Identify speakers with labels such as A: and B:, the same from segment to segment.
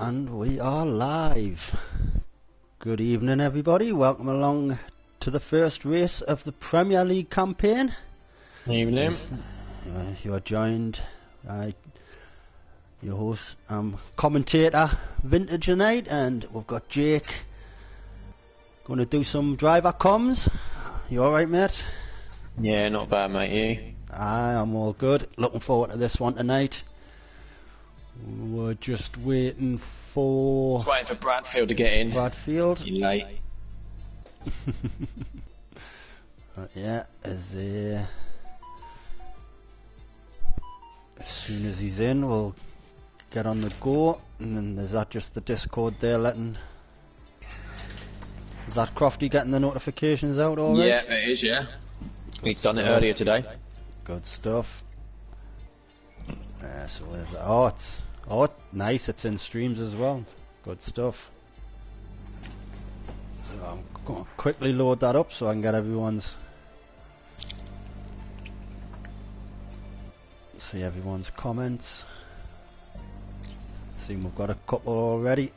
A: And we are live. Good evening, everybody. Welcome along to the first race of the Premier League campaign.
B: Evening.
A: You are joined by your host, commentator Vintage tonight, and we've got Jake going to do some driver comms. You alright, mate?
B: Yeah, not bad, mate. You?
A: I'm all good. Looking forward to this one tonight. We're just waiting for...
B: Just waiting for Bradfield to get in.
A: Bradfield.
B: You're late.
A: Yeah, as soon as he's in, we'll get on the go. And then there's that just the Discord there letting... Is that Crofty getting the notifications out already?
B: Yeah, it is, yeah. He's done it earlier today.
A: Good stuff. So where's that? Oh, nice, it's in streams as well. Good stuff. So I'm going to quickly load that up so I can get everyone's... See everyone's comments. See, we've got a couple already.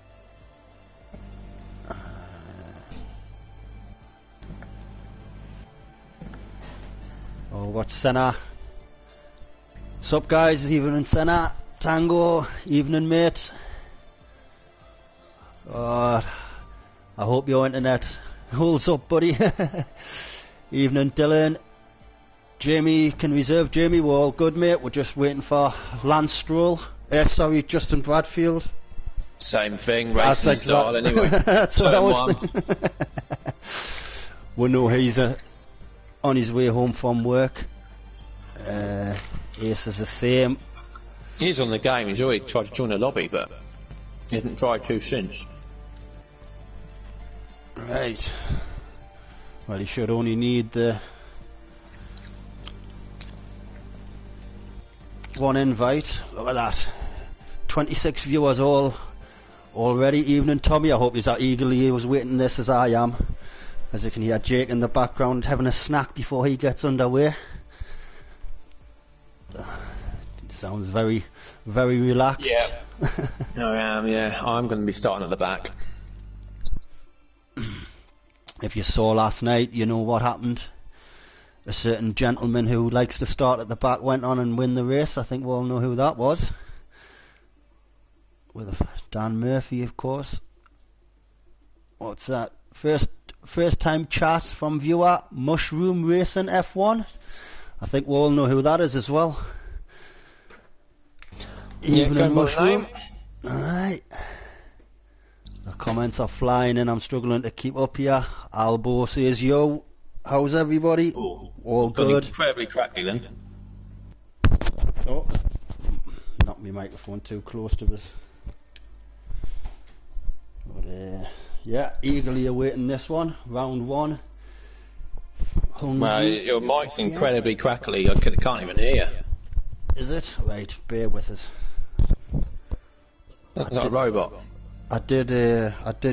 A: Oh, what's Senna? Sup guys, evening Senna, Tango, evening mate. I hope your internet holds up, buddy. Evening Dylan. Jamie, can reserve Jamie, we're all good mate, we're just waiting for Lance Stroll. Justin Bradfield.
B: Same thing, racing style anyway.
A: That's what I was thinking. We know he's on his way home from work. Ace is the same.
B: He's on the game, he's already tried to join the lobby, but he hasn't tried to since.
A: Right. Well, he should only need the one invite. Look at that. 26 viewers already. Evening Tommy, I hope he's that eagerly waiting this as I am. As you can hear Jake in the background having a snack before he gets underway. Sounds very, very relaxed.
B: Yeah. I am, yeah. I'm going to be starting at the back.
A: If you saw last night, you know what happened. A certain gentleman who likes to start at the back went on and win the race. I think we all know who that was. With Dan Murphy, of course. What's that? First time chat from viewer, Mushroom Racing F1. I think we all know who that is as well. Evening Mushroom. Alright. The comments are flying in, I'm struggling to keep up here. Albo says, yo, how's everybody?
B: Ooh,
A: all good.
B: Incredibly crackly then.
A: Oh, knocked my microphone too close to us. But yeah, eagerly awaiting this one, round one. Hungary.
B: Well, your mic's incredibly crackly, I can't even hear you.
A: Is it? Right, bear with us.
B: That's like a robot.
A: I did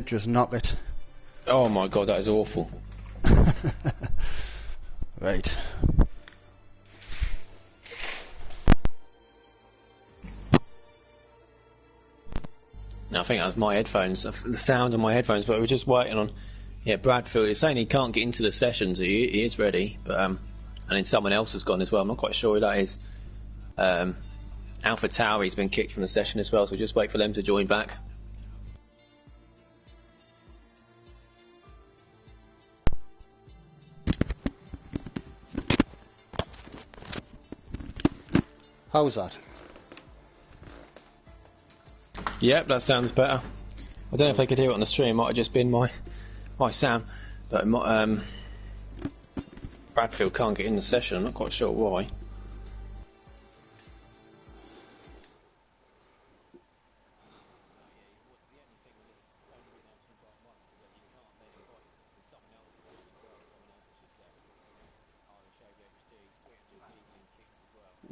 A: just knock it.
B: Oh my god, that is awful.
A: Right.
B: Now, I think that was my headphones, the sound of my headphones, but we're just waiting on... Yeah, Bradfield is saying he can't get into the sessions, he is ready, but and then someone else has gone as well, I'm not quite sure who that is. Alpha Tauri's been kicked from the session as well, so just wait for them to join back.
A: How's that?
B: Yep, that sounds better. I don't know if they could hear it on the stream, it might have just been my sound, but Bradfield can't get in the session, I'm not quite sure why.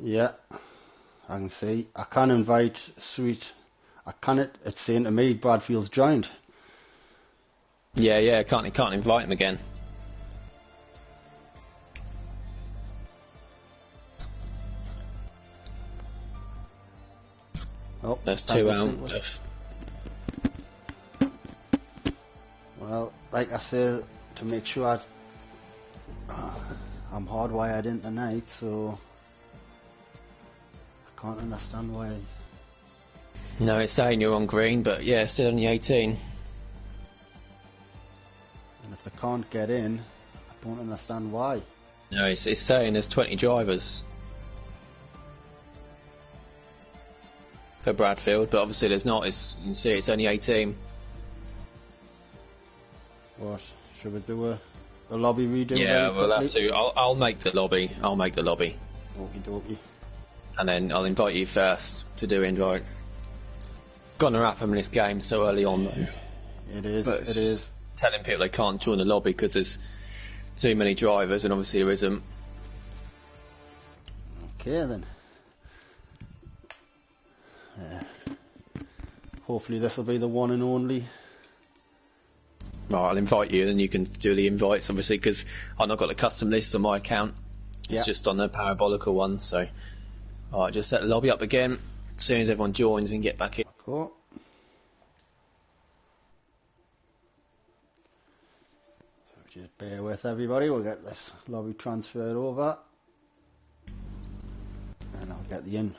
A: Yeah, I can see. I can invite Sweet. It's saying to me Bradfield's joined.
B: Yeah, can't invite him again.
A: Oh,
B: there's two out.
A: Well, like I say, to make sure I'm hardwired in tonight, so I can't understand why.
B: No, it's saying you're on green, but yeah, still on the 18.
A: And if they can't get in, I don't understand why.
B: No, it's saying there's 20 drivers for Bradfield, but obviously there's not. You can see it's only 18.
A: What? Should we do a lobby redo?
B: Yeah, we'll have to. I'll make the lobby. Okie
A: dokie.
B: And then I'll invite you first to do invite. Gonna happen in this game so early on though.
A: It is.
B: Telling people they can't join the lobby because there's too many drivers, and obviously there isn't.
A: Okay then. Hopefully this will be the one and only.
B: Right, I'll invite you, and then you can do the invites, obviously, because I've not got the custom list on my account. It's just on the parabolical one, so... Alright, just set the lobby up again. As soon as everyone joins, we can get back in.
A: Cool. So just bear with everybody, we'll get this lobby transferred over. And I'll get the in.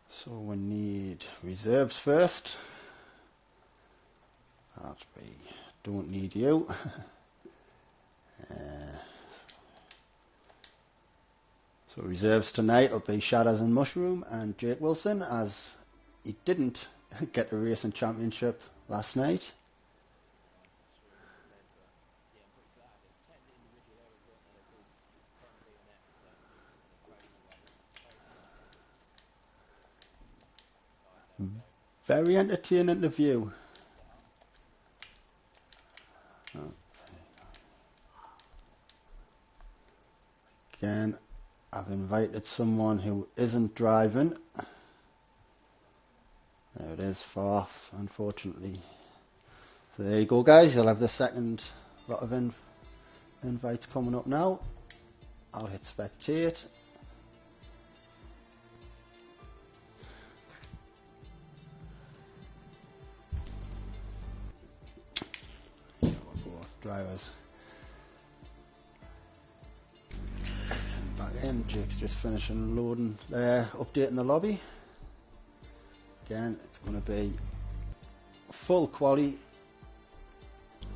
A: So we need reserves first. Don't need you. So reserves tonight will be Shadows and Mushroom and Jake Wilson, as he didn't get the racing championship last night. Very entertaining to view. Again, I've invited someone who isn't driving. There it is, far off, unfortunately. So there you go, guys. You'll have the second lot of invites coming up now. I'll hit spectate. Drivers. Back in, Jake's just finishing loading, updating the lobby. Again, it's going to be full quali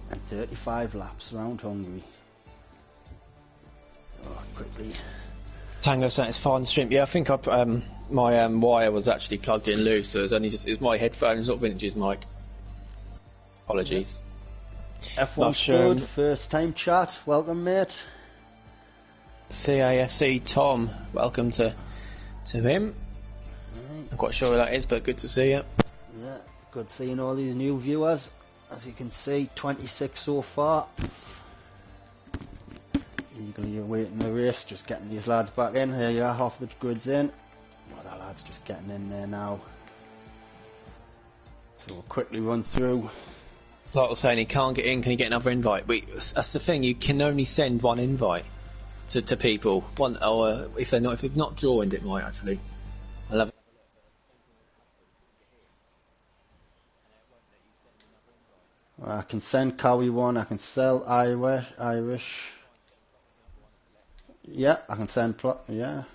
A: and 35 laps around Hungary. Quickly.
B: Tango satisfied on stream. Yeah, I think my wire was actually plugged in loose, so it's my headphones, not Vintage's mic. Apologies.
A: F1's good, first time chat, welcome mate.
B: CAFC Tom, welcome to him.
A: Right.
B: I'm quite sure who that is, but good to see you.
A: Yeah, good seeing all these new viewers. As you can see, 26 so far. Eagerly awaiting the race, just getting these lads back in. There you are, half the grid's in. Well, that lad's just getting in there now. So we'll quickly run through.
B: Like I was saying, he can't get in, can he get another invite? That's the thing, you can only send one invite to people. One, or if they've not joined, it might actually. I love it.
A: I can send Cowie one, I can sell Irish. Yeah, I can send yeah.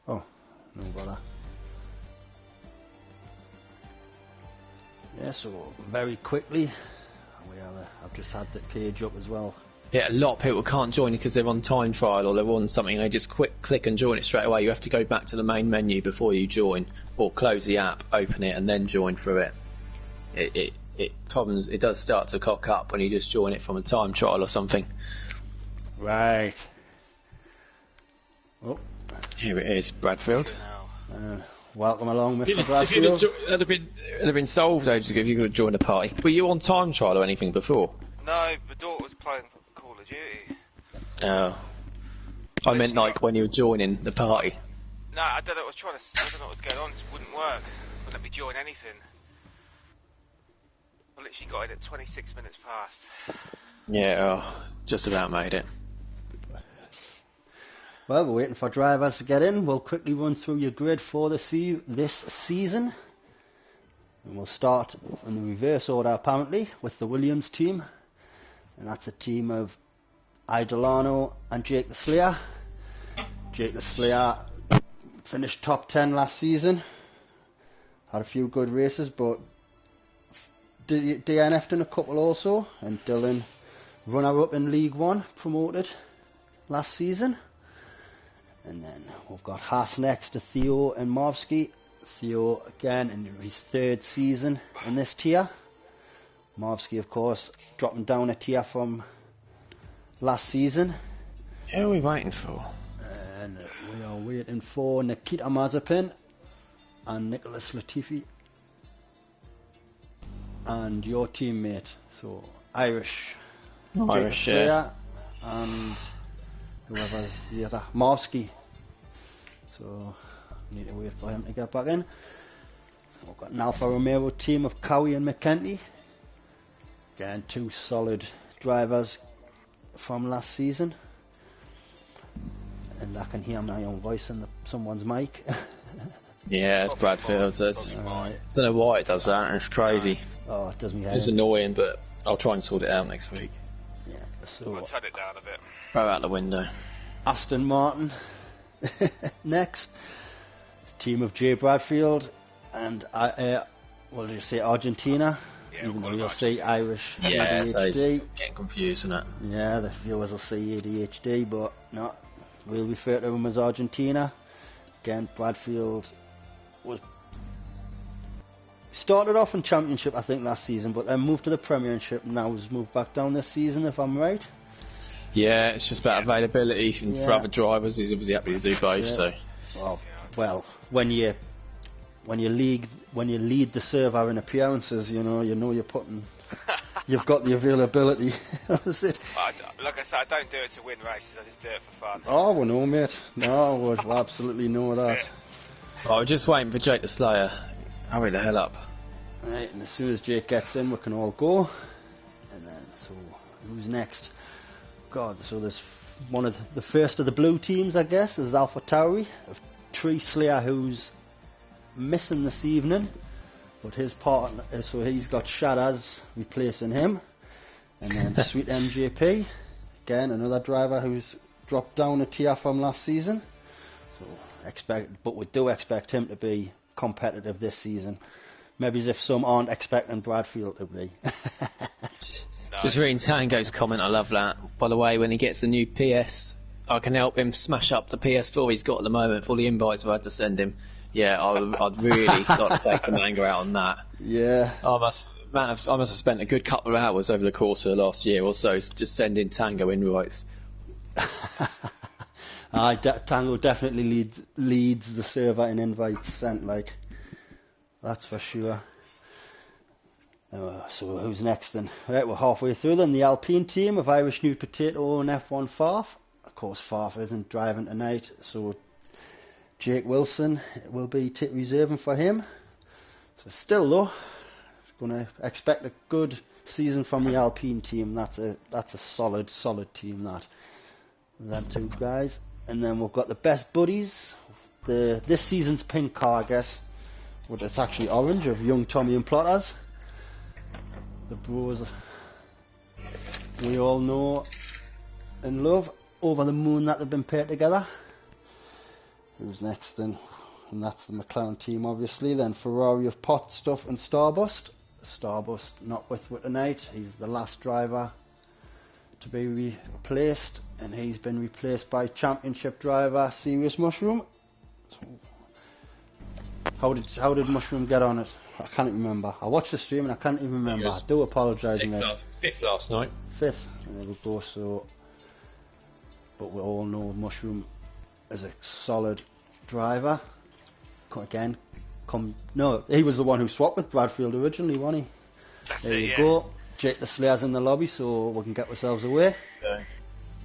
A: Oh, no bother. Yeah, so very quickly, I've just had the page up as well.
B: Yeah, a lot of people can't join because they're on time trial or they're on something. They just click and join it straight away. You have to go back to the main menu before you join, or close the app, open it, and then join through it. It does start to cock up when you just join it from a time trial or something.
A: Right. Oh,
B: here it is, Bradfield.
A: Welcome along, Mr. Bradfield.
B: It'd have been solved ages ago if you could have joined a party. Were you on time trial or anything before?
C: No, my daughter was playing Call of Duty.
B: Oh. I meant like when you were joining the party.
C: No, I don't know what was going on. It wouldn't work. Wouldn't let me join anything. I literally got in at 26 minutes past.
A: Yeah,
B: just about made it.
A: Well, we're waiting for drivers to get in. We'll quickly run through your grid for this season. And we'll start in the reverse order apparently with the Williams team, and that's a team of Idolano and Jake the Slayer. Jake the Slayer finished top 10 last season, had a few good races, but DNF'd in a couple also, and Dylan runner-up in League 1, promoted last season. And then we've got Haas next to Theo and Marvsky. Theo again in his third season in this tier. Marvsky, of course, dropping down a tier from last season.
B: Who are we waiting for?
A: And we are waiting for Nikita Mazepin and Nicholas Latifi and your teammate. So Irish,
B: Yeah.
A: and whoever's the other, Marvsky. So need to wait for him to get back in. We've got an Alfa Romeo team of Cowie and McKenty. Again, two solid drivers from last season. And I can hear my own voice in someone's mic.
B: Yeah, it's Bradfield. So I don't know why it does that. It's crazy.
A: Oh, it does me head.
B: It's annoying, but I'll try and sort it out next week.
A: Yeah, so
C: I'll turn it down a bit.
B: Throw out the window.
A: Aston Martin next. Team of Jay Bradfield and what did you say, Argentina?
C: Yeah,
A: Even though
C: we'll
A: you'll
C: call
A: see Irish
B: Yeah, so it's
A: ADHD.
B: getting confused, isn't it?
A: Yeah, the viewers will see ADHD, but no, we'll refer to him as Argentina. Again, Bradfield started off in Championship, I think, last season, but then moved to the Premiership and now has moved back down this season, if I'm right.
B: Yeah, it's just about availability for other drivers. He's obviously happy to do both.
A: Yeah.
B: So
A: Well, when you lead the server in appearances, you know you're putting, you've got the availability. That's it.
C: Like I said, I don't do it to win races. I just do it for fun.
A: Oh, well, no, mate. No, we absolutely know that.
B: I was just waiting for Jake the Slayer. Hurry the hell up.
A: Right, and as soon as Jake gets in, we can all go. And then, so who's next? God, so there's one of the first of the blue teams, I guess, is Alpha Tauri of Tree Slayer, who's missing this evening, but his partner, so he's got Shadas replacing him, and then Sweet MJP, again another driver who's dropped down a tier from last season. So but we do expect him to be competitive this season. Maybe as if some aren't expecting Bradfield to be.
B: Just reading Tango's comment, I love that. By the way, when he gets the new PS, I can help him smash up the PS4 he's got at the moment for all the invites I've had to send him. Yeah, I'd really like to take some anger out on that.
A: Yeah.
B: I must have spent a good couple of hours over the course of the last year or so just sending Tango invites.
A: Tango definitely leads the server in invites sent, like, that's for sure. So who's next then? Right, we're halfway through then. The Alpine team of Irish New Potato and F1 Farf. Of course, Farf isn't driving tonight, so Jake Wilson will be reserving for him. So still though, going to expect a good season from the Alpine team. That's a solid team, that. Them two guys. And then we've got the best buddies. This season's pink car, I guess. But it's actually orange, of Young Tommy and Plotters. The bros we all know and love, over the moon that they've been paired together. Who's next then? And that's the McLaren team, obviously. Then Ferrari of Pot Stuff and Starburst. Starburst not with tonight. He's the last driver to be replaced, and he's been replaced by Championship driver Serious Mushroom. So, how did Mushroom get on it? I can't remember. I watched the stream and I can't even remember. I do apologise, mate.
B: Fifth last night.
A: Fifth. There we go. So, but we all know Mushroom is a solid driver. No, he was the one who swapped with Bradfield originally, wasn't he? There you go. Jake the Slayer's in the lobby, so we can get ourselves away.
B: Okay.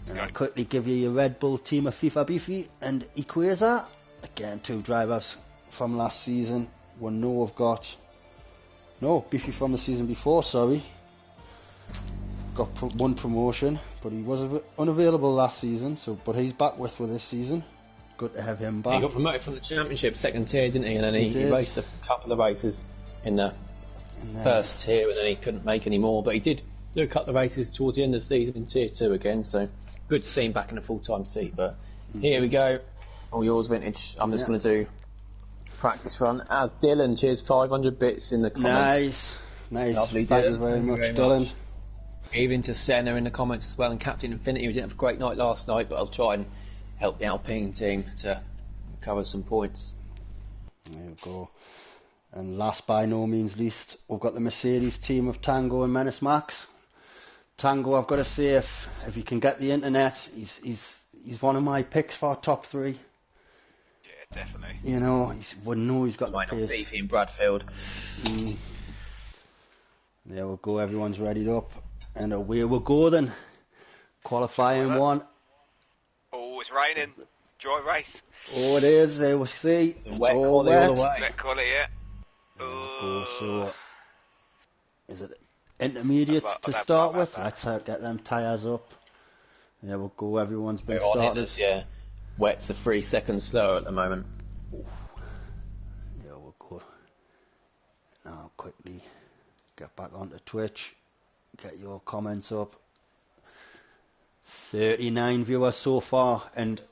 A: And I'll quickly give you your Red Bull team of FIFA Beefy and Equazer. Again, two drivers from last season. We know we've got... No, Beefy from the season before, sorry. Got one promotion, but he was unavailable last season, but he's back with this season. Good to have him back.
B: He got promoted from the Championship second tier, didn't he? And then he raced a couple of races in the first tier, and then he couldn't make any more. But he did do a couple of races towards the end of the season in Tier 2 again, so good to see him back in a full-time seat. But here we go. All yours, Vintage. I'm just going to do practice run as Dylan. Cheers, 500 bits in the comments.
A: Nice.
B: Lovely,
A: Thank
B: Dylan.
A: you very much, Dylan.
B: Even to Senna in the comments as well, and Captain Infinity. We didn't have a great night last night, but I'll try and help the Alpine team to recover some points.
A: There we go. And last by no means least, we've got the Mercedes team of Tango and Menace Max. Tango, I've got to say, if he can get the internet, he's one of my picks for top 3.
C: Yeah, definitely.
A: You know, wouldn't know he's got the
B: Might not
A: pace.
B: beat in Bradfield.
A: There we go, everyone's readied up. And away we'll go then. Qualifying one.
C: Oh, it's raining. Dry race.
A: Oh, it is. There we see. It's
B: Wet
A: all
B: quality
A: wet.
B: all the way.
C: Wet quality, yeah.
A: There we go. So, is it intermediates to
C: I'd
A: start
C: have
A: with?
C: that.
A: Let's get them tyres up. There we go. Everyone's been
B: We're on
A: started.
B: it, yeah. Wet's a 3 seconds slower at the moment.
A: Yeah, we'll go. Now, quickly get back onto Twitch. Get your comments up. 39 viewers so far, and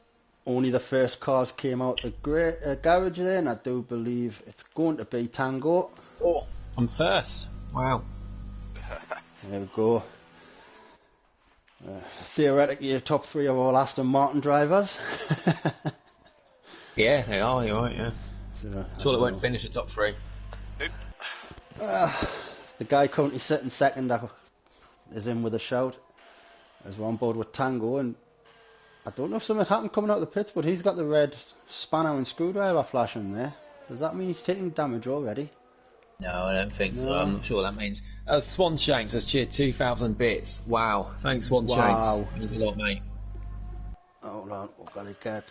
A: only the first cars came out the garage there, and I do believe it's going to be Tango.
B: Oh, I'm first. Wow.
A: There we go. Theoretically, the top 3 are all Aston Martin drivers.
B: Yeah, they are, you're right, yeah.
A: So,
B: Sure, it won't finish the top 3.
A: the guy currently sitting second is in with a shout, as we're on board with Tango, and I don't know if something happened coming out of the pits, but he's got the red spanner and screwdriver flashing there. Does that mean he's taking damage already?
B: No, I don't think so.
A: No.
B: I'm not sure what that means. Swan Shanks has cheered 2,000 bits. Wow. Thanks, Swan
A: Wow.
B: Shanks. Means a lot, mate.
A: Hold on, we've got to get.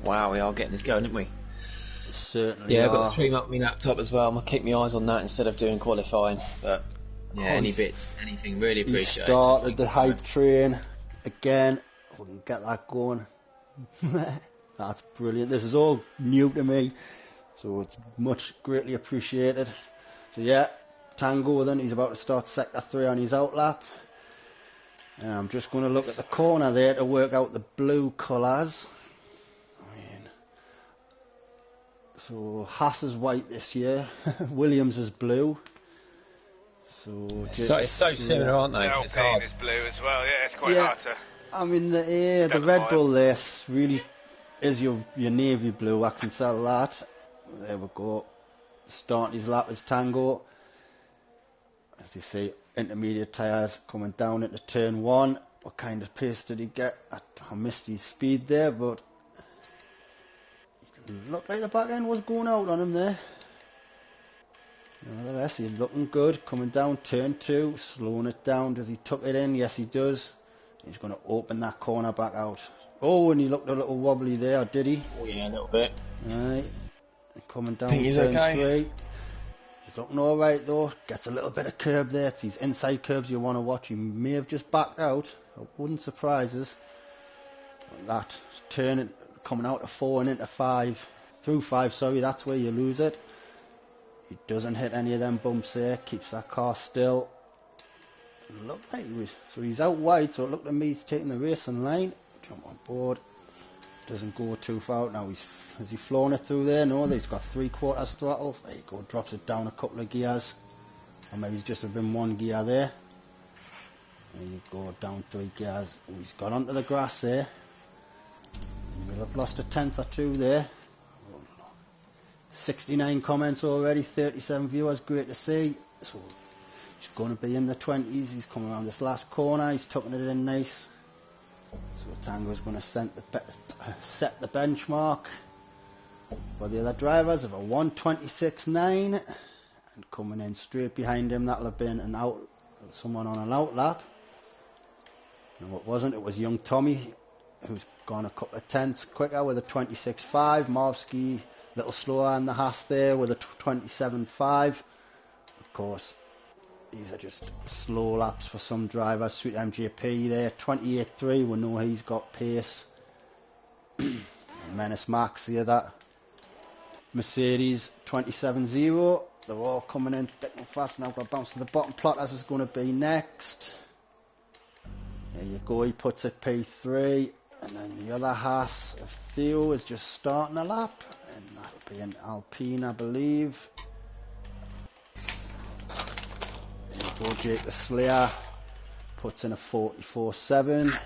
B: Wow, we are getting this going, aren't we?
A: Certainly.
B: Yeah, I've got
A: are.
B: to stream up my laptop as well. I'm going to keep my eyes on that instead of doing qualifying. But, yeah, any bits, anything, really
A: He
B: appreciate it.
A: started the hype train again. We can get that going. That's brilliant. This is all new to me, so it's much greatly appreciated. So yeah, Tango then, he's about to start sector 3 on his outlap. And I'm just going to look at the corner there to work out the blue colours. So Haas is white this year, Williams is blue. So
B: It's so similar, aren't they?
C: The
B: It's
C: Alpine
B: hard.
C: is blue as well, yeah, it's quite hard to...
A: I mean, the
C: Don't
A: Red
C: know
A: Bull this really is your navy blue. I can sell that. There we go. Starting his lap is Tango. As you see, intermediate tyres coming down into turn 1. What kind of pace did he get? I missed his speed there, but it looked like the back end was going out on him there. Nevertheless, he's looking good. Coming down turn 2, slowing it down. Does he tuck it in? Yes, he does. He's going to open that corner back out. Oh, and he looked a little wobbly there, did he?
B: Oh, yeah, a little bit.
A: Right. Coming down
B: Think he's
A: turn
B: okay?
A: 3. He's looking alright though. Gets a little bit of curb there. It's these inside curbs you want to watch. He may have just backed out. It wouldn't surprise us. That turn coming out of 4 and into 5. Through 5, sorry, that's where you lose it. He doesn't hit any of them bumps there. Keeps that car still. Looked like so he's out wide, so it looked to me he's taking the racing line. Jump on board. Doesn't go too far. Now has he flown it through there? No, he's got 3/4 throttle. There you go, drops it down a couple of gears. Or maybe he's just been 1 gear there. There you go, down 3 gears. Oh, he's got onto the grass there. We'll have lost a 10th or 2 there. 69 comments already, 37 viewers, great to see. So he's going to be in the 20s. He's coming around this last corner. He's tucking it in nice. So Tango's going to set the benchmark for the other drivers of a 1:26.9, and coming in straight behind him, that'll have been someone on an outlap. No, it wasn't. It was young Tommy, who's gone a couple of tenths quicker with a 26.5. Marvsky a little slower on the Haas there with a 27.5. Of course, these are just slow laps for some drivers. Sweet MJP there, 28.3. We know he's got pace. Menace Max, the other Mercedes, 27.0. They're all coming in thick and fast. Now got to bounce to the bottom. Plotters is going to be next. There you go, he puts it P3. And then the other Haas of Theo is just starting a lap. And that'll be an Alpine, I believe. There you go, Jake the Slayer puts in a 44.7.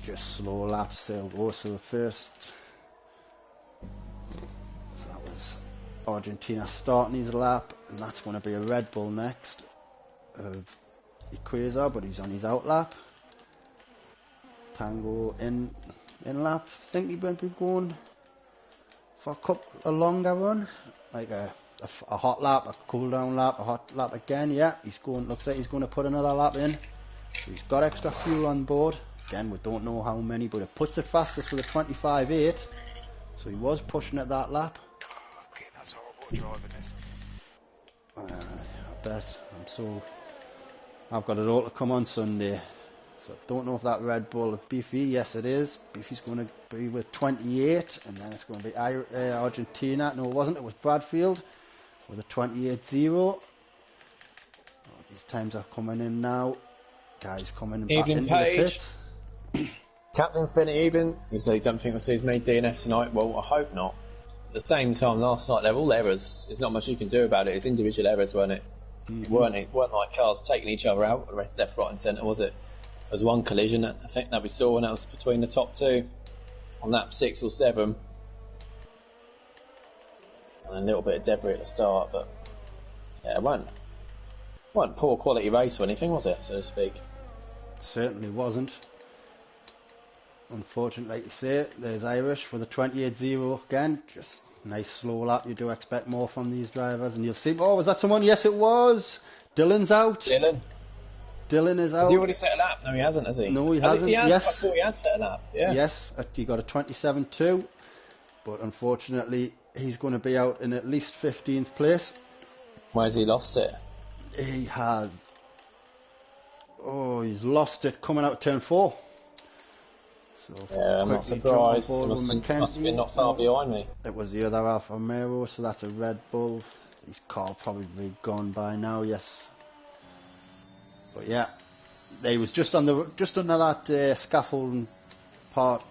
A: Just slow laps, they'll go. So the first, so that was Argentina starting his lap, and that's going to be a Red Bull next of Equator, but he's on his out lap. Tango in lap. I think he might be going for a longer run, like a hot lap, a cool down lap, a hot lap again. Yeah, he's going. Looks like he's going to put another lap in. So he's got extra fuel on board. Again, we don't know how many, but it puts it fastest with a 25.8. So he was pushing at that lap.
C: Oh, okay, that's horrible driving this.
A: I bet. I've got it all to come on Sunday. So I don't know if that Red Bull is Beefy. Yes, it is. Beefy's going to be with 28, and then it's going to be Argentina. No, it wasn't. It was Bradfield with a 28.0. Oh, these times are coming in now. Guys coming back into the pits.
B: Captain Infinity even, you say you don't think we'll see as many DNFs tonight? Well, I hope not. At the same time, last night they're all errors. There's not much you can do about it. It's individual errors, weren't it? It weren't like cars taking each other out, left, right and centre, was it? There was one collision, I think, that we saw, and that was between the top two on lap 6 or 7. And a little bit of debris at the start, but yeah, it wasn't poor quality race or anything, was it, so to speak?
A: Certainly wasn't. Unfortunately, like you say, there's Irish for the 28.0 again. Just nice slow lap. You do expect more from these drivers, and you'll see. Oh, was that someone? Yes, it was. Dylan's out. Dylan is out.
B: Has he already set a lap? No, he hasn't, has he?
A: No, he hasn't.
B: He has?
A: Yes.
B: I thought he had set a lap. Yeah.
A: Yes, he got a 27.2, but unfortunately, he's going to be out in at least 15th place.
B: Where's he lost it?
A: He has. Oh, he's lost it coming out of turn 4. So
B: yeah, I'm not surprised. He must have been not far behind me.
A: It was the other Alfa Romeo, so that's a Red Bull. His car probably be gone by now. Yes. But yeah, they was just under that scaffolding part,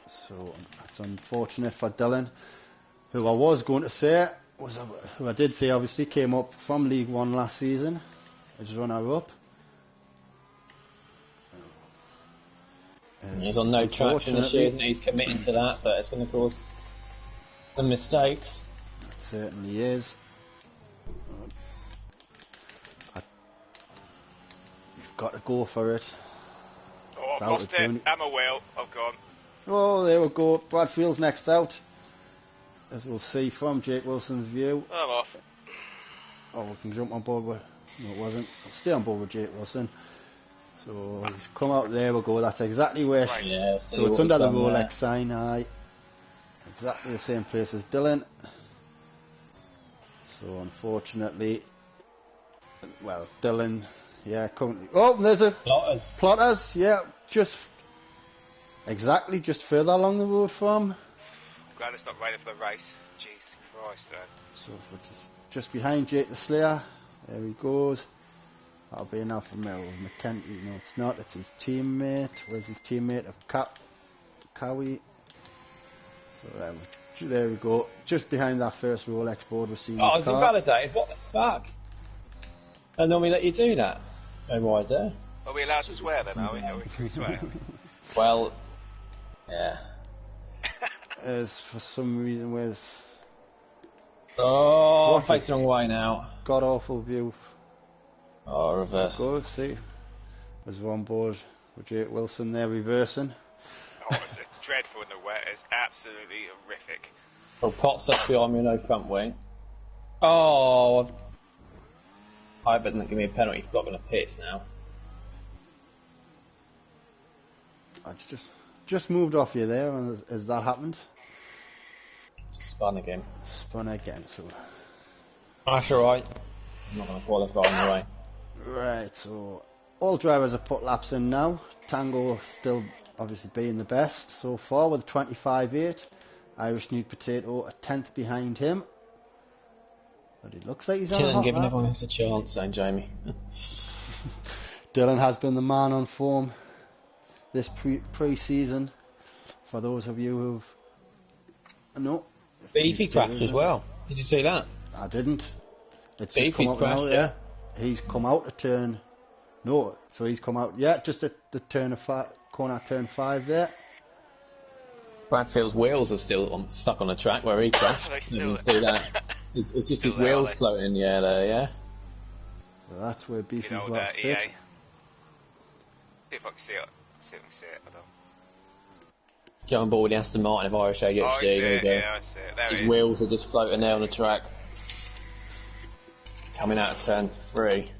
A: so that's unfortunate for Dylan, who I was going to say who I did say obviously came up from League One last season as runner-up.
B: He's on no traction this year, isn't he? He's committing to that, but it's going to cause some mistakes.
A: It certainly is. Got to go for it.
C: Oh, I've lost it. I'm a whale. I've gone.
A: Oh, there we go. Bradfield's next out. As we'll see from Jake Wilson's view.
C: I'm off.
A: Oh, we can jump on board with... No, it wasn't. I'll stay on board with Jake Wilson. So he's come out. There we go. That's exactly where...
B: Right. Yeah,
A: so it's under the Rolex sign. Aye. Exactly the same place as Dylan. So unfortunately... Well, Dylan... Yeah, currently. Oh, there's a Plotters. Yeah, just further along the road from.
C: I'm glad it's not ready for the race. Jesus Christ, then.
A: So for just behind Jake the Slayer. There he goes. That'll be an Alfa Romeo with McKenty. No, it's not. It's his teammate. Where's his teammate of Cowie? So there we go. Just behind that first Rolex board, we're seeing his car.
B: It's invalidated. What the fuck? They normally let you do that. Go wide there.
C: Are we allowed to swear then, are we? Are we free to swear?
B: Well, yeah.
A: As for some reason, where's...
B: Oh, I'm facing the wrong way now.
A: God awful view.
B: Oh, reverse.
A: Go, see. As we're on board with Jake Wilson there reversing.
C: Oh, it's dreadful in the wet. It's absolutely horrific.
B: Well, Potts just behind me, no front wing. Oh, I bet not give me a penalty for blocking the pits now.
A: I just moved off you there, and has that happened?
B: Just spun again.
A: Spun again, so...
B: That's alright. I'm not going to qualify anyway.
A: Right, so... All drivers have put laps in now. Tango still obviously being the best so far with 25.8. Irish New Potato a 10th behind him. But it looks like he's on a
B: Dylan
A: hot
B: giving
A: lap.
B: everyone else a chance, saying Jamie.
A: Dylan has been the man on form this pre-season. For those of you who've... No.
B: Beefy crashed as well. Did you see that?
A: I didn't. It's
B: Beefy's
A: just come out
B: crashed,
A: now, yeah. He's come out to turn... No, so he's come out... Yeah, just at the turn of corner turn 5 there.
B: Bradfield's wheels are still stuck on the track where he crashed. You can see that. It's just his wheels floating in the air there, yeah.
A: So that's where Beefy's
C: old,
A: last
C: EA.
A: hit.
C: See if I can see it. See if I can see it. I don't.
B: Go on board the Aston Martin of Irish ADHD.
C: Oh, I see
B: there you
C: it.
B: go.
C: Yeah, I see it. There it
B: His
C: is.
B: wheels are just floating there on the track. Coming out of turn 3.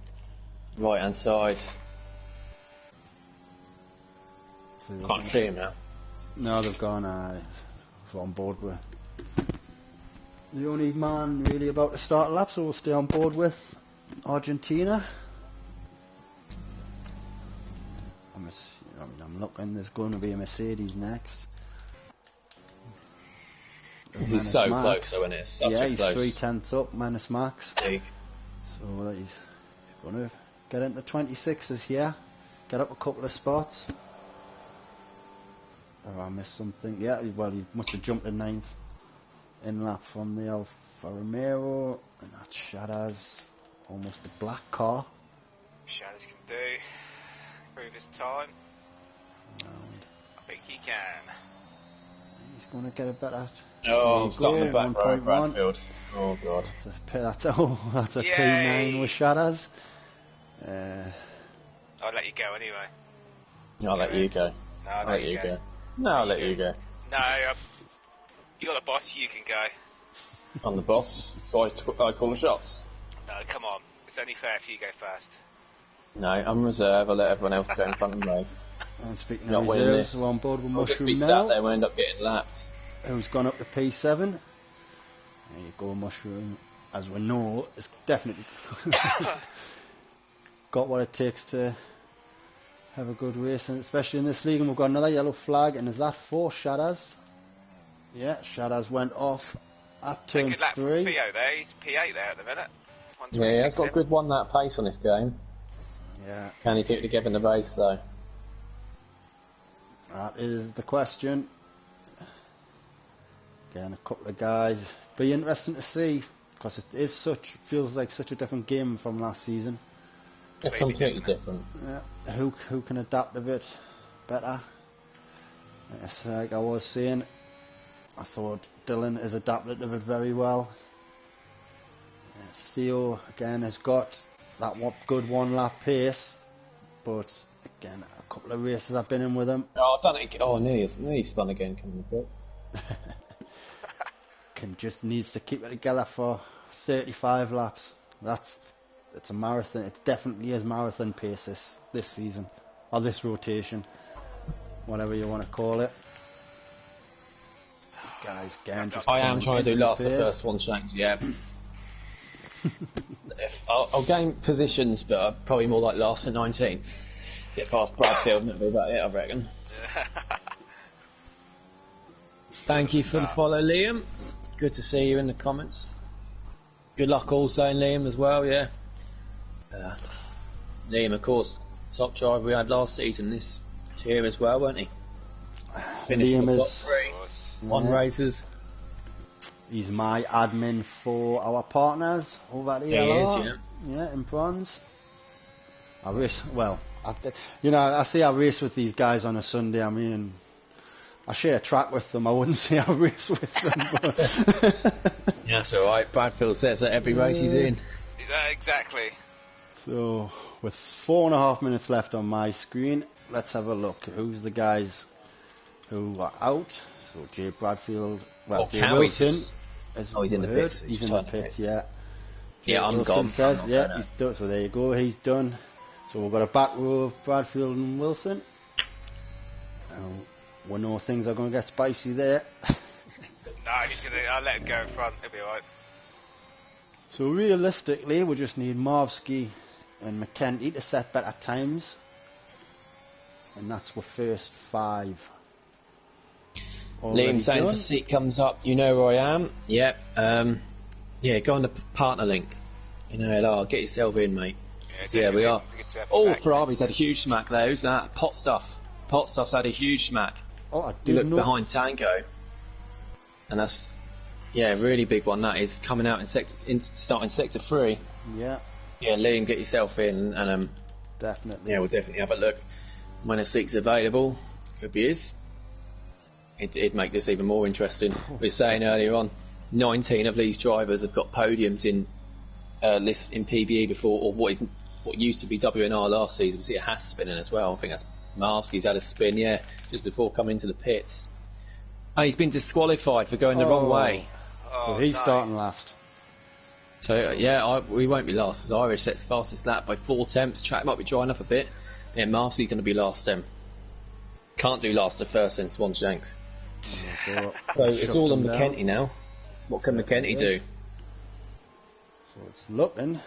B: Right hand side.
A: So
B: Can't see him now.
A: no, they've gone on board with the only man really about to start a lap, so we'll stay on board with Argentina. I'm looking, there's going to be a Mercedes next.
B: He's so close though, isn't it? Such
A: yeah,
B: a
A: he's
B: close
A: 3/10 up, minus Max.
B: league.
A: So he's going to get into 26s here, get up a couple of spots. Oh, I missed something. Yeah, well, he must have jumped to 9th in lap from the Alfa Romeo, and that's Shadaz, almost a black car.
C: Shadows can do. Improve his time.
A: And
C: I think he can.
A: he's going to get a better.
B: Oh, stuck on the back row,
A: 1.1.
B: Bradfield. Oh god.
A: That's a
C: Yay.
A: P9 with Shadaz.
C: I'll let you go anyway.
B: I'll let you go.
C: No,
B: I'll let you go. No, I'll let you go.
C: No, you're the boss. You can go.
B: I'm the boss, so I call the shots.
C: No, come on. It's only fair if you go first.
B: No, I'm reserve. I'll let everyone else go in front of the race.
A: And speaking
B: Not
A: of
B: winning
A: reserves,
B: this.
A: we're on board with
B: I'll just
A: Mushroom
B: be
A: now.
B: sat there and we'll end up getting lapped.
A: Who's gone up to P7. There you go, Mushroom. As we know, it's definitely got what it takes to have a good race, and especially in this league. And we've got another yellow flag, and is that for Shadaz? Yeah, Shadaz went off at turn
C: Good lap from
A: 3.
C: Theo there. He's P8 there at the minute.
B: Yeah, he has got a good 1 lap pace on this game.
A: Yeah,
B: Can he keep it together in the race though?
A: that is the question. Again, a couple of guys. Be interesting to see, because it is feels like such a different game from last season.
B: It's completely different.
A: Yeah, who can adapt a bit better? Like I was saying, I thought Dylan has adapted to it very well. Theo again has got that good 1 lap pace, but again, a couple of races I've been in with him.
B: Oh, I've done it. Oh, nearly spun again. Coming the pits.
A: Just needs to keep it together for 35 laps. It's a marathon. It definitely is marathon pace this season, or this rotation, whatever you want to call it. These guys again just.
B: I am trying to do last the
A: pace.
B: first one shanks. Yeah. I'll gain positions, but I'm probably more like last to 19. Get past Bradfield and that'll be about it, I reckon. Thank you for the follow, Liam. Good to see you in the comments. Good luck also, Liam, as well, yeah. Liam, of course, top driver we had last season this tier as well, weren't he? Finished in the top 3. 1 races.
A: He's my admin for our partners over at ELR.
B: He is,
A: Yeah, in bronze. I race, I say I race with these guys on a Sunday. I mean, I share a track with them. I wouldn't say I race with them. But
B: Yeah, that's alright. Bradfield says that every race he's in.
C: Exactly.
A: So, with 4.5 minutes left on my screen, let's have a look. Who's the guys who are out? So, Jay Bradfield, Jay Wilson.
B: He's in the pits.
A: He's in the pits, yeah.
B: Yeah, I'm
A: Wilson
B: gone.
A: says, yeah, he's done. So there you go, he's done. So we've got a back row of Bradfield and Wilson. We know things are going to get spicy there.
C: No, I'll let him go in front. He'll be alright.
A: So realistically, we just need Marvsky and McKenty to set better times. And that's our first 5.
B: Liam saying if a seat comes up, you know where I am. Yep. Yeah, go on the partner link in ALR. Get yourself in, mate. Yeah, we are. Ferrari's had a huge smack there. Who's that? Pot Stuff. Pot Stuff's had a huge smack.
A: Oh, I
B: You
A: did
B: look behind Tango, and that's really big one. That is coming out starting sector 3.
A: Yeah.
B: Yeah, Liam, get yourself in, and
A: definitely.
B: Yeah, we'll definitely have a look when a seat's available. Could be his. It'd make this even more interesting. We were saying earlier on, 19 of these drivers have got podiums in PBE before, or what used to be WNR last season. We see a Haas spinning as well. I think that's Marsky's had a spin, just before coming into the pits. Oh, he's been disqualified for going the wrong way.
A: So he's starting last.
B: So we won't be last, as Irish sets fastest lap by 4 tenths. Track might be drying up a bit. Yeah, Marsky's going to be last then. Can't do last to first in Swan Shanks. So it's all on McKenty now. What can McKenty do?
A: So it's looking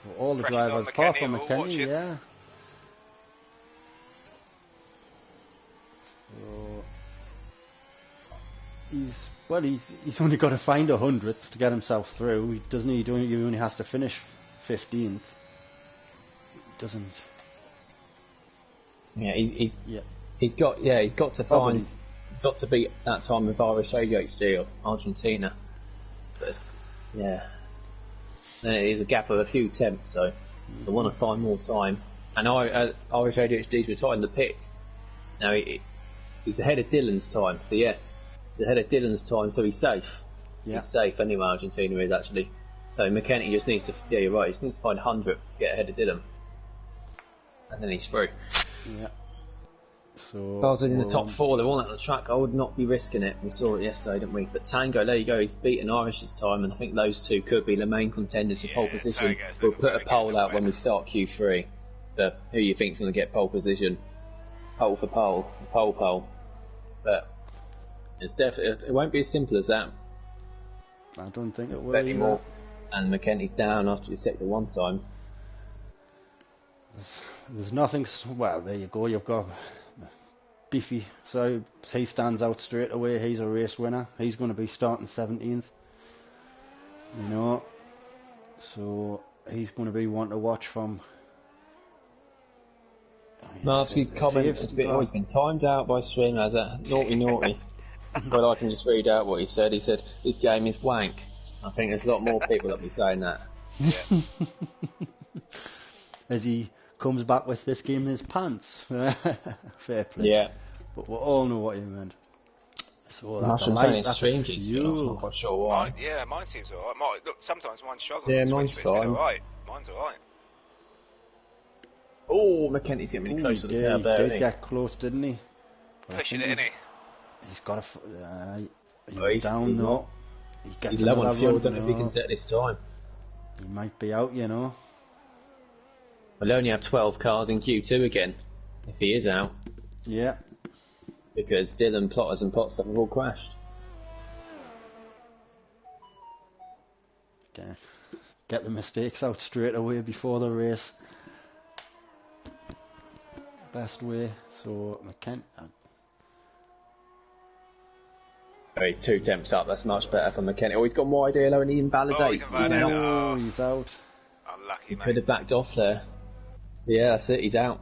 A: for all the drivers apart from McKenty, yeah. So he's only got to find 100th to get himself through. He doesn't. He only has to finish 15th. He doesn't.
B: Yeah, he's got to find. Got to beat that time with Irish ADHD or Argentina. But then it is a gap of a few tenths, so I want to find more time. And Irish ADHD's retired in the pits. Now he's ahead of Dylan's time, so he's ahead of Dylan's time, so he's safe. Yeah. He's safe anyway, Argentina is actually. So McKenty just needs to, you're right, he just needs to find 100 to get ahead of Dylan. And then he's through.
A: Yeah. So
B: if I was in the top 4, they weren't on the track, I would not be risking it. We saw it yesterday, didn't we? But Tango, there you go, he's beaten Irish's time, and I think those two could be the main contenders for pole position. We'll put a poll out when we start Q3 for who you think's going to get pole position. Pole for pole. But it's definitely, it won't be as simple as that.
A: I don't think it will
B: anymore. And McKenty's down after his sector 1 time.
A: There's nothing. Well, there you go. You've got Beefy, so he stands out straight away. He's a race winner. He's going to be starting 17th. So he's going to be one to watch from.
B: Marsky's comment is he's been timed out by stream as a naughty. But I can just read out what he said. He said, this game is wank. I think there's a lot more people that will be saying that. Yeah.
A: As he comes back with this game in his pants. Fair play.
B: Yeah.
A: But we all know what you meant. So that's
B: stream keeps going off. I'm not sure why.
C: Mine seems alright. Look, sometimes mine struggles.
B: Yeah, mine's fine.
C: Mine's alright.
B: Oh, McKenty's getting really close to the curb there.
A: He did get close, didn't he?
C: Pushing it, isn't he?
A: He's got he's down though. He gets
B: he's level on fuel. Don't know if he can set this time.
A: He might be out, We'll
B: only have 12 cars in Q2 again, if he is out.
A: Yeah.
B: Because Dylan, Plotters and Potstuff have all crashed.
A: Okay. Get the mistakes out straight away before the race. Best way. So McKenty.
B: He's 2 temps up. That's much better for McKenty. Oh, he's gone wide ELO and he invalidates.
A: He's out.
C: Unlucky,
B: he
C: mate.
B: could have backed off there. Yeah, that's it. He's out.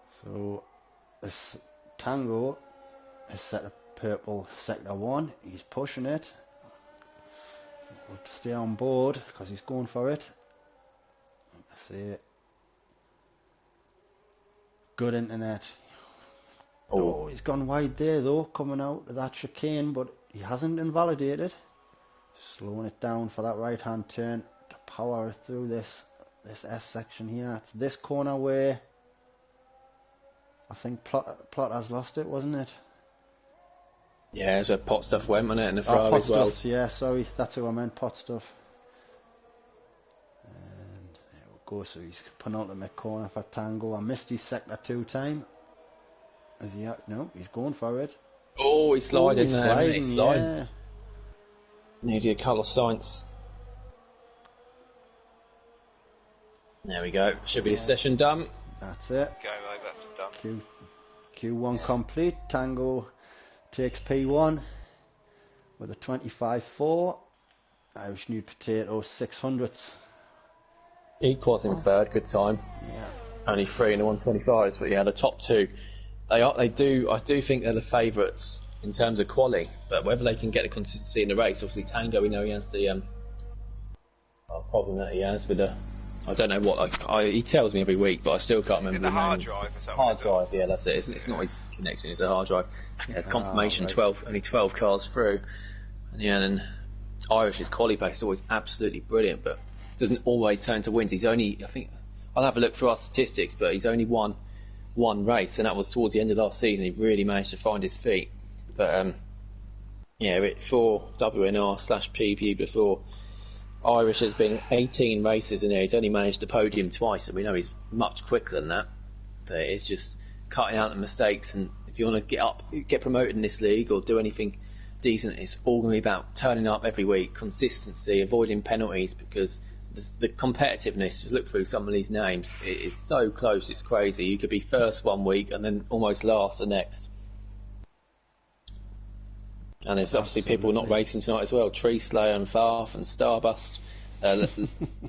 A: So this Tango has set a purple sector 1. He's pushing it. We'll stay on board because he's going for it. Let's see. Good internet. Oh, he's gone wide there though, coming out of that chicane, but he hasn't invalidated. Slowing it down for that right hand turn to power through this S section here. It's this corner where I think Plot has lost it, wasn't it?
B: Yeah, that's where Pot Stuff went, wasn't it? And the Ferrari
A: Pot
B: as well.
A: Stuff, yeah, sorry, that's who I meant, Pot Stuff. And there we go, so he's penultimate corner for Tango. I missed his sector 2 time. Is he out? No, he's going for it.
B: Oh, he's sliding there. He's sliding.
A: Yeah.
B: Needed Carlos Sainz. There we go. Should be the session done.
A: That's it.
C: Game over. Done.
A: Q1 complete. Tango takes P1. with a 25.4. Irish New Potato 600ths.
B: Equals in third, good time.
A: Yeah.
B: Only 3 in the 125s, but yeah, the top two, I do think they're the favourites in terms of quality, but whether they can get the consistency in the race, obviously Tango, we know he has the problem that he has with the, I don't know what, he tells me every week, but I still can't remember
C: the hard
B: name.
C: drive or something?
B: Hard drive, yeah, that's it. It's not his connection, it's a hard drive. Yeah, it's confirmation,
A: right.
B: only 12 cars through. And yeah, and Irish's quality pace is always absolutely brilliant, but doesn't always turn to wins. He's only, I think, I'll have a look through our statistics, but he's only won one race, and that was towards the end of last season. He really managed to find his feet. But for WNR/PP before, Irish has been 18 races in there. He's only managed the podium twice, and we know he's much quicker than that. But it's just cutting out the mistakes, and if you want to get promoted in this league or do anything decent, it's all going to be about turning up every week, consistency, avoiding penalties, because the competitiveness, just look through some of these names, it is so close, it's crazy. You could be first one week and then almost last the next. And there's obviously people not racing tonight as well. Tree Slayer and Farf and Starbust.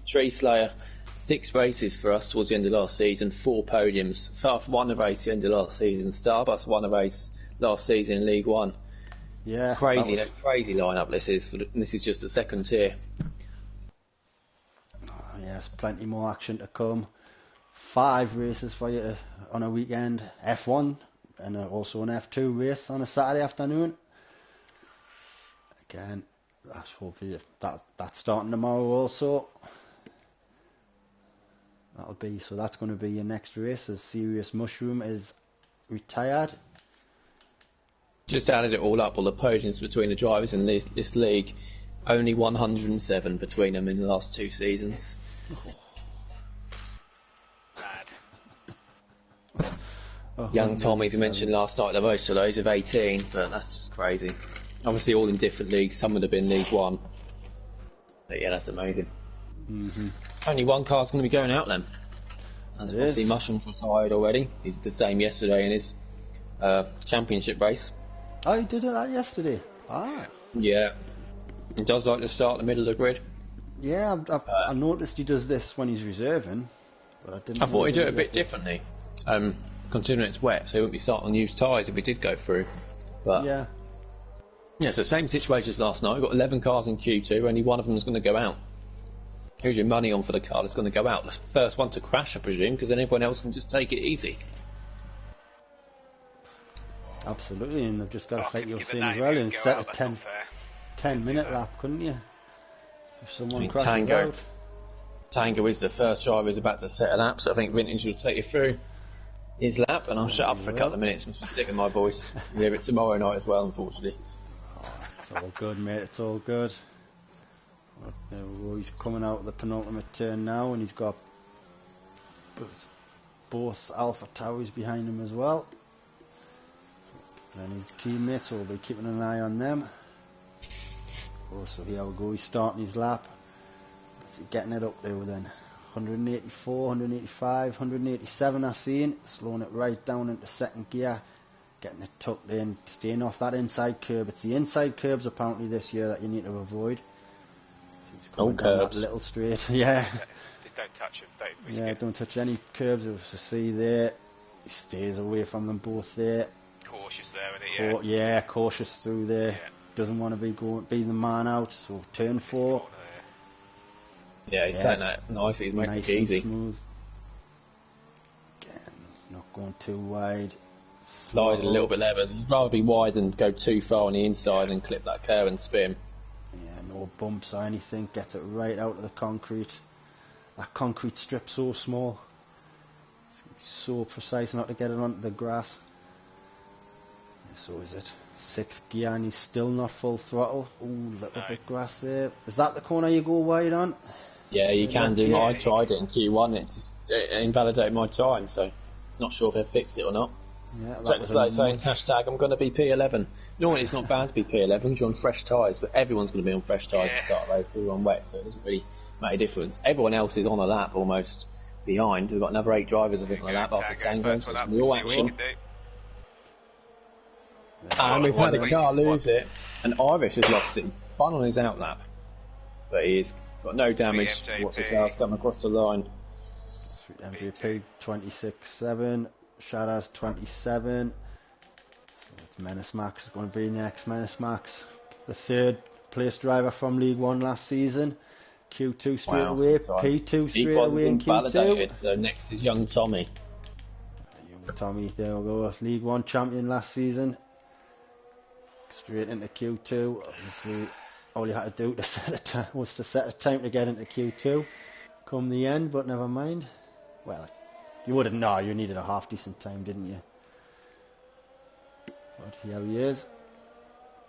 B: Tree Slayer, 6 races for us towards the end of last season, 4 podiums. Farf won a race at the end of last season. Starbust won a race last season in League One.
A: Yeah,
B: crazy lineup this is. This is just the second tier.
A: Yes, plenty more action to come. 5 races for you on a weekend. F1 and also an F2 race on a Saturday afternoon. Again, that's hopefully that's starting tomorrow also. That's going to be your next race, as Serious Mushroom is retired.
B: Just added it all up, all the podiums between the drivers in this league. Only 107 between them in the last 2 seasons. Young Tommy's mentioned last night, the most of those of 18, but that's just crazy. Obviously all in different leagues, some would have been League One. But yeah, that's amazing.
A: Mm-hmm.
B: Only one car's going to be going out then. As obviously Mushroom's retired already. He did the same yesterday in his championship race.
A: Oh, he did that yesterday? Ah.
B: Yeah. He does like to start in the middle of the grid.
A: Yeah, I noticed he does this when he's reserving, but I didn't.
B: I thought he'd do it a bit differently, considering it's wet, so he wouldn't be starting on used tyres if he did go through. But
A: yeah,
B: so same situation as last night. We've got 11 cars in Q2, only one of them is going to go out. Who's your money on for the car that's going to go out? The first one to crash, I presume, because then everyone else can just take it easy.
A: Absolutely, and they've just got to fight your sin as well and set a 10-minute lap, couldn't you? If someone crashes out.
B: Tango is the first driver who's about to set a lap, so I think Vintage will take you through his lap, and I'll shut up for a couple of minutes. I'm sick of my voice. We'll hear it tomorrow night as well, unfortunately.
A: It's all good, mate, it's all good. He's coming out of the penultimate turn now, and he's got both Alpha Towers behind him as well. Then his teammates will be keeping an eye on them. So here we go, he's starting his lap. He's getting it up there then. 184, 185, 187 I seen. Slowing it right down into second gear. Getting it tucked in, staying off that inside curb. It's the inside curbs apparently this year that you need to avoid. So he's coming down that little straight. Yeah.
C: Just don't touch them.
A: Don't touch any curbs. As you see there, he stays away from them both there.
C: Cautious there, isn't it?
A: Yeah, cautious through there. Yeah. Doesn't want to be the man out. So turn 4.
B: Yeah, he's saying that nicely. He's making it easy.
A: Smooth. Again, not going too wide.
B: Slide a little bit there, but you'd rather be wide and go too far on the inside and clip that curve and spin.
A: Yeah, no bumps or anything. Gets it right out of the concrete. That concrete strip so small. It's so precise not to get it onto the grass. So is it 6th gear and he's still not full throttle. Ooh, little bit grass there. Is that the corner you go wide on?
B: Yeah, you can do. I tried it in Q1. It just invalidated my time, so not sure if they've fixed it or not.
A: Yeah,
B: that was like saying hashtag I'm going to be P11. Normally it's not bad to be P11 because you're on fresh tyres, but everyone's going to be on fresh tyres to start a race. We're on wet, so it doesn't really make a difference. Everyone else is on a lap almost behind. We've got another 8 drivers I think on a lap after Tango. So it's all action. And we've had a car lose it. And Irish has lost it. He's spun on his outlap, but he's got no damage. What's the car's come across the line?
A: Sweet MJP 26.7. Sharaz 27. So it's Menace Max is going to be next. Menace Max, the third place driver from League One last season. Q2 straight away. P2 straight away in Q2.
B: So next is young Tommy.
A: Young Tommy, there we go. League One champion last season. Straight into Q2. Obviously, all you had to do was to set a time to get into Q2. Come the end, but never mind. Well, you wouldn't know. You needed a half decent time, didn't you? But here he is.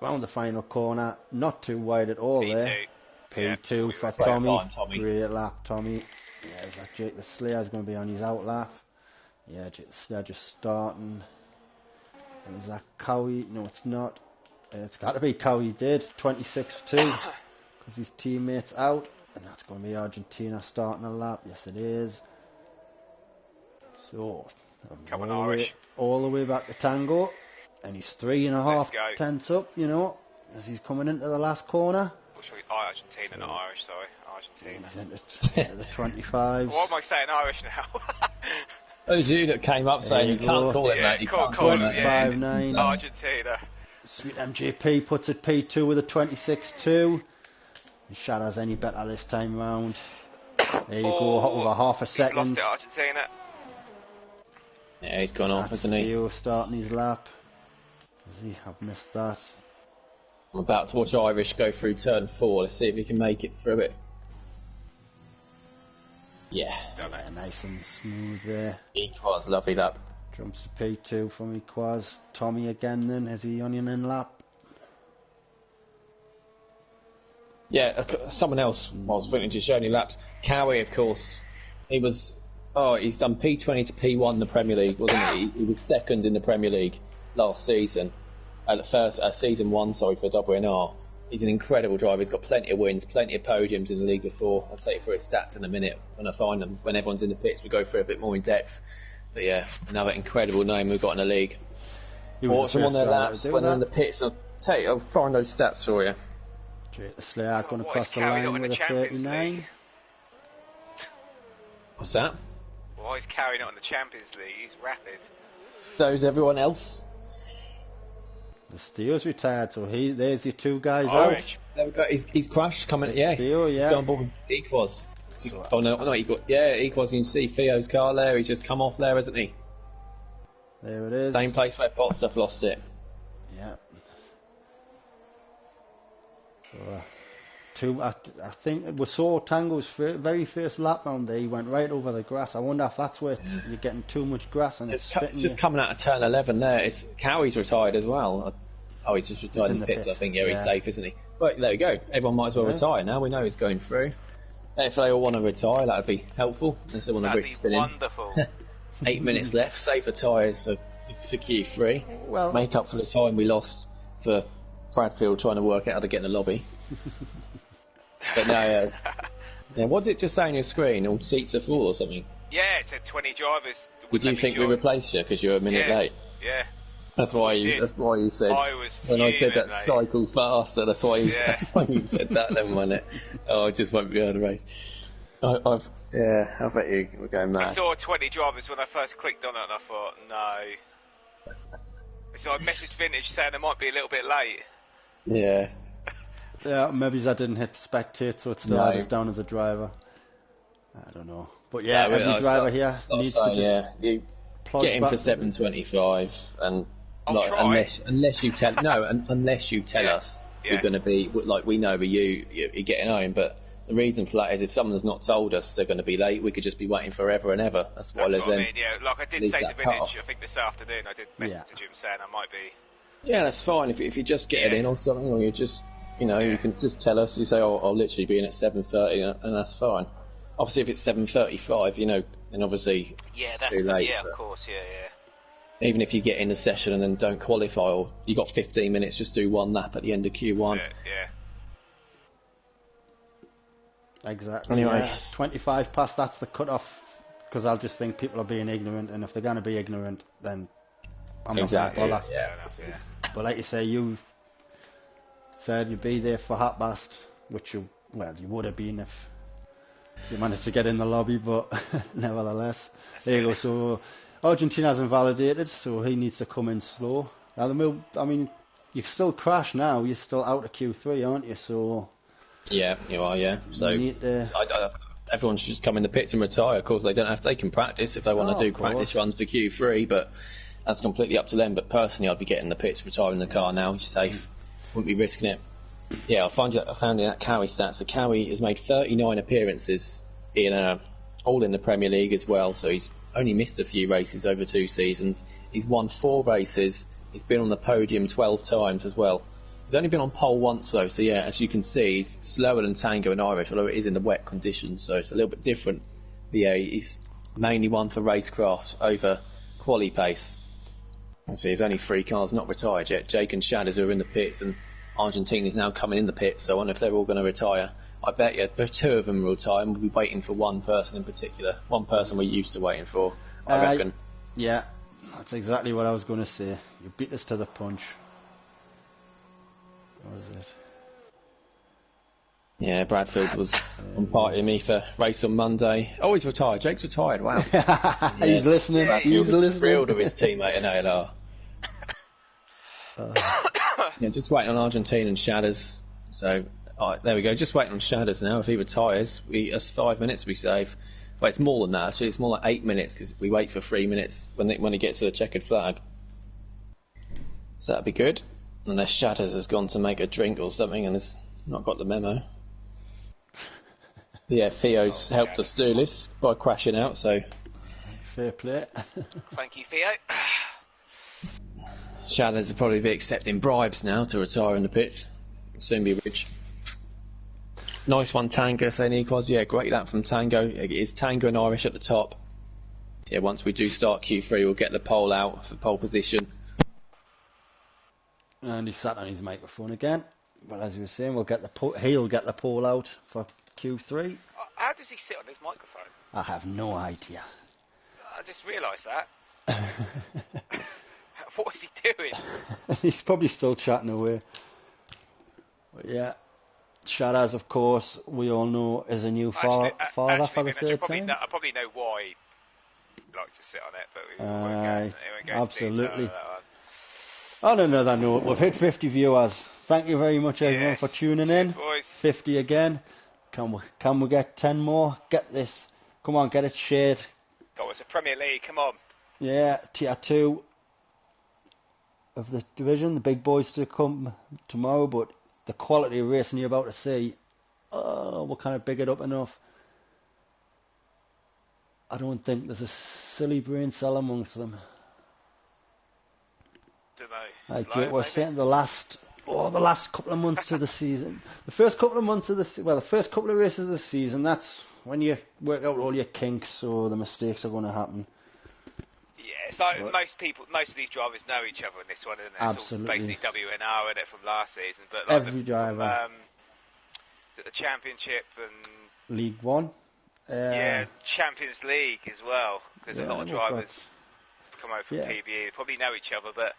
A: Round the final corner. Not too wide at all
C: P2.
A: there. P2
C: Yeah,
A: for Tommy. Great lap, Tommy. Yeah, is that Jake the Slayer's going to be on his out lap? Yeah, Jake the Slayer just starting. And is that Cowie? No, it's not. It's got to be Cowie did. 26-2 because his teammate's out. And that's going to be Argentina starting a lap. Yes, it is. So,
C: Come on, Irish.
A: All the way back to Tango. And he's 3.5 tenths up, you know, as he's coming into the last corner.
C: Argentina, not Irish, sorry. Argentina.
A: He's into the 25s.
C: Why am I saying Irish now?
B: It was you that came up saying you can't call it that. You can't call it
A: 25.9.
C: Argentina.
A: Sweet MJP puts it P2 with a 26.2. Shadows any better this time round. There you go, over half a second.
C: He's lost it, Argentina.
B: Yeah, he's gone off, hasn't he?
A: Theo starting his lap. Has he? I've missed that.
B: I'm about to watch Irish go through turn 4. Let's see if he can make it through it. Yeah.
A: Nice and smooth there.
B: Equaz, lovely lap.
A: Jumps to P2 from Equaz. Tommy again then, is he on an in lap?
B: Yeah, someone else was thinking just showing you laps. Cowie, of course, he's done P20 to P1 in the Premier League, wasn't he? He was second in the Premier League last season. Season 1, for WNR. He's an incredible driver. He's got plenty of wins, plenty of podiums in the league before. I'll take you through his stats in a minute when I find them. When everyone's in the pits, we go through a bit more in depth. But yeah, another incredible name we've got in the league. Watch them on their laps when they're in the pits. I'll find those stats for you.
A: Jake the Slayer going across the line with a 39.
B: What's that?
C: Well, he's carrying it on the Champions League. He's rapid.
B: So is everyone else.
A: The Steele's retired, so there's your two guys
C: Orange.
A: out.
B: There we go. He's crashed coming. Yeah,
A: Steele,
B: he's gone on board with Equaz. Equaz. You can see Theo's car there. He's just come off there, hasn't he?
A: There it is.
B: Same place where Potstuff lost it.
A: Yeah. So, I think we saw Tango's very first lap round there. He went right over the grass. I wonder if that's where you're getting too much grass and it's
B: just you. Coming out of turn 11 there. It's Cowie's retired as well. Oh, he's just retired in the pits. I think he's safe, isn't he? But there we go. Everyone might as well retire now. We know he's going through. If they all want to retire, that would be helpful. Unless they want to risk spinning.
C: Wonderful.
B: 8 minutes left. Safer tyres for Q3.
A: Well,
B: make up for the time we lost for Bradfield trying to work out how to get in the lobby. But no, what did it just say on your screen? All seats are full or something?
C: Yeah, it said 20 drivers.
B: Did you think we replaced you because you were a minute late?
C: Yeah.
B: That's why you said when I said that cycle faster. That's why you said that. Then wasn't it? Oh, I just won't be able to race. I bet you were going mad.
C: I saw 20 drivers when I first clicked on it, and I thought, no. So I messaged Vintage saying I might be a little bit late.
B: Yeah.
A: Yeah, maybe I didn't hit spectate, so it still had us down as a driver. I don't know, but yeah, every driver here needs to just
B: you get in for 7:25, and unless you tell us we're going to be like we know you're getting home, but the reason for that is if someone's not told us they're going to be late, we could just be waiting forever and ever. That's what I mean.
C: Yeah, like I did say to Vintage, I think this afternoon I did message him saying I might be.
B: Yeah, that's fine if you just get it in or something, or you just. You can just tell us. You say, I'll literally be in at 7:30, and that's fine. Obviously, if it's 7:35, then obviously it's too late.
C: Yeah, of course, yeah.
B: Even if you get in the session and then don't qualify, or you got 15 minutes, just do one lap at the end of Q1.
C: Yeah.
A: Exactly.
B: Anyway,
A: 25 past. That's the cut-off, because I'll just think people are being ignorant, and if they're going to be ignorant, then I'm not going to bother.
B: Yeah.
A: But like you say, said you'd be there for 1:30, which you would have been if you managed to get in the lobby, but nevertheless, there you go. So Argentina's invalidated, so he needs to come in slow. Now, I mean, you still crash now. You're still out of Q3, aren't you? So
B: yeah, you are. Yeah. So
A: you need to...
B: everyone should just come in the pits and retire. Of course, they can practice if they want to do practice runs for Q3, but that's completely up to them. But personally, I'd be getting the pits, retiring the car now. You're safe. Wouldn't be risking it. Yeah, I found in that Cowie stats. So Cowie has made 39 appearances all in the Premier League as well. So he's only missed a few races over 2 seasons. He's won 4 races. He's been on the podium 12 times as well. He's only been on pole once though. So yeah, as you can see, he's slower than Tango and Irish, although it is in the wet conditions. So it's a little bit different. But yeah, he's mainly won for racecraft over quali pace. So there's only 3 cars not retired yet. Jake and Shadders are in the pits, and Argentina's now coming in the pits, so I wonder if they're all going to retire. I bet you 2 of them will retire, and we'll be waiting for one person in particular. One person we're used to waiting for, I reckon.
A: Yeah, that's exactly what I was going to say. You beat us to the punch. What is it?
B: Yeah, Bradfield was on party with me for race on Monday. Oh, he's retired. Jake's retired, wow.
A: He's listening.
B: Bradfield
A: He's listening.
B: Thrilled with his teammate in ALR. Yeah, just waiting on Argentina and Shadders. So, there we go. Just waiting on Shadders now. If he retires, that's 5 minutes we save. Well, it's more than that actually. It's more like 8 minutes because we wait for 3 minutes when he gets to the checkered flag. So that'd be good. Unless Shadders has gone to make a drink or something and has not got the memo. But yeah, Theo's helped us do this by crashing out. So
A: fair play.
C: Thank you, Theo.
B: Shadders will probably be accepting bribes now to retire in the pit. Soon be rich. Nice one, Tango, saying Equals. Yeah, great lap from Tango. It is Tango and Irish at the top. Yeah, once we do start Q3, we'll get the pole out for pole position.
A: And he sat on his microphone again. But as you were saying, he'll get the pole out for Q3.
C: How does he sit on his microphone?
A: I have no idea.
C: I just realised that. What is he doing?
A: He's probably still chatting away. But yeah, Shadders, of course, we all know is a new father for the third time.
C: I probably know why he likes to sit on it, but we won't go
A: absolutely. On another note, we've hit 50 viewers. Thank you very much, everyone, for tuning in.
C: Boys.
A: 50 again. Can we get 10 more? Get this. Come on, get it shared.
C: Oh, it's a Premier League. Come on.
A: Yeah, tier 2 of the division. The big boys to come tomorrow, but the quality of racing you're about to see, we're kind of big it up enough. I don't think there's a silly brain cell amongst them.
C: Don't know.
A: Like Jake was saying, the last couple of months to the season, the first couple of races of the season, that's when you work out all your kinks or the mistakes are going to happen.
C: Yeah, it's like most of these drivers know each other in this one, isn't it?
A: Absolutely.
C: It's all basically WNR in it from last season, but like
A: every driver.
C: Is it the Championship and
A: League One?
C: Yeah, Champions League as well, because a lot of drivers come over from PBE. They probably know each other, but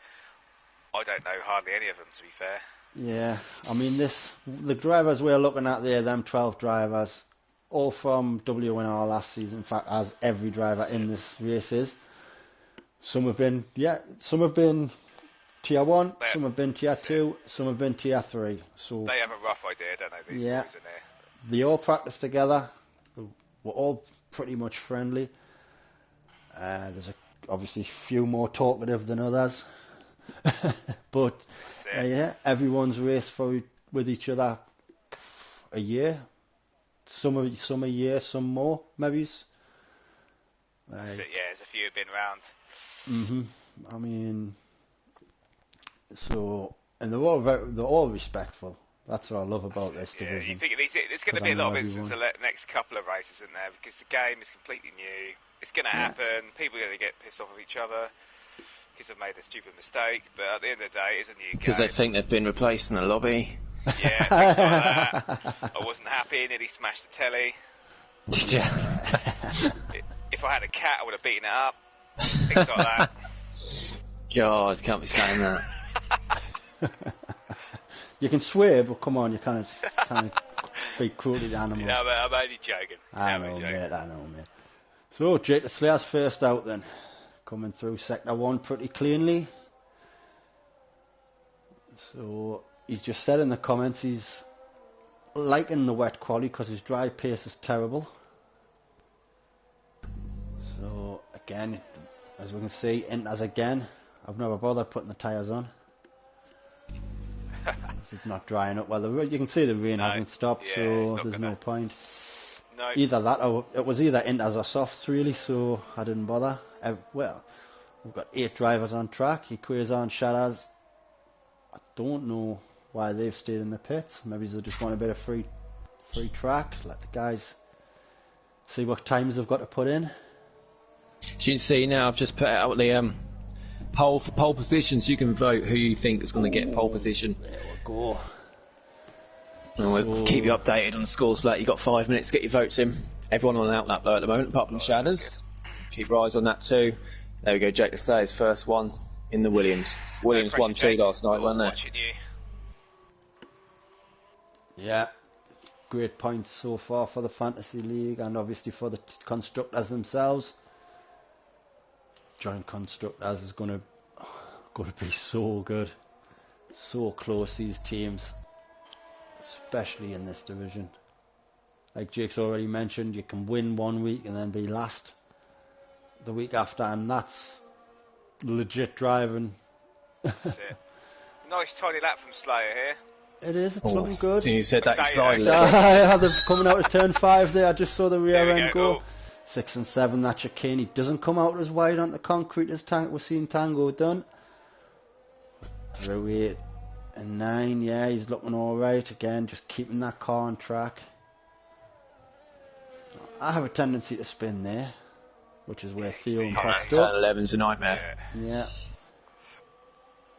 C: I don't know hardly any of them, to be fair.
A: Yeah, I mean, the drivers we're looking at there, them 12 drivers, all from WNR last season, in fact, as every driver in this race is. Some have been Tier 1, some have been Tier 2, some have been Tier 3. So
C: they have a rough idea, don't they, these boys in there?
A: They all practice together. We're all pretty much friendly. There's obviously few more talkative than others. But everyone's raced with each other a year. Some a year, some more, maybe.
C: There's a few have been round.
A: I mean, and they're all respectful. That's what I love about this division.
C: You think there's going to be a lot of incidents in the next couple of races, isn't there? Because the game is completely new. It's going to happen. People are going to get pissed off with each other because they've made a stupid mistake. But at the end of the day, it's a new game.
B: Because they think they've been replaced in the lobby.
C: Yeah, things like that. I wasn't happy, nearly smashed the telly.
B: Did you?
C: If I had a cat, I would have beaten it up. Things like that.
B: God, can't be saying that.
A: You can swear, but come on, you can't be cruel to the animals.
C: No, I'm only joking.
A: I know, mate. So, Jake the Slayer's first out then. Coming through sector 1 pretty cleanly. So, he's just said in the comments he's liking the wet quality because his dry pace is terrible. So, again, as we can see, enters again. I've never bothered putting the tyres on. It's not drying up well. You can see the rain hasn't stopped, so there's no point.
C: No.
A: Either that or it was either inters or softs really, so I didn't bother. Well, we've got 8 drivers on track. Equator and Shadows. I don't know why they've stayed in the pits. Maybe they just want a bit of free track. Let the guys see what times they've got to put in.
B: As you can see now, I've just put out the poll for pole positions. You can vote who you think is going to get pole position.
A: There we go.
B: And we'll keep you updated on the scores for that. You've got 5 minutes to get your votes in. Everyone on an outlap though at the moment, apart from Shadows. Keep your eyes on that too. There we go, Jake the Slayer's first one in the Williams. Williams won 2 last night, wasn't there?
A: Yeah. Great points so far for the Fantasy League and obviously for the constructors themselves. Joint constructors is going to be so good. So close, these teams. Especially in this division. Like Jake's already mentioned, you can win one week and then be last the week after, and that's legit driving.
C: That's it. Nice tiny lap from Slayer here.
A: It is, it's looking good.
B: So you said that slide.
A: I had them coming out of turn 5 there. I just saw the rear end go.
C: Cool.
A: 6 and 7, that chicane. He doesn't come out as wide on the concrete as we're seeing Tango done. Through 8 and 9, yeah, he's looking alright. Again, just keeping that car on track. I have a tendency to spin there, which is where Theo and Pat stuck.
B: 11's a nightmare.
A: Yeah.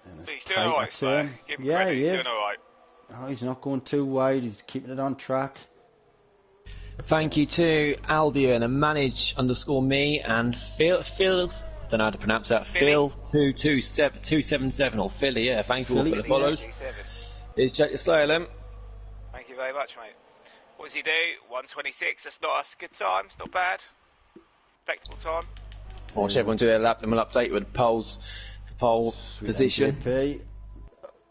C: But he's doing alright, so give him credit, he's doing alright.
A: Oh, he's not going too wide, he's keeping it on track.
B: Thank you to Albion and manage_me and Phil, don't know how to pronounce that, Phil277 or Philly, yeah, thank you all for the follows. Here's Jake the Slayer then.
C: Thank you very much, mate. What does he do? 1:26, that's not a good time, it's not bad. Respectable time.
B: Watch everyone do their lap and we'll update with polls for pole position.
A: MGP.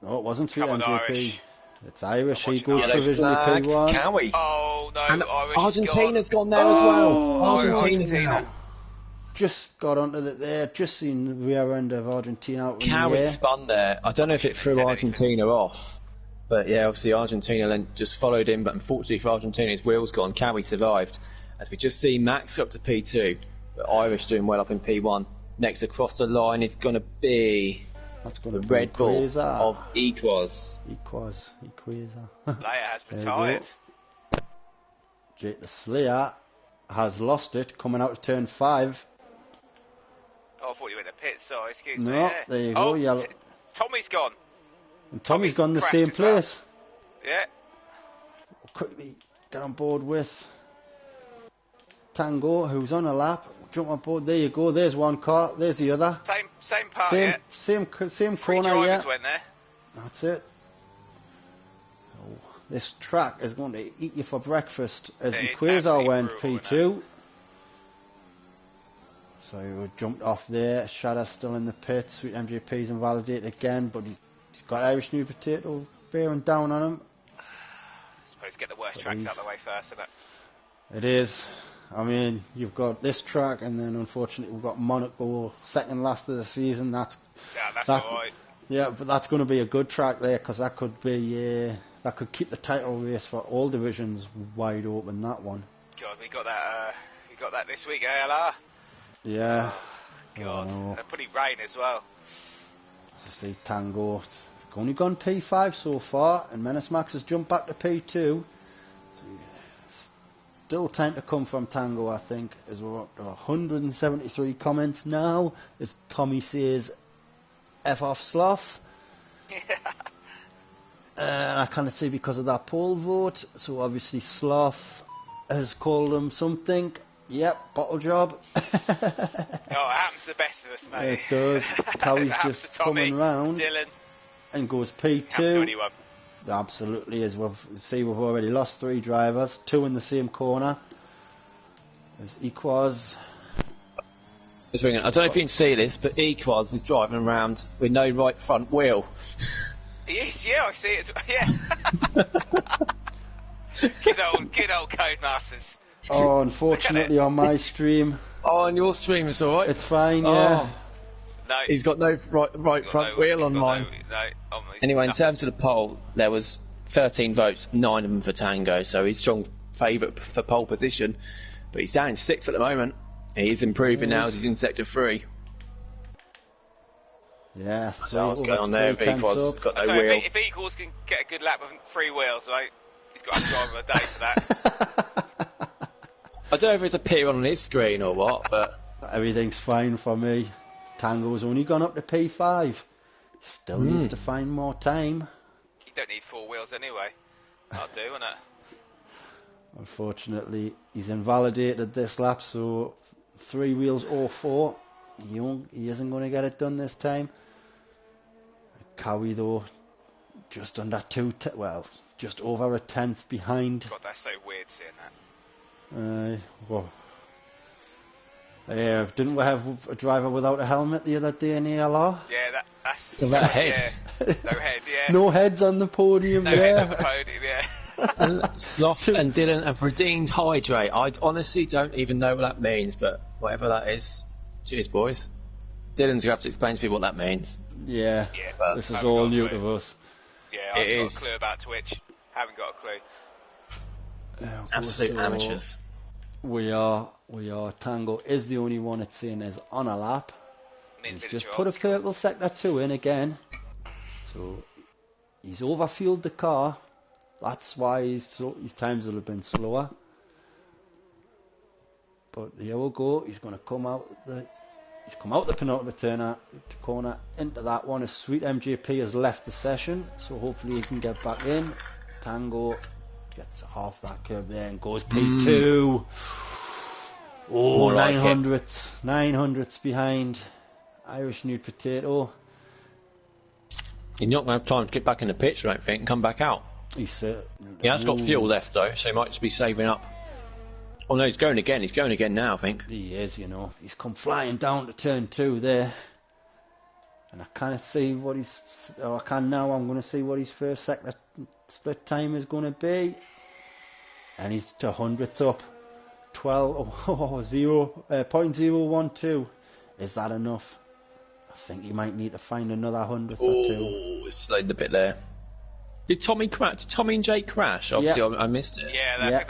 A: No, it wasn't 3 MGP.
C: Irish.
A: It's Irish, he goes provisionally P1.
B: Cowie.
C: Oh no,
B: and
C: Irish
B: Argentina's gone there as well. Argentina's out.
A: Just got onto it there, just seen the rear end of Argentina out in
B: Cowie
A: the air.
B: spun there. I don't know if it threw Argentina off, but yeah, obviously Argentina then just followed him, but unfortunately for Argentina his wheels gone. Cowie survived. As we just see Max up to P2, but Irish doing well up in P1. Next across the line is going to be the Red Bull of Equaz.
A: Equator.
C: Slayer has retired.
A: Jake the Slayer has lost it, coming out of turn 5.
C: Oh, I thought you were in the pit, sorry, excuse me.
A: No, there you go, yellow.
C: Tommy's gone.
A: And Tommy's gone the same place.
C: Well. Yeah.
A: Quickly get on board with Tango, who's on a lap. Jump on board, there you go, there's one car, there's the other.
C: Same part,
A: same,
C: yeah.
A: Same
C: Three
A: corner,
C: drivers
A: yeah.
C: went there.
A: That's it. Oh, this track is going to eat you for breakfast as Equator went P2. So we jumped off there. Shadow's still in the pit. Sweet MGP's invalidated again, but he's got Irish New Potato bearing down on him.
C: I suppose get the worst tracks out of the way first, isn't it?
A: It is. I mean, you've got this track, and then unfortunately we've got Monaco second last of the season. That's
C: alright.
A: Yeah, but that's going to be a good track there because that could be that could keep the title race for all divisions wide open. That one.
C: God, we got that. We got that this week, ALR.
A: Yeah.
C: Oh, God, and a pretty rain as well.
A: So see Tango. It's only gone P5 so far, and Menace Max has jumped back to P2. So still time to come from Tango, I think, as we're up to 173 comments now, as Tommy says, F off Sloth. I kind see because of that poll vote, so obviously Sloth has called him something. Yep, bottle job.
C: Oh, it happens to the best of us, mate.
A: It does. Cowie's just
C: Tommy,
A: coming round
C: Dylan,
A: and goes P2.
C: to anyone.
A: Absolutely, as we've already lost 3 drivers, 2 in the same corner. There's Equaz.
B: I don't know if you can see this, but Equaz is driving around with no right front wheel.
C: He is, yeah, I see it. Yeah. good old Codemasters.
A: Oh, unfortunately on my stream.
B: Oh, on your stream it's alright.
A: It's fine, yeah.
C: Oh. No,
B: he's got no right front wheel on mine. Anyway, in terms of the poll, there was 13 votes, 9 of them for Tango, so he's strong favourite for pole position. But he's down in 6th at the moment. He's improving now as he's in sector 3.
A: Yeah,
B: so what's going on there if Equals got no wheel?
C: If Equals can get a good lap with 3 wheels, right, he's got a driver of the day for that.
B: I don't know if it's appearing on his screen or what, but
A: everything's fine for me. Tango's only gone up to P5. Still needs to find more time.
C: You don't need 4 wheels anyway. I'll do, won't it?
A: Unfortunately, he's invalidated this lap, so 3 wheels or 4. He isn't going to get it done this time. Cowie, though, just under just over a 10th behind.
C: God, that's so weird seeing that.
A: Didn't we have a driver without a helmet the other day in ALR?
C: Yeah, that's...
B: Was that a head?
C: Yeah. No head, yeah.
A: No heads on the podium,
C: no heads on the podium, yeah.
B: Sloth and Dylan have redeemed Hydrate. I honestly don't even know what that means, but whatever that is, cheers, boys. Dylan's going to have to explain to people what that means.
A: Yeah, this is all new to us.
C: Yeah, I haven't got a clue about Twitch. Haven't got a clue.
B: Absolute amateurs.
A: We are. Tango is the only one it's saying is on a lap. He's just put a purple sector 2 in again. So he's overfueled the car. That's why his times will have been slower. But here we go. He's going to come out He's come out the penultimate corner into that one. As Sweet MJP has left the session, so hopefully he can get back in. Tango gets off that curve there and goes P2. Oh, 900ths. 900ths behind Irish Nude Potato.
B: He's not going to have time to get back in the pitch, I don't think, and come back out. He has got fuel left, though, so he might just be saving up. Oh no, he's going again. He's going again now, I think.
A: He is, He's come flying down to turn 2 there. And I can't see what I'm going to see what his first sector split time is going to be. And he's to 100th up. 0.012. Is that enough? I think he might need to find another 100th or 2.
B: Oh, it's slowed a bit there. Did Tommy and Jake crash? Obviously, I missed it.
C: Yeah,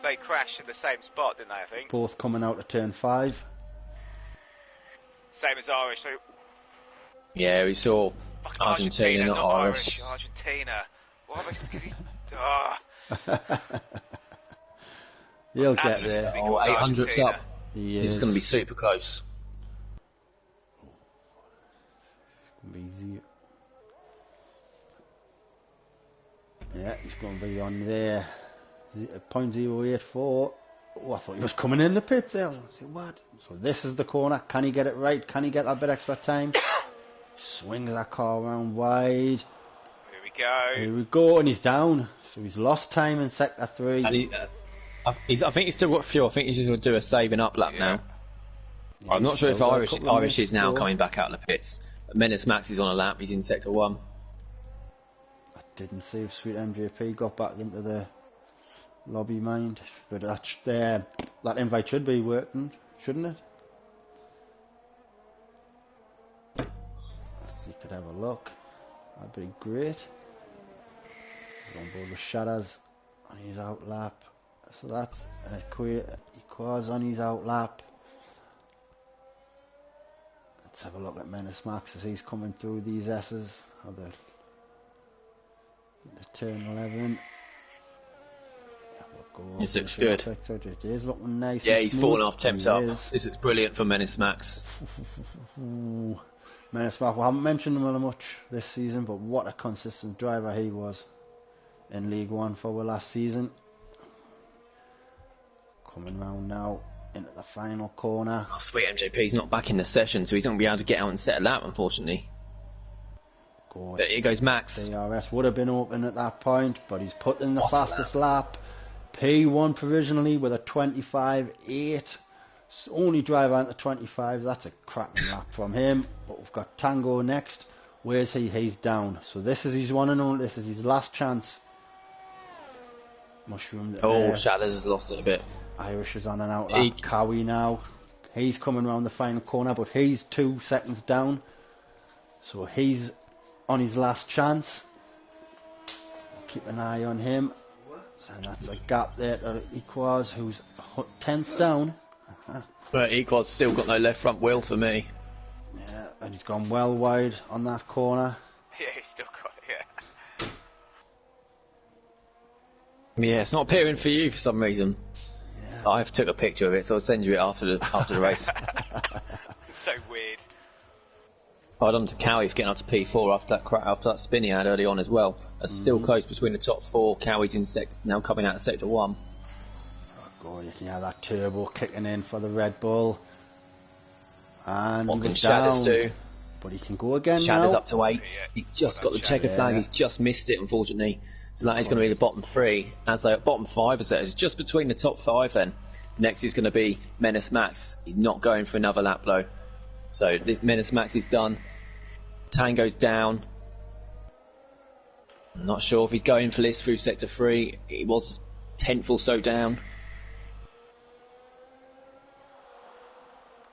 C: they crashed in the same spot, didn't they? I think
A: both coming out to turn 5.
C: Same as Irish. So
B: yeah, we saw Argentina, not Irish.
C: Argentina. Why? Because he's.
A: He'll get there.
B: 800's up.
A: This
B: is going to be super close.
A: It's going to be easy. Yeah, he's going to be on there. 0.084. Oh, I thought he was coming in the pits there. I was like, what? So this is the corner. Can he get it right? Can he get a bit extra time? Swings that car around wide. Here we go, and he's down. So he's lost time in sector 3.
B: And I think he's still got fuel. I think he's just going to do a saving up lap now. Yeah, I'm not sure if Irish is now coming back out of the pits. Menace Max is on a lap. He's in sector 1.
A: Didn't see if Sweet MJP got back into the lobby mind, but that invite should be working, shouldn't it? If you could have a look, that'd be great. He's on board with Shadows on his out lap, so that's Equaz on his out lap. Let's have a look at Menace Max as he's coming through these S's. Turn 11.
B: This looks good.
A: It is looking nice.
B: Yeah, he's fallen off temps up. This looks brilliant for Menace Max.
A: Menace Max, we haven't mentioned him much this season, but what a consistent driver he was in League One for the last season. Coming round now into the final corner.
B: Oh, Sweet MJP's not back in the session, so he's not going to be able to get out and set a lap, unfortunately.
A: Go.
B: But here goes Max.
A: DRS would have been open at that point, but he's put in the fastest lap. P1 provisionally with a 25.8. Only driver into 25. That's a cracking lap from him. But we've got Tango next. Where's he? He's down. So this is his one and only. This is his last chance. Mushroom.
B: Shadows has lost it a bit.
A: Irish is on and out lap. Cowie now. He's coming around the final corner, but he's 2 seconds down. So he's on his last chance. Keep an eye on him. And that's a gap there to Equaz, who's 10th down.
B: But Equaz still got no left front wheel for me.
A: Yeah, and he's gone well wide on that corner.
C: Yeah, he's still got it,
B: Yeah, it's not appearing for you for some reason. Yeah. I've took a picture of it, so I'll send you it after the race.
C: So weird.
B: Well done to Cowie for getting up to P4 after that spin he had early on as well. That's still close between the top 4. Cowie's in now coming out of sector 1.
A: Oh God, you can hear that turbo kicking in for the Red Bull. And
B: what can Shadows do?
A: But he can go again
B: Shadows
A: now.
B: up to 8. He's just got the checker flag. He's just missed it, unfortunately. So that is going to be the bottom 3. As they bottom 5 is there. It's just between the top 5 then. Next is going to be Menace Max. He's not going for another lap though. So Menace Max is done. Tango's down. I'm not sure if he's going for this through sector 3. He was 10th or so down.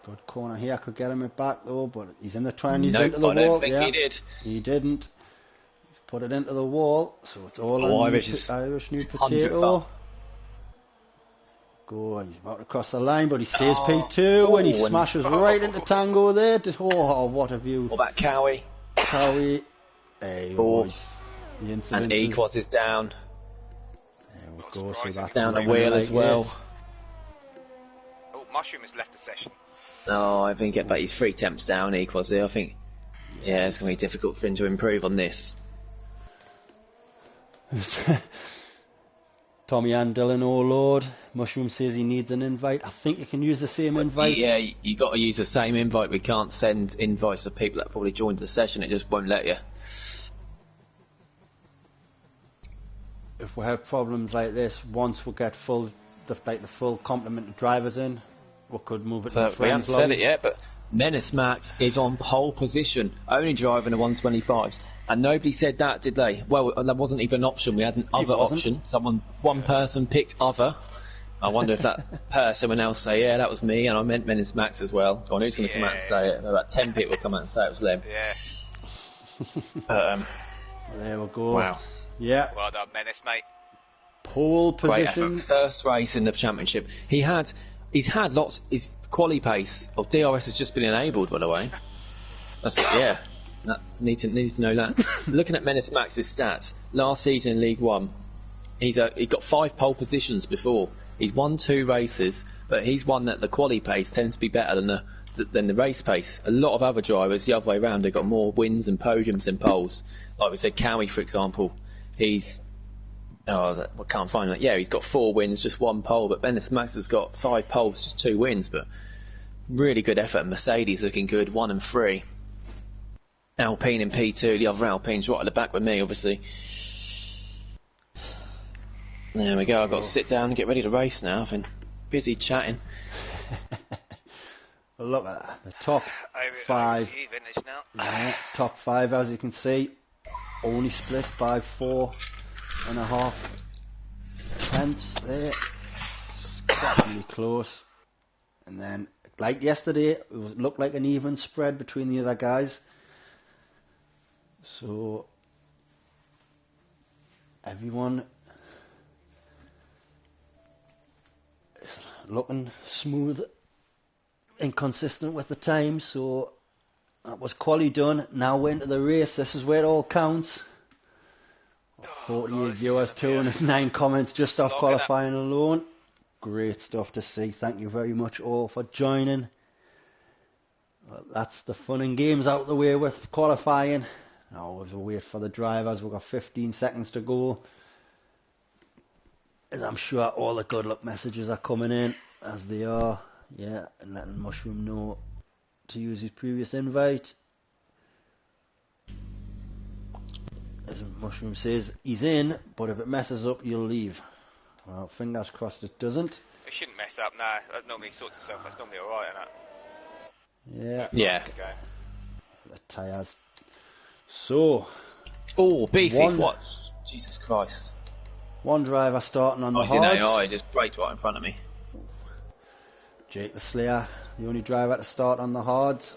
A: Good corner here, could get him it back though, but he's in the 20s
B: nope,
A: into the wall.
B: I don't think he did.
A: He didn't. He's put it into the wall, so it's all Irish new potato. Go, he's about to cross the line, but he stays P2 and he smashes right into Tango there. Oh, what a view.
B: What about Cowie?
A: Cowie. Hey, boys. The
B: and Equaz is down.
A: There we go, so that's
B: down the wheel as well.
C: Oh, Mushroom has left the session.
B: No, I think about his 3 temps down, Equaz there. I think, yeah, it's going to be difficult for him to improve on this.
A: Tommy and Dylan, oh Lord. Mushroom says he needs an invite. I think you can use the same invite.
B: Yeah, you got to use the same invite. We can't send invites to people that probably joined the session. It just won't let you.
A: If we have problems like this, once we get the full complement of drivers in, we could move it to the friends.
B: We haven't said it yet, but Menace Max is on pole position, only driving the 125s, and nobody said that, did they? Well, that wasn't even an option. We had an other option. One person picked other. I wonder if that person will now say, yeah, that was me, and I meant Menace Max as well. Go on, who's going to come out and say it? About 10 people will come out and say it was them.
C: Yeah.
A: There we go.
B: Wow.
A: Yeah.
C: Well done, Menace, mate.
A: Pole position.
B: First race in the championship. He's had lots. His quali pace of DRS has just been enabled, by the way. That's yeah. Needs to know that. Looking at Menace Max's stats, last season in League One, he got 5 pole positions before. He's won 2 races, but he's one that the quali pace tends to be better than the race pace. A lot of other drivers, the other way around, have got more wins and podiums than poles. Like we said, Cowie, for example, I can't find that. Yeah, he's got 4 wins, just 1 pole, but Menace Max has got 5 poles, just 2 wins, but really good effort. Mercedes looking good, 1 and 3. Alpine in P2, the other Alpine's right at the back with me, obviously. There we go, I've got to sit down and get ready to race now. I've been busy chatting.
A: Well, look at that, the top 5. Yeah, top 5, as you can see, only split by 4.5 tenths there. It's really close. And then, like yesterday, it looked like an even spread between the other guys. So everyone is looking smooth and consistent with the time. So that was quali done. Now we're into the race. This is where it all counts. 48 viewers, 209 comments just off qualifying alone. Great stuff to see. Thank you very much all for joining. Well, that's the fun and games out the way with qualifying. Now we'll wait for the drivers. We've got 15 seconds to go. As I'm sure all the good luck messages are coming in, as they are. Yeah, and letting Mushroom know to use his previous invite. As Mushroom says, he's in, but if it messes up, you'll leave. Well, fingers crossed it doesn't.
C: It shouldn't mess up, no. That normally sorts itself. That's normally alright, isn't it?
B: Yeah.
A: The tyres. So.
B: Oh, Beefy's what? Jesus Christ.
A: One driver starting on the hards.
B: He's in AI, just braked right in front of me.
A: Jake the Slayer, the only driver to start on the hards.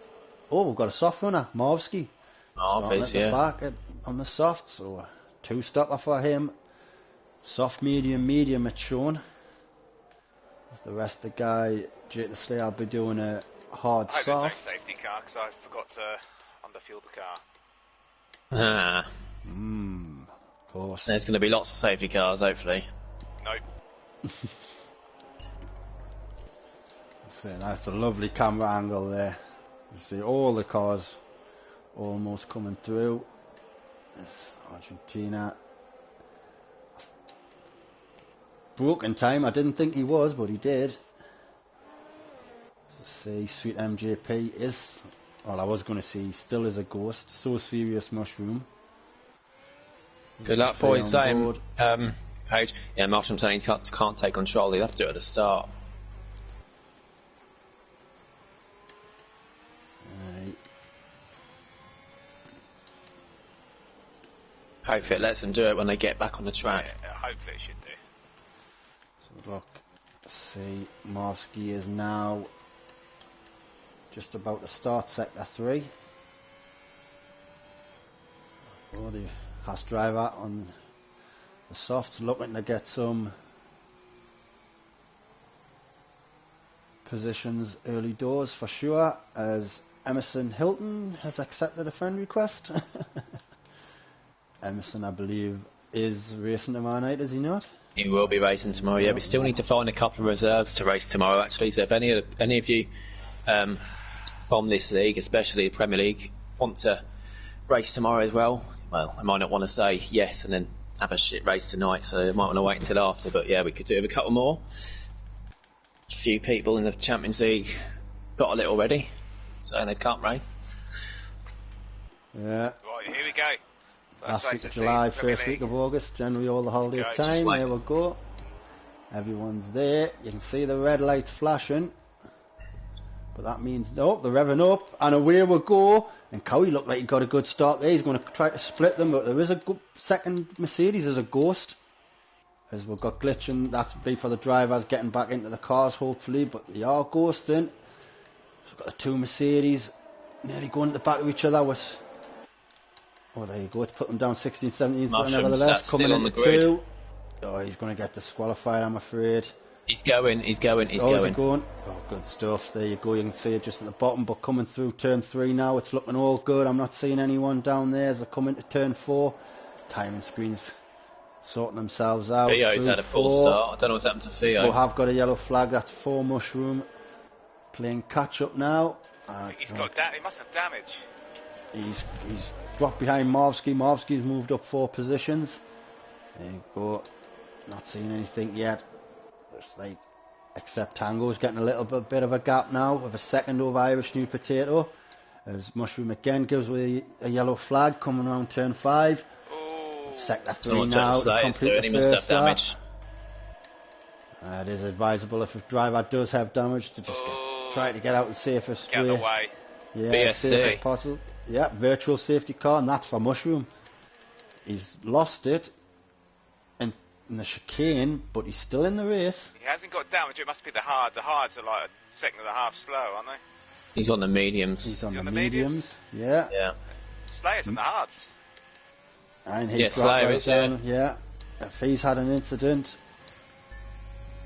A: Oh, we've got a soft runner, Marvsky.
B: Please,
A: the back on the soft, so 2-stopper for him. Soft, medium it's shown. As the rest of the guy, Jake the Slayer, will be doing a hard soft.
C: I hope there's no safety car, because I forgot to underfuel the car.
A: Of course.
B: There's going to be lots of safety cars, hopefully.
C: Nope.
A: So that's a lovely camera angle there. You see all the cars almost coming through. It's Argentina. Broke in time. I didn't think he was, but he did. So see, Sweet MJP is, well, I was going to say he still is a ghost. So serious Mushroom.
B: Good luck, boys. Same Page. Yeah, Mushroom saying he can't take control. He'll have to do it at the start. Hopefully it lets them do it when they get back on the track.
C: Yeah, hopefully it should do.
A: So look, see, Marvsky is now just about to start sector 3. Oh, the Haas driver on the softs looking to get some positions early doors for sure, as Emerson Hilton has accepted a friend request. Emerson, I believe, is racing tomorrow night, is he not?
B: He will be racing tomorrow, yeah. We still need to find a couple of reserves to race tomorrow, actually. So if any of you from this league, especially the Premier League, want to race tomorrow as well, I might not want to say yes and then have a shit race tonight, so I might want to wait until after. But yeah, we could do it with a couple more. A few people in the Champions League got a little ready, so they can't race.
A: Yeah.
C: Right, here we go.
A: Last week of July, first week of August, generally all the holiday time. There we go. Everyone's there. You can see the red lights flashing. But that means, no, they're revving up. And away we go. And Cowie looked like he got a good start there. He's going to try to split them. But there is a good second Mercedes as a ghost. As we've got glitching. That's be for the drivers getting back into the cars, hopefully. But they are ghosting. So we've got the two Mercedes nearly going at the back of each other. Oh, there you go. It's put them down 16, 17, but nevertheless, coming into 2. Oh, he's going to get disqualified, I'm afraid.
B: He's going.
A: Is he going? Oh, good stuff. There you go. You can see it just at the bottom, but coming through turn 3 now, it's looking all good. I'm not seeing anyone down there as they come into turn 4. Timing screens sorting themselves out.
B: Theo's had a full start. I don't know what's happened to Theo.
A: We have got a yellow flag. That's 4 Mushroom. Playing catch up now.
C: He must have damage.
A: He's dropped behind Marvsky. Marvsky's moved up 4 positions. There you go. Not seeing anything yet. There's except Tango's getting a little bit of a gap now with a second over Irish New Potato. As Mushroom again gives away a yellow flag coming around turn 5. Sector 3 now to complete the first lap. It is advisable if a driver does have damage to just try to get out the safest
C: way. Get away.
A: Yeah, safe as possible. Yeah, virtual safety car, and that's for Mushroom. He's lost it in the chicane, but he's still in the race.
C: He hasn't got damage. It must be the hard. The hards are like a second and a half slow, aren't they?
B: He's on the mediums.
A: He's on the mediums. Yeah.
C: Slayer's on the hards.
A: And he's dropped right down. Yeah. If he's had an incident,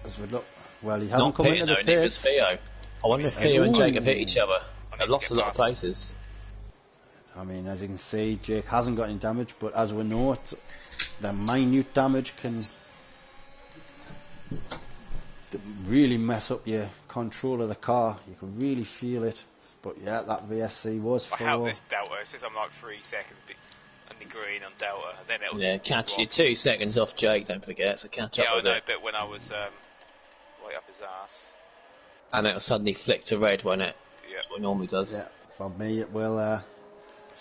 A: as we look, well, he hasn't come into the pits.
B: Theo. I wonder if Theo and Jake have hit each other. They've lost a lot of places.
A: I mean, as you can see, Jake hasn't got any damage, but as we know, the minute damage can really mess up your control of the car. You can really feel it. But yeah, that VSC was for...
C: How this Delta, it says I'm like 3 seconds on the green on Delta. Then it'll
B: catch you 2 seconds off Jake, don't forget, so catch up with it.
C: Yeah, I know, but when I was right up his arse.
B: And it'll suddenly flick to red, won't it?
C: Yeah.
B: That's what it normally does.
A: Yeah, for me it will...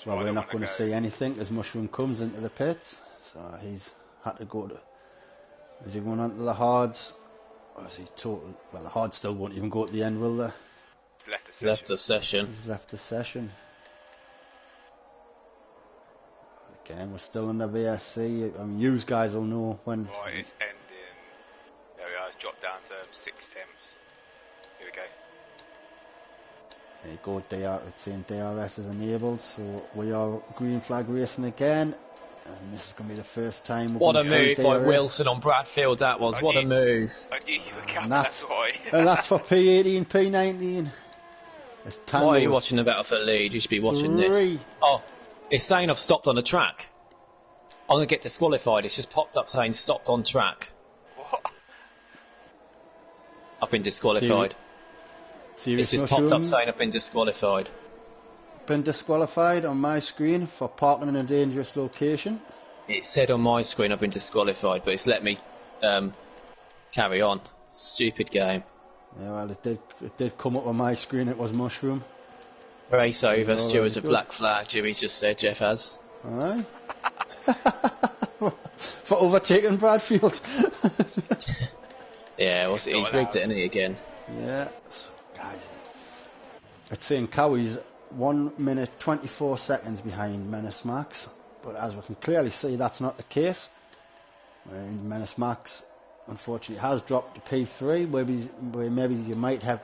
A: Well, we're not going to see anything as Mushroom comes into the pits. So he's had to go to... Is he going on to the hards? Or is he total... Well, the hards still won't even go at the end, will they?
B: Left the session.
A: He's left the session. Again, we're still under VSC. I mean, you guys will know when...
C: Right, it's ending. There we are, it's dropped down to 6 temps. Here we go.
A: There you go, it's saying DRS is enabled, so we are green flag racing again. And this is going to be the first time we're
B: What a
A: going to
B: move by Wilson on Bradfield that was. What a move.
C: I knew you were coming, that's why.
A: And that's for P18, P19.
B: Why are you watching the battle for the lead? You should be watching this. Oh, it's saying I've stopped on the track. I'm going to get disqualified. It's just popped up saying stopped on track.
C: What?
B: I've been disqualified.
A: Serious
B: it's just popped up saying I've been disqualified.
A: Been disqualified on my screen for parking in a dangerous location.
B: It said on my screen I've been disqualified, but it's let me carry on. Stupid game.
A: Yeah, well, it did come up on my screen. It was Mushroom.
B: Race over. Stewards a black flag. Jimmy's just said. Jeff has.
A: Alright. For overtaking Bradfield.
B: Yeah, he's rigged it, isn't he, again?
A: Yeah. So, guys, it's saying Cowie's 1 minute 24 seconds behind Menace Max, but as we can clearly see, that's not the case. Menace Max, unfortunately, has dropped to P3, where maybe you might have.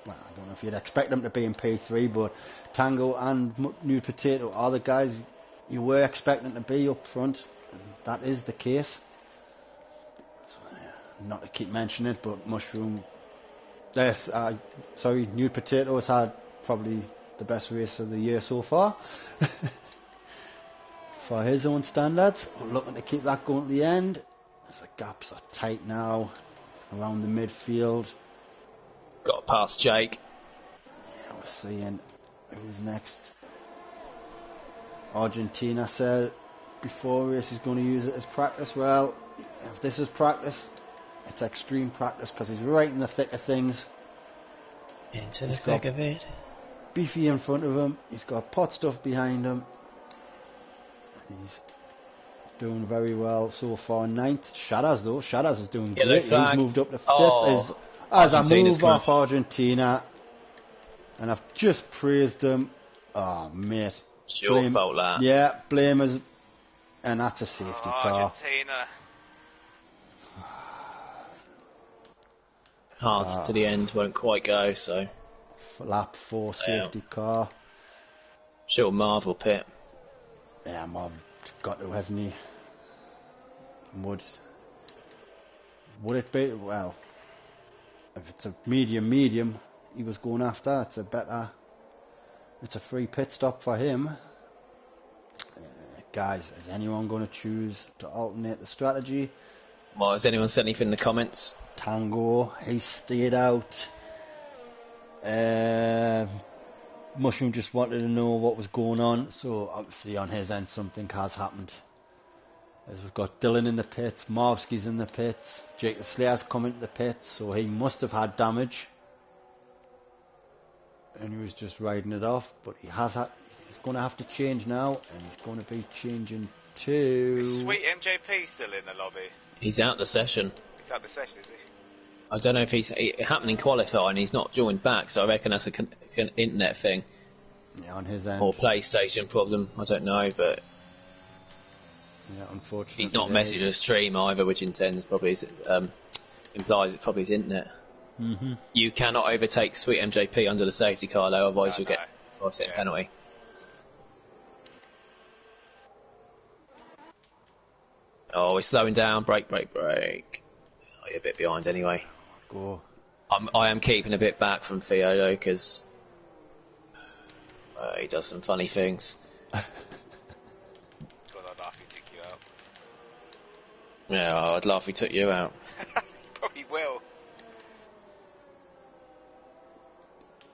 A: Well, I don't know if you'd expect them to be in P3, but Tango and New Potato are the guys you were expecting to be up front, and that is the case. So, not to keep mentioning it, but Mushroom, New Potato has had probably the best race of the year so far for his own standards. We're looking to keep that going to the end as the gaps are tight now around the midfield.
B: Got past Jake.
A: Yeah, we're seeing who's next. Argentina said before race he's going to use it as practice. Well, if this is practice, it's extreme practice because he's right in the thick of things.
B: Into the thick of it.
A: Beefy in front of him, he's got pot stuff behind him. He's doing very well so far. 9th. Shadas is doing great. He's moved up to 5th as I move off Argentina, and I've just praised him. Oh mate,
B: it's your fault, that.
A: Yeah, blame us, and that's a safety car.
C: Argentina.
B: Hard to the end, won't quite go, so.
A: Lap 4 safety car.
B: Sure, Marvel pit.
A: Yeah, Marvel got to, hasn't he? Would it be? Well, if it's a medium he was going after, it's a free pit stop for him. Guys, is anyone going to choose to alternate the strategy?
B: Well, has anyone said anything in the comments?
A: Tango, he stayed out. Mushroom just wanted to know what was going on, so obviously on his end something has happened. As we've got Dylan in the pits, Marvsky's in the pits, Jake the Slayer's come into the pits, so he must have had damage. And he was just riding it off, but he's going to have to change now, and he's going to be changing to...
C: Is Sweet MJP still in the lobby?
B: He's out the session.
C: He's out the session, is he?
B: I don't know if it happened in qualifying, he's not joined back, so I reckon that's an internet thing.
A: Yeah, on his end.
B: Or PlayStation problem, I don't know, but...
A: Yeah, unfortunately.
B: He's not messaged a stream either, which implies it's probably his internet.
A: Mm-hmm.
B: You cannot overtake Sweet MJP under the safety car, though, otherwise you'll get a 5-second penalty. Oh, we're slowing down. Brake. Oh, you're a bit behind anyway.
A: Go.
B: I am keeping a bit back from Theo, though, because he does some funny things.
C: God, I'd laugh if he took you out.
B: Yeah, I'd laugh if he took you out.
C: Probably will.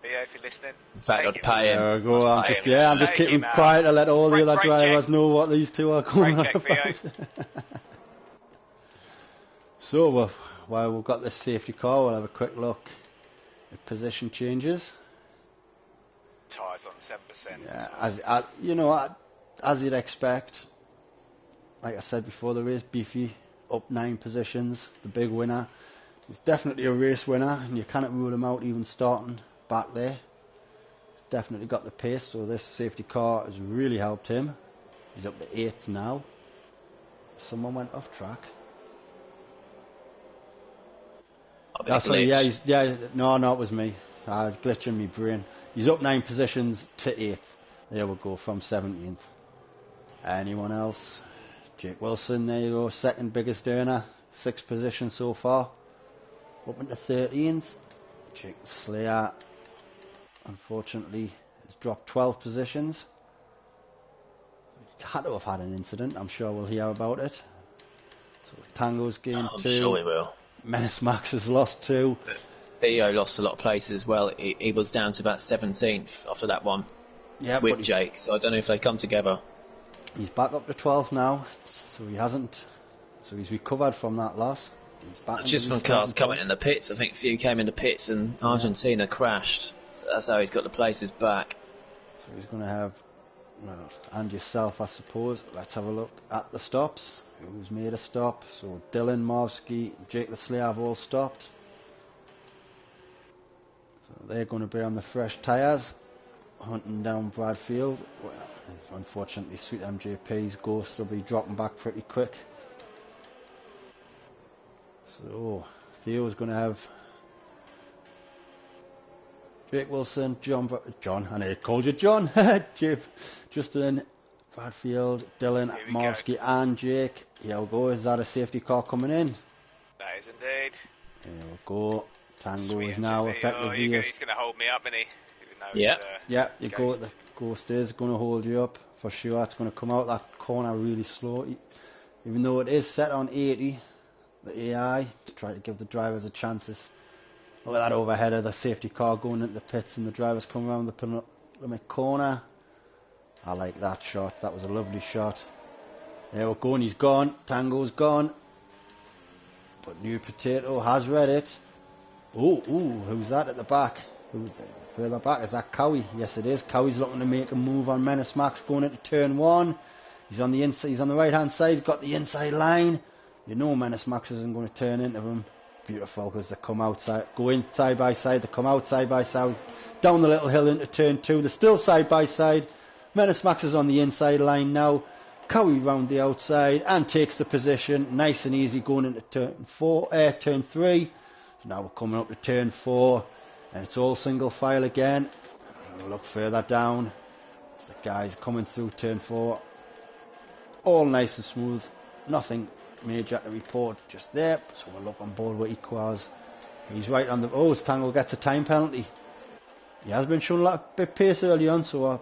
C: Theo, if you're listening.
B: In fact, I'd pay him.
A: Go. I'm just keeping quiet to let all the other drivers know what these two are going on about. So, while we've got this safety car, we'll have a quick look at position changes.
C: tyres on 7%.
A: Yeah, as you'd expect. Like I said before the race, Beefy up 9 positions, the big winner. He's definitely a race winner, and you cannot rule him out even starting back there. He's definitely got the pace, so this safety car has really helped him. He's up to 8th now. Someone went off track.
B: No,
A: it was me. I was glitching my brain. He's up 9 positions to 8th. There we go, from 17th. Anyone else? Jake Wilson, there you go, second biggest earner, 6th position so far. Up into 13th. Jake Slayer, unfortunately, has dropped 12 positions. Had to have had an incident, I'm sure we'll hear about it. So Tango's gained 2.
B: I'm sure we will.
A: Menace Max has lost 2.
B: Theo lost a lot of places as well. He was down to about 17th after that one with Jake, so I don't know if they come together.
A: He's back up to 12th now, so he's recovered from that loss. He's back
B: just from cars coming in the pits. I think a few came in the pits and Argentina crashed, so that's how he's got the places back.
A: So he's going to have, and yourself, I suppose. Let's have a look at the stops. Who's made a stop? So Dylan, Marvsky, Jake the Slayer have all stopped. So they're going to be on the fresh tyres, hunting down Bradfield. Well, unfortunately, Sweet MJP's Ghost will be dropping back pretty quick. So Theo's going to have Jake Wilson, John, and I called you John, Justin, Bradfield, Dylan, Marvsky and Jake. Here we go, is that a safety car coming in?
C: That is indeed.
A: Here we go, Tango is now effectively...
C: he's going to hold me up, isn't he?
A: You go, the Ghost is going to hold you up, for sure. It's going to come out that corner really slow. Even though it is set on 80, the AI, to try to give the drivers a chance. Look at that overhead of the safety car going into the pits and the drivers come around the penultimate corner. I like that shot. That was a lovely shot. There we go, and he's gone. Tango's gone. But New Potato has read it. Who's that at the back? Who's further back? Is that Cowie? Yes, it is. Cowie's looking to make a move on Menace Max going into turn 1. He's on the inside. He's on the right hand side. Got the inside line. You know Menace Max isn't going to turn into him. Beautiful, because they come outside, go in side by side, they come out side by side, down the little hill into turn 2. They're still side by side. Menace Max is on the inside line now. Cowie round the outside and takes the position, nice and easy going into turn 3. So now we're coming up to turn 4, and it's all single file again. Look further down. It's the guys coming through turn 4. All nice and smooth, nothing major to report just there. So we'll look on board with Equaz. He's right on the... Tango gets a time penalty. He has been shown a lot of pace early on, so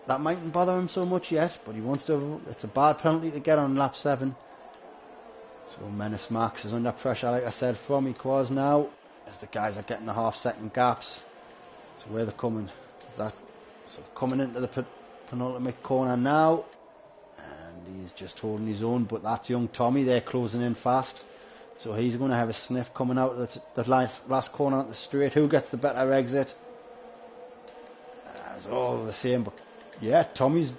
A: that mightn't bother him so much, yes, but he wants to... It's a bad penalty to get on lap 7. So Menace Max is under pressure, like I said, from Equaz now, as the guys are getting the half-second gaps. So where they're coming, so they're coming into the penultimate corner now. He's just holding his own, but that's young Tommy. They're closing in fast, so he's going to have a sniff coming out of the last corner at the straight. Who gets the better exit? It's all the same, but yeah, Tommy's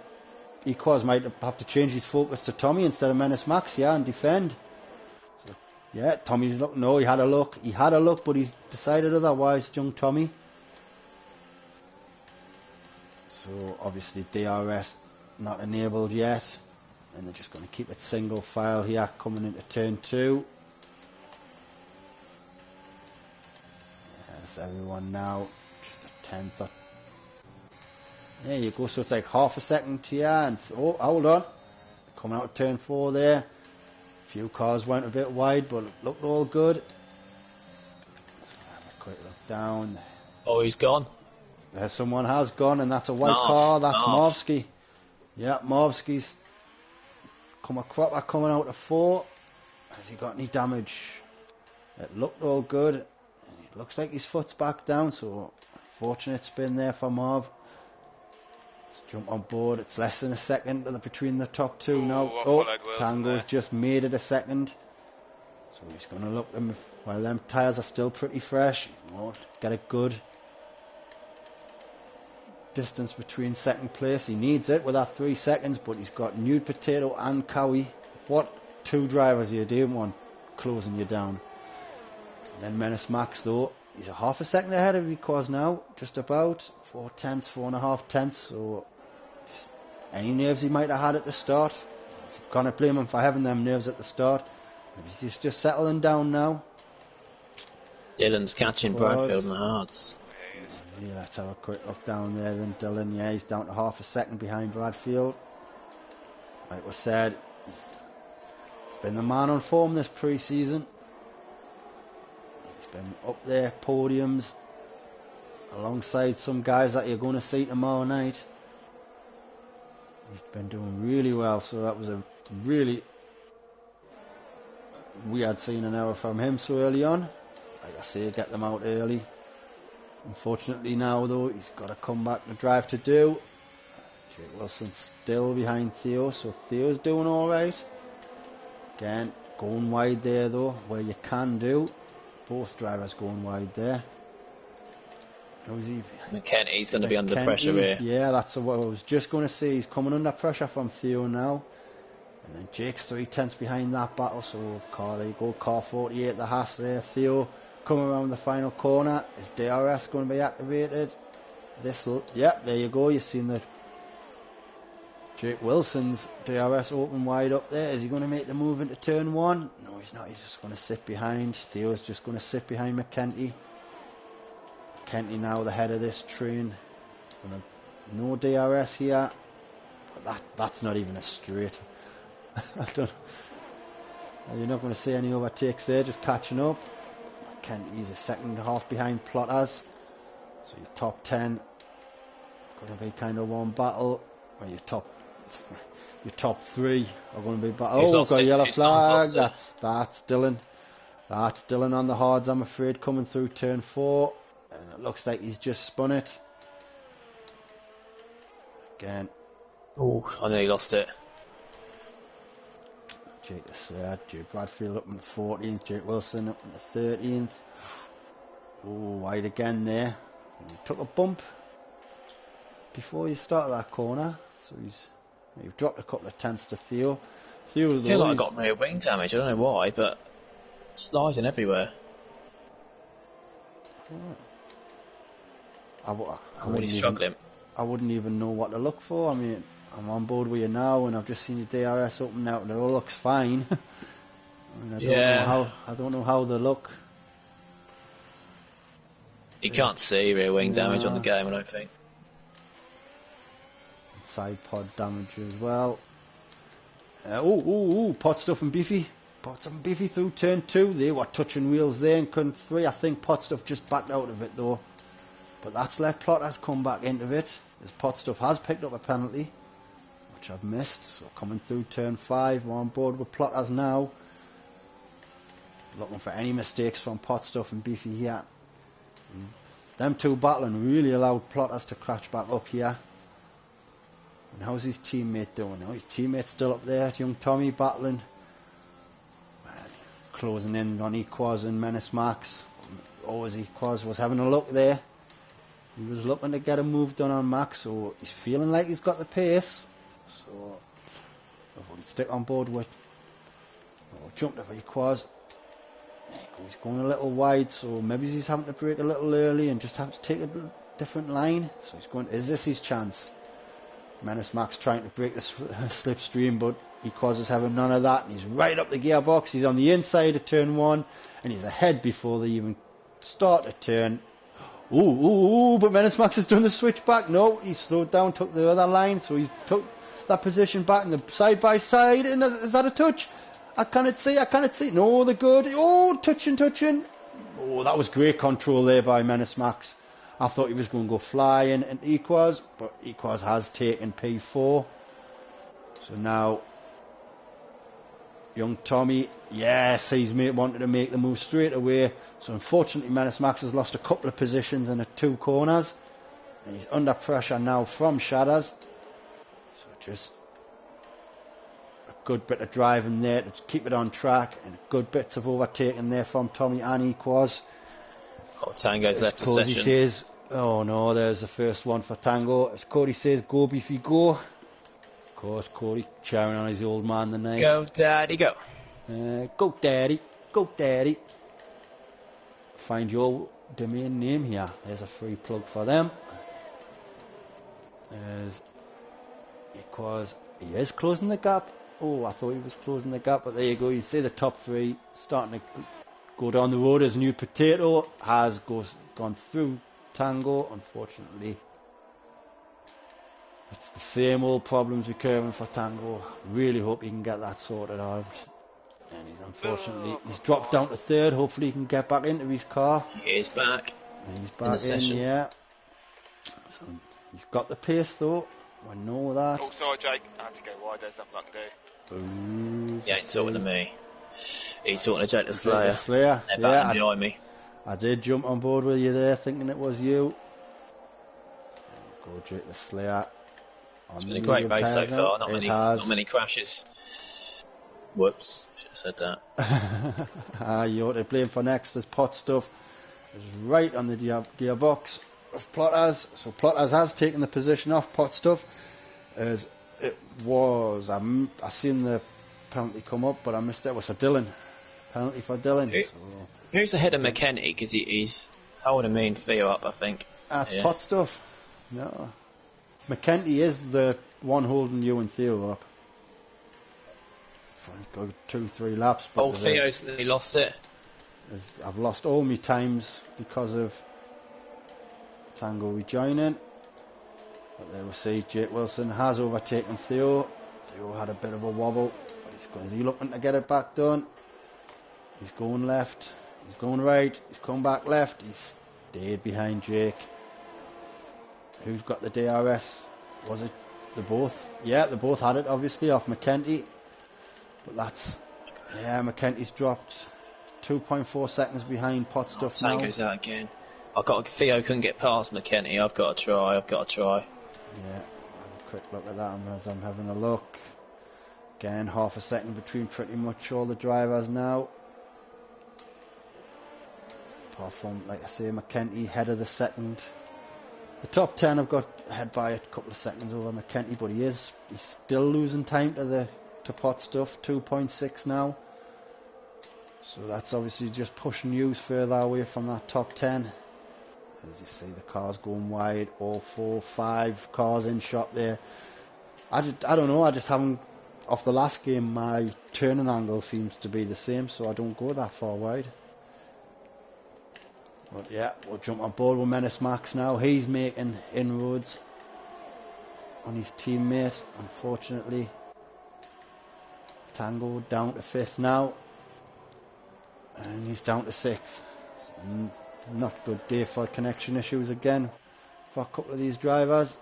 A: Equaz might have to change his focus to Tommy instead of Menace Max, and defend. So yeah, Tommy's look. No, he had a look, but he's decided otherwise, young Tommy. So obviously DRS not enabled yet. And they're just going to keep it single file here coming into turn 2. Yes, everyone now just a 10th. There you go, so it's like half a second here, and hold on, coming out of turn 4 there. A few cars went a bit wide, but it looked all good. Let's have a quick look down.
B: Oh, he's gone.
A: There, someone has gone, and that's a white car. That's Marvsky. Yeah, Marvsky's a cropper coming out of 4. Has he got any damage? It looked all good. It looks like his foot's back down, so fortunate spin there for Marv. Let's jump on board. It's less than a second between the top 2 now. Tango's just made it a second. So he's going to look at them while them tyres are still pretty fresh. Get it good. distance between second place. He needs it with that 3 seconds, but he's got Nude Potato and Cowie. What two drivers you didn't want closing you down. And then Menace Max, though, he's a half a second ahead of Equaz now, just about 4.5 tenths. So just any nerves he might have had at the start, so can't blame him for having them nerves at the start. He's just settling down now.
B: Dylan's catching Bradfield in the hearts.
A: Yeah, let's have a quick look down there then. Dylan, yeah, he's down to half a second behind Bradfield. Like we said, he's been the man on form this pre-season. He's been up there, podiums, alongside some guys that you're going to see tomorrow night. He's been doing really well, so that was a really weird seeing an error from him so early on. Like I say, get them out early. Unfortunately now, though, he's got to come back and drive to do. Jake Wilson's still behind Theo, so Theo's doing alright. Again, going wide there, though, where you can do. Both drivers going wide there.
B: McKenty's going to be under pressure here.
A: Yeah, that's what I was just going to say. He's coming under pressure from Theo now. And then Jake's 3 tenths behind that battle, so car 48 the Haas there. Theo coming around the final corner. Is DRS going to be activated? Yep, there you go. You've seen the Jake Wilson's DRS open wide up there. Is he going to make the move into turn 1? No, he's not. He's just going to sit behind. Theo's just going to sit behind McKenty. McKenty now the head of this train. No DRS here. But that's not even a straight. I don't. You're not going to see any overtakes there. Just catching up. McKenty's a second and a half behind Plotters. So your top 10 going to be kind of one battle. Or your top 3 are going to be battle. Oh, we've got a yellow flag. That's Dylan. That's Dylan on the hards, I'm afraid, coming through turn 4. And it looks like he's just spun it. Again.
B: Oh, I nearly lost it.
A: Jake the third, Jake Bradfield up in the 14th, Jake Wilson up in the 13th. Oh, wide again there. And he took a bump before he started that corner, so you've dropped a couple of tenths to Theo.
B: I feel like I got rear wing damage. I don't know why, but sliding everywhere. I'm really struggling.
A: I wouldn't even know what to look for. I mean, I'm on board with you now, and I've just seen your DRS open out, and it all looks fine. I don't know how they look.
B: You can't see rear wing damage on the game, I don't think.
A: Side pod damage as well. Pot Stuff and Beefy. Pot Stuff and Beefy through turn 2. They were touching wheels there in turn 3. I think Pot Stuff just backed out of it though. But that's let Plotters come back into it. As Pot Stuff has picked up a penalty, which I've missed. So coming through turn 5, we're on board with Plotters now. Looking for any mistakes from Pot Stuff and Beefy here. Them two battling really allowed Plotters to crash back up here. And how's his teammate doing now? His teammate's still up there, young Tommy battling. Closing in on Equaz and Menace Max. Always Equaz was having a look there. He was looking to get a move done on Max, so he's feeling like he's got the pace. So if we can stick on board with jumped over Equaz. He's going a little wide, so maybe he's having to brake a little early and just have to take a different line. So he's going, is this his chance? Menace Max trying to break the slipstream, but Equaz is having none of that, and he's right up the gearbox. He's on the inside of turn 1, and he's ahead before they even start a turn. But Menace Max has done the switch back. No, he slowed down, took the other line, so he took that position back in the side by side. And is that a touch? I cannot see. No, they're good. Oh, touching. Oh, that was great control there by Menace Max. I thought he was going to go flying into Equaz, but Equaz has taken P4. So now, young Tommy, yes, he's wanted to make the move straight away. So unfortunately, Menace Max has lost a couple of positions in the 2 corners. And he's under pressure now from Shadders. So just a good bit of driving there to keep it on track, and good bits of overtaking there from Tommy and Equaz.
B: Tango's left a session.
A: He says Oh no, there's the first one for Tango. As Cody says, go Beefy go. Of course, Cody cheering on his old man tonight.
B: Go Daddy go.
A: Go Daddy, go Daddy. Find your domain name here. There's a free plug for them. Because he is closing the gap. Oh, I thought he was closing the gap, but there you go. You see the top three starting to go down the road. As New Potato has gone through Tango. Unfortunately, it's the same old problems recurring for Tango. Really hope he can get that sorted out. And he's dropped down to third. Hopefully he can get back into his car.
B: He is back.
A: He's back in, yeah. So he's got the pace though. I know that.
C: Oh, sorry, Jake. I had to go wide. There's nothing I can do.
B: Yeah, he's talking to me. He's talking to Jake the Slayer. They're back behind me.
A: I did jump on board with you there, thinking it was you. Go Jake the Slayer.
B: It's been a great race so far. Not many crashes. Whoops, should have said that.
A: You ought to blame for next as Pot Stuff is right on the gearbox of Plotters. So Plotters has taken the position off Pot Stuff. As it was, I seen the penalty come up, but I missed it. It was for Dylan. Penalty for Dylan.
B: Who's ahead of McKenty? Because he's holding me and Theo up, I think.
A: That's Pot Stuff. No. McKenty is the one holding you and Theo up. He's got 2-3 laps.
B: But Theo's nearly lost it.
A: I've lost all my times because of Tango rejoining. But there we see Jake Wilson has overtaken Theo. Theo had a bit of a wobble. But is he looking to get it back done? He's going left. He's going right. He's come back left. He's stayed behind Jake. Who's got the DRS? Was it the both? Yeah, they both had it obviously off McKenty. But McKenty's dropped 2.4 seconds behind Pot Stuff now.
B: Tango's out again. Theo couldn't get past McKenty. I've got to try.
A: Yeah, have a quick look at that as I'm having a look. Again, half a second between pretty much all the drivers now. Apart from, like I say, McKenty head of the second. The top 10 have got ahead by a couple of seconds over McKenty, but he's still losing time to Pot Stuff, 2.6 now. So that's obviously just pushing you further away from that top 10. As you see, the cars going wide, all 4-5 cars in shot there. I don't know, I just haven't, off the last game, my turning angle seems to be the same, so I don't go that far wide. But yeah, we'll jump on board with Menace Max now. He's making inroads on his teammate, unfortunately. Tango down to 5th now, and he's down to 6th. So not a good day for connection issues again for a couple of these drivers.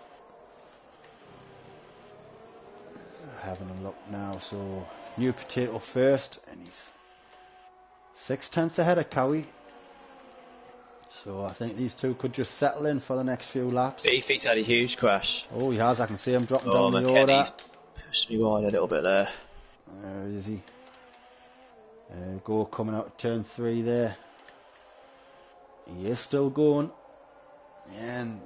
A: So having a look now, so New Potato first, and he's 6/10 ahead of Cowie. So I think these two could just settle in for the next few laps.
B: Beefy's had a huge crash.
A: Oh, he has. I can see him dropping down the order.
B: McKenty's pushed me wide a little bit there.
A: Where is he? Go coming out of turn 3 there. He is still going. And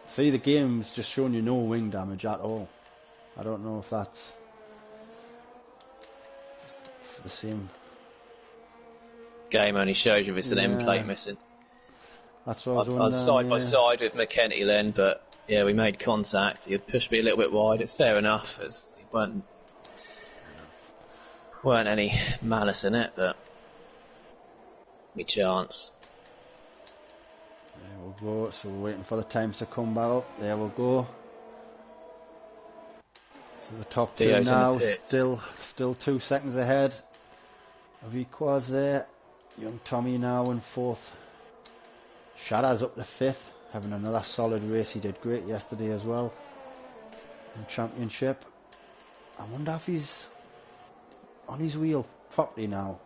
A: see, the game's just showing you no wing damage at all. I don't know if that's for the same.
B: Game only shows you if it's an end plate missing.
A: That's what I was
B: wondering. I was side by side with McKenty then, but yeah, we made contact. He had pushed me a little bit wide. It's fair enough. It weren't any malice in it, but me chance.
A: There we'll go. So we're waiting for the times to come back up. There we'll go. So the top two now, still 2 seconds ahead of Equaz there. Young Tommy now in 4th. Shada's up to 5th, having another solid race. He did great yesterday as well in Championship. I wonder if he's on his wheel properly now.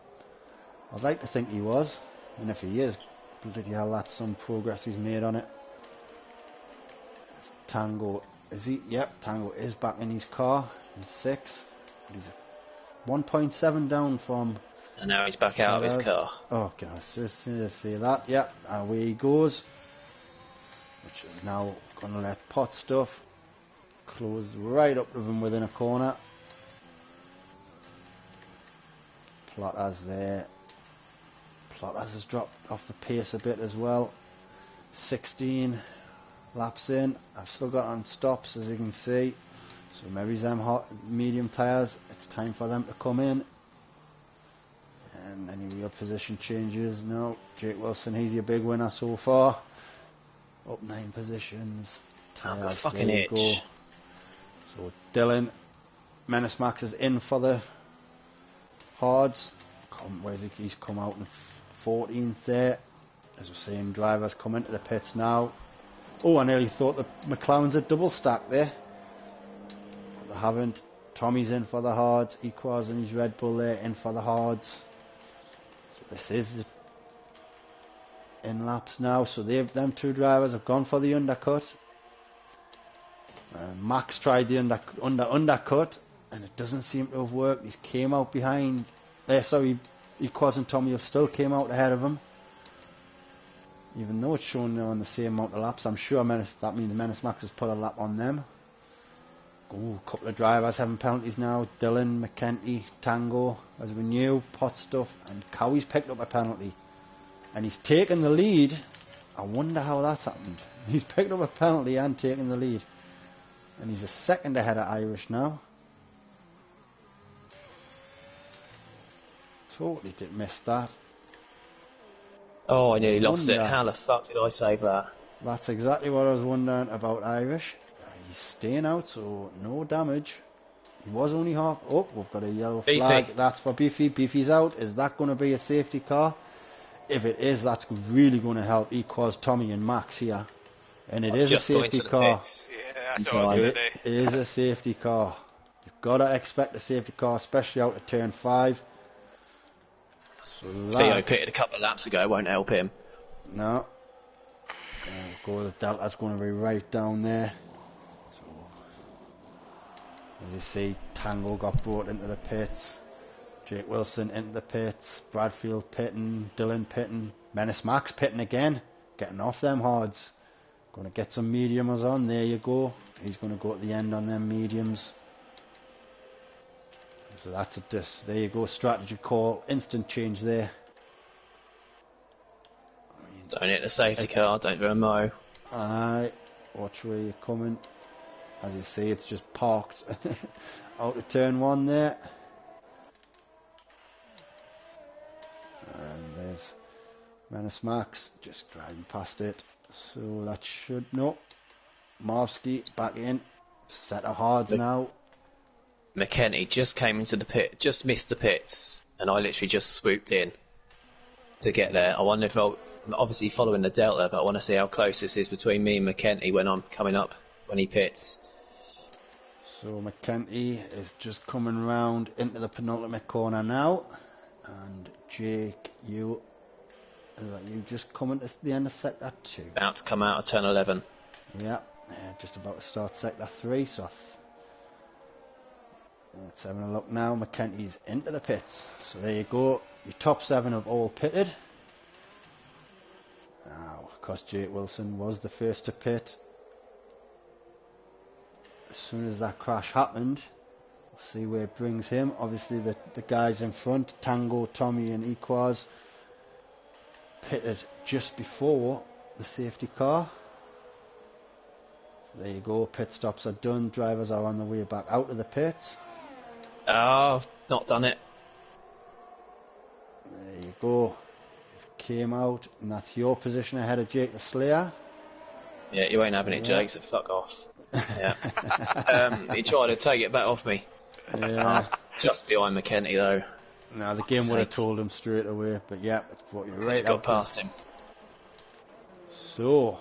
A: I'd like to think he was, and if he is, bloody hell, that's some progress he's made on it. Tango, is he? Yep, Tango is back in his car in 6th. He's 1.7 down from.
B: And now he's back out of his car.
A: Oh gosh, just see that. Yep, away he goes. which is now going to let Pot Stuff close right up to them within a corner. Plotters there. Plotters has dropped off the pace a bit as well. 16 laps in. I've still got on stops, as you can see. So maybe them hot medium tyres, it's time for them to come in. And any real position changes? No. Jake Wilson, he's your big winner so far. Up 9 positions. Tyres,
B: fucking
A: there you
B: itch.
A: go. So Dylan, Menace Max is in for the hards. Where's he? He's come out in 14th there. As we're seeing drivers come into the pits now. Oh, I nearly thought the McLarens had double stacked there. But they haven't. Tommy's in for the hards. Equaz and his Red Bull there in for the hards. So this is in laps now. So them 2 drivers have gone for the undercut. Max tried the undercut and it doesn't seem to have worked. He's came out behind. Equaz and Tommy have still came out ahead of him. Even though it's shown now on the same amount of laps, I'm sure that means Menace Max has put a lap on them. A couple of drivers having penalties now. Dylan, McKenty, Tango, as we knew, Pot Stuff, and Cowie's picked up a penalty. And he's taken the lead. I wonder how that's happened. He's picked up a penalty and taken the lead. And he's a second ahead of Irish now. Totally did miss that.
B: Oh, I nearly lost it. How the fuck did I save that?
A: That's exactly what I was wondering about Irish. He's staying out, so no damage. He was only half. Oh, we've got a yellow flag. That's for Beefy. Beefy's out. Is that going to be a safety car? If it is, that's really going to help Equaz, Tommy and Max here. And it is a safety car.
C: Yeah, that's what I was going to do.
A: It is a safety car. You've got to expect a safety car, especially out of turn 5. So
B: Theo pitted a couple of laps ago, won't help him.
A: No. We'll go, the Delta's going to be right down there. So, as you see, Tango got brought into the pits. Jake Wilson into the pits. Bradfield pitting. Dylan pitting. Menace Max pitting again. Getting off them hards. Going to get some mediums on. There you go. He's going to go at the end on them mediums. So that's there you go, strategy call, instant change there.
B: Don't hit the safety car, don't go mow.
A: Aye, watch where you're coming. As you see, it's just parked out of turn 1 there. And there's Menace Max just driving past it. So that should, no. Marvsky back in, set of hards now.
B: McKenty just came into the pit, just missed the pits, and I literally just swooped in to get there. I wonder if I'm obviously following the Delta, but I want to see how close this is between me and McKenty when I'm coming up, when he pits.
A: So McKenty is just coming round into the penultimate corner now. And Jake, you just coming to the end of sector 2?
B: About to come out of turn 11.
A: Yeah, just about to start sector 3, so let's have a look now. McKenty's into the pits. So there you go. Your top 7 have all pitted. Now, of course, Jake Wilson was the first to pit. As soon as that crash happened, we'll see where it brings him. Obviously, the guys in front, Tango, Tommy and Equaz, pitted just before the safety car. So there you go. Pit stops are done. Drivers are on the way back out of the pits.
B: Oh, not done it.
A: There you go. Came out, and that's your position ahead of Jake the Slayer.
B: Yeah, you ain't having it, Jake, so fuck off. Yeah. He tried to take it back off me.
A: Yeah.
B: Just behind McKenty, though.
A: No, the game would have told him straight away, but yeah, it's brought you right
B: got
A: out.
B: past him.
A: So,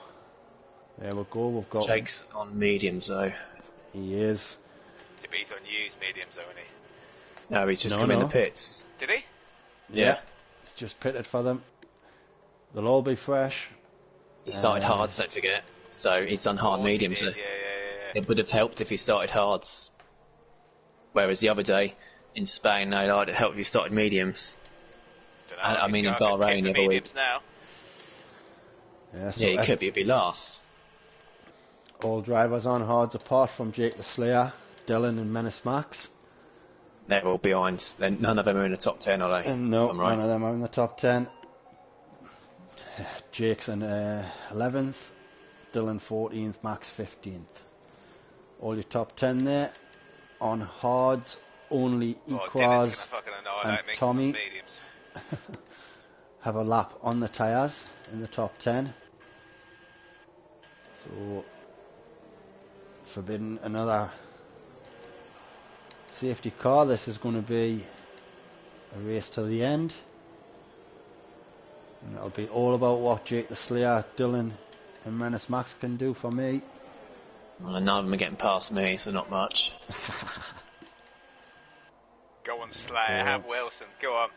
A: there we go. We've got.
B: Jake's on mediums, though.
A: He is.
C: Yeah, but he's on used mediums, though, isn't he?
B: No, he's just come in the pits.
C: Did he?
B: Yeah.
A: He's just pitted for them. They'll all be fresh.
B: He started hards, don't forget. So he's done hard mediums.
C: Yeah.
B: It would have helped if he started hards. Whereas the other day in Spain, no, I'd help if you started mediums. I mean, in Bahrain the other week.
C: Now.
A: Yeah,
B: he could be last.
A: All drivers on hards apart from Jake the Slayer, Dylan and Menace Max.
B: They're all behind. None of them are in the top 10, are they?
A: And no, none of them are in the top 10. Jake's in 11th, Dylan 14th, Max 15th. All your top 10 there. On hards, only Equaz and Tommy have a lap on the tyres in the top 10. So, forbidden another safety car. This is going to be a race to the end. And it'll be all about what Jake the Slayer, Dylan and Menace Max can do for me.
B: Well, none of them are getting past me, so not much.
C: Go on, Slayer, have Wilson, go on.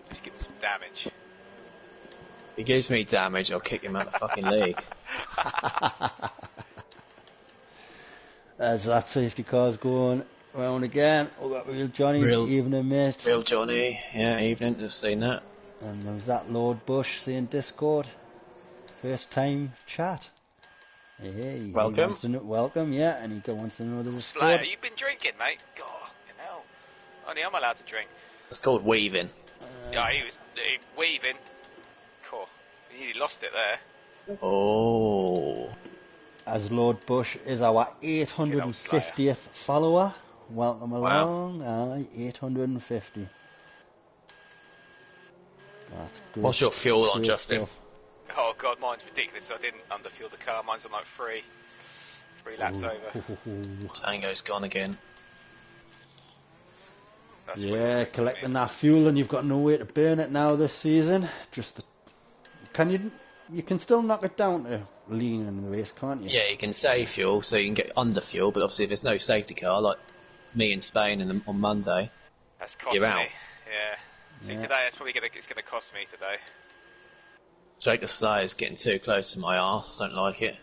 C: Just give him some damage.
B: If he gives me damage, I'll kick him out of the fucking league.
A: As that safety car's going round again, we've got Real Johnny, evening mate.
B: Real Johnny, yeah, evening, I've seen that.
A: And there was that Lord Bush saying Discord, first time chat. Hey,
B: welcome.
A: Welcome, yeah, and he wants to know the Discord.
C: Slayer, you've been drinking, mate. God, hell. Only I'm allowed to drink.
B: It's called weaving.
C: Yeah, he was weaving. Cool. He lost it there.
B: Oh.
A: As Lord Bush is our 850th follower. Welcome along. Aye, 850. That's good.
B: What's your fuel on, Justin?
A: Stuff.
C: Oh god, mine's ridiculous. I didn't underfuel the car. Mine's on like three laps over.
B: Tango's gone again.
C: That's
A: collecting that fuel, and you've got no way to burn it now this season. You can still knock it down to lean in the race, can't you?
B: Yeah, you can save fuel, so you can get under fuel. But obviously, if there's no safety car, like me in Spain on Monday,
C: that's cost
B: you're
C: me.
B: out.
C: Yeah. See, today it's probably it's gonna cost me today.
B: Jake the Slayer's getting too close to my arse. Don't like it.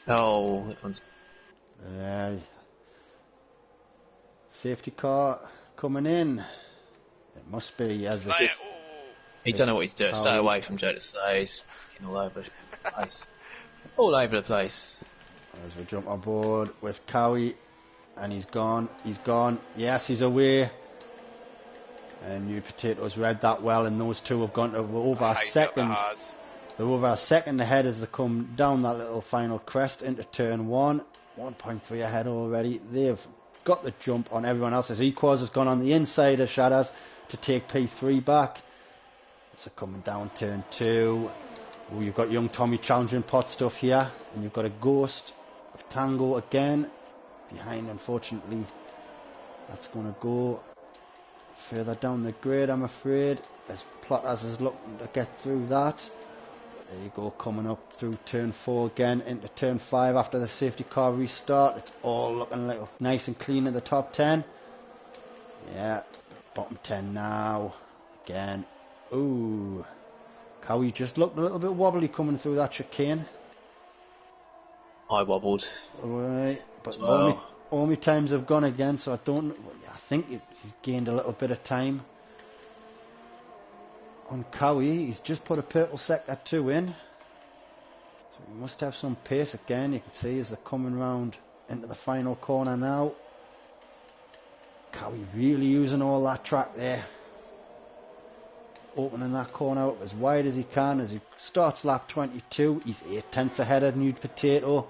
B: Oh, that one's.
A: Safety car coming in. It must be as the.
B: He don't know what he's doing. Stay away from Jake the Slayer. He's fucking all over the place. All over the place.
A: As we jump on board with Cowie, and he's gone. He's gone. Yes, he's away. And New Potatoes read that well, and those two have gone to over a second. They're over a second ahead as they come down that little final crest into turn 1. 1.3 ahead already. They've got the jump on everyone else. As Equaz has gone on the inside of Shadows to take P3 back. So coming down turn 2. Oh, you've got young Tommy challenging pot stuff here, and you've got a Ghost of Tango again behind. Unfortunately, that's going to go further down the grid, I'm afraid, as Plotters is looking to get through that. There you go, coming up through turn 4 again into turn 5 after the safety car restart. It's all looking like nice and clean in the top 10. Yeah, bottom 10 now. Again. Ooh. Cowie just looked a little bit wobbly coming through that chicane.
B: I wobbled.
A: Alright, but all my times have gone again, so I think he's gained a little bit of time. On Cowie, he's just put a purple sector 2 in. So he must have some pace again. You can see as they're coming round into the final corner now. Cowie really using all that track there. Opening that corner up as wide as he can as he starts lap 22. He's 8 tenths ahead of New Potato.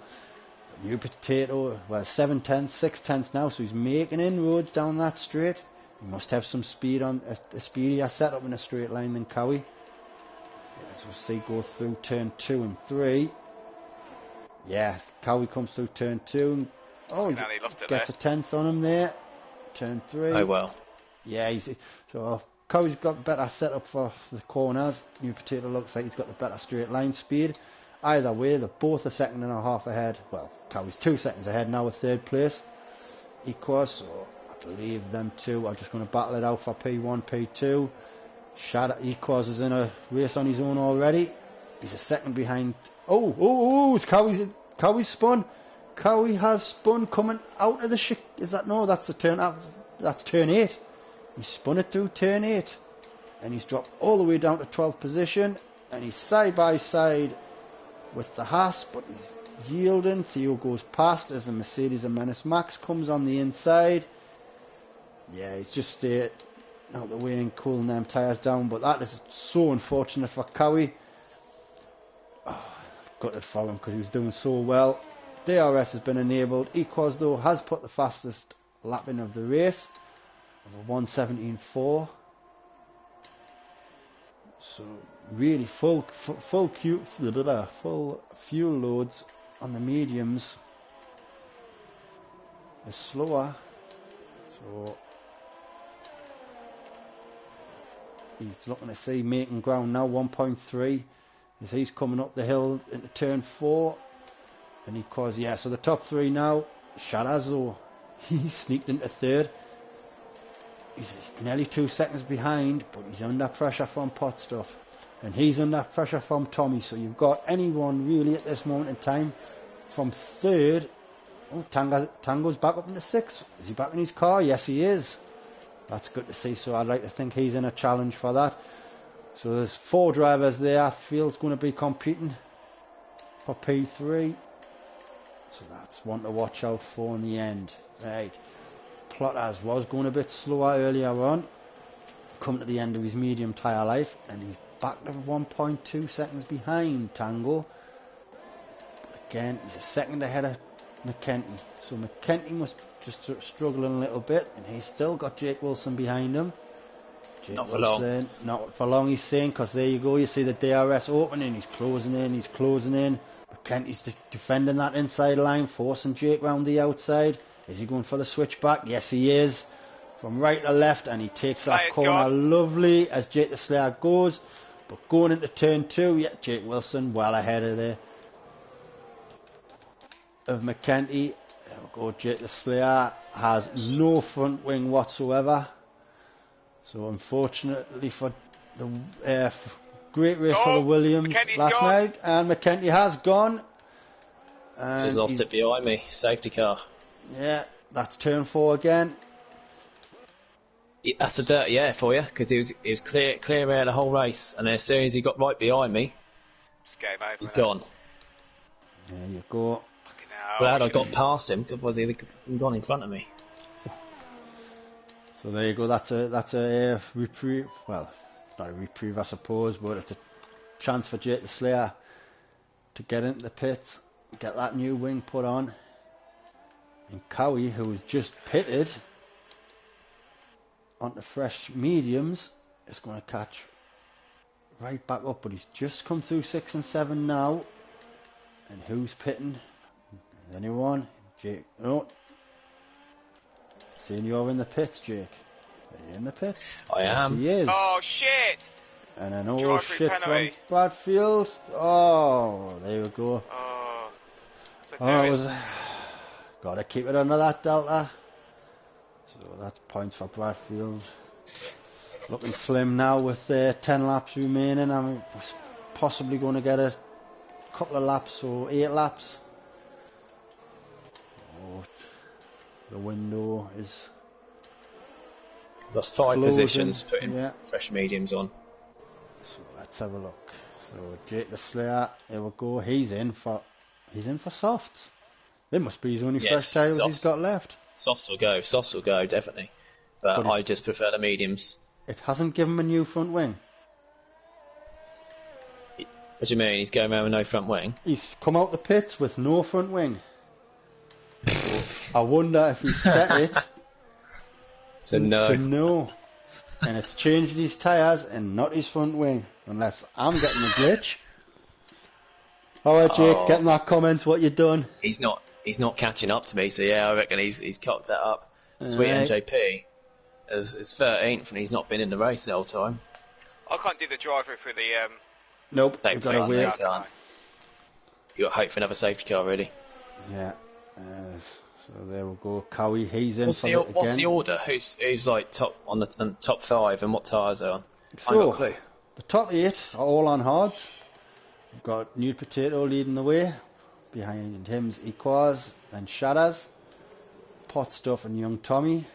A: New Potato, well, 7 tenths, 6 tenths now, so he's making inroads down that straight. He must have some speed on a speedier setup in a straight line than Cowie. As we'll see, go through turn 2 and 3. Yeah, Cowie comes through turn 2 and he gets a tenth on him there. Turn 3.
B: Oh well.
A: Yeah, so Cowie's got better setup for the corners. New Potato looks like he's got the better straight line speed. Either way, they're both a second and a half ahead. Well, Cowie's 2 seconds ahead now with 3rd place. Equaz, so I believe them two are just going to battle it out for P1, P2. Equaz is in a race on his own already. He's a second behind. Cowie's spun. Cowie has spun coming out of the that's the turn. That's turn 8. He spun it through turn 8. and he's dropped all the way down to 12th position, and he's side by side with the Haas, but he's yielding. Theo goes past as the Mercedes and Menace Max comes on the inside. Yeah, he's just stayed out the way and cooling them tyres down, but that is so unfortunate for Cowie. Oh, gutted for him because he was doing so well. DRS has been enabled. Equals though has put the fastest lap in of the race of a 1:17.4. So really full fuel loads on the mediums is slower. So he's looking to see making ground now. 1.3 as he's coming up the hill into turn 4. And he caused, yeah, so the top 3 now. Shalazo, he sneaked into 3rd. He's nearly 2 seconds behind, but he's under pressure from Pot Stuff. And he's under pressure from Tommy. So you've got anyone really at this moment in time from 3rd. Oh, Tango's back up into 6th. Is he back in his car? Yes, he is. That's good to see. So I'd like to think he's in a challenge for that. So there's 4 drivers there. Field's going to be competing for P3. So that's one to watch out for in the end. Right. Plotters was going a bit slower earlier on. Come to the end of his medium tyre life. And he's back to 1.2 seconds behind Tango. But again, he's a second ahead of McKenty. So McKenty must just struggling a little bit. And he's still got Jake Wilson behind him. Jake
B: not for long.
A: Not for long, he's saying, because there you go. You see the DRS opening. He's closing in. He's closing in. McKenty's defending that inside line, forcing Jake round the outside. Is he going for the switchback? Yes, he is. From right to left, and he takes that corner lovely as Jake the Slayer goes. But going into turn 2, yeah, Jake Wilson well ahead of McKenty. There we go. Jake the Slayer has no front wing whatsoever. So unfortunately for the great race for the Williams
C: McKenty's
A: last
C: gone.
A: night, and McKenty has gone. And
B: just lost it behind me. Safety car.
A: Yeah, that's turn 4 again.
B: That's a dirty air for you, because he was clear air the whole race, and then as soon as he got right behind me,
C: It's game over.
B: he's gone.
A: There you go.
B: Glad I got past him, because he'd gone in front of me.
A: So there you go. That's a reprieve. Well, not a reprieve, I suppose, but it's a chance for Jake the Slayer to get into the pits, get that new wing put on. And Cowie, who was just pitted onto fresh mediums, is going to catch right back up, but he's just come through 6 and 7 now. And who's pitting? Anyone? Jake? No. Seeing you're in the pits, Jake. Are you in the pits?
B: I am.
A: He is.
C: Oh shit!
A: And an old
C: Drive-through
A: shit
C: penalty.
A: from Bradfield. Oh, there we go.
C: Oh,
A: It was. Got to keep it under that delta. So that's points for Bradfield. Looking slim now with 10 laps remaining. I'm possibly going to get a couple of laps, or 8 laps. Oh, the window is.
B: Lost 5
A: closing.
B: Positions, putting fresh mediums on.
A: So let's have a look. So Jake the Slayer, there we go. He's in for softs. They must be his only fresh tyres he's got left.
B: Softs will go, definitely. But I just prefer the mediums.
A: It hasn't given him a new front wing.
B: What do you mean? He's going around with no front wing?
A: He's come out the pits with no front wing. So I wonder if he set it
B: to no.
A: And it's changed his tyres and not his front wing. Unless I'm getting a glitch. Alright, Jake, getting that comments, what you done?
B: He's not catching up to me, so yeah, I reckon he's cocked that up. Sweet MJP is 13th, and he's not been in the race the whole time.
C: I can't do the driver for the.
A: Nope, you've got to wait.
B: You got hope for another safety car, really.
A: Yeah. So there we go. Cowie, he's in
B: what's
A: for it again.
B: What's the order? Who's like top on the top 5, and what tyres are on?
A: So the top 8 are all on hards. We've got Nude Potato leading the way. Behind him's Equaz, then Shadas, Pot Stuff and Young Tommy.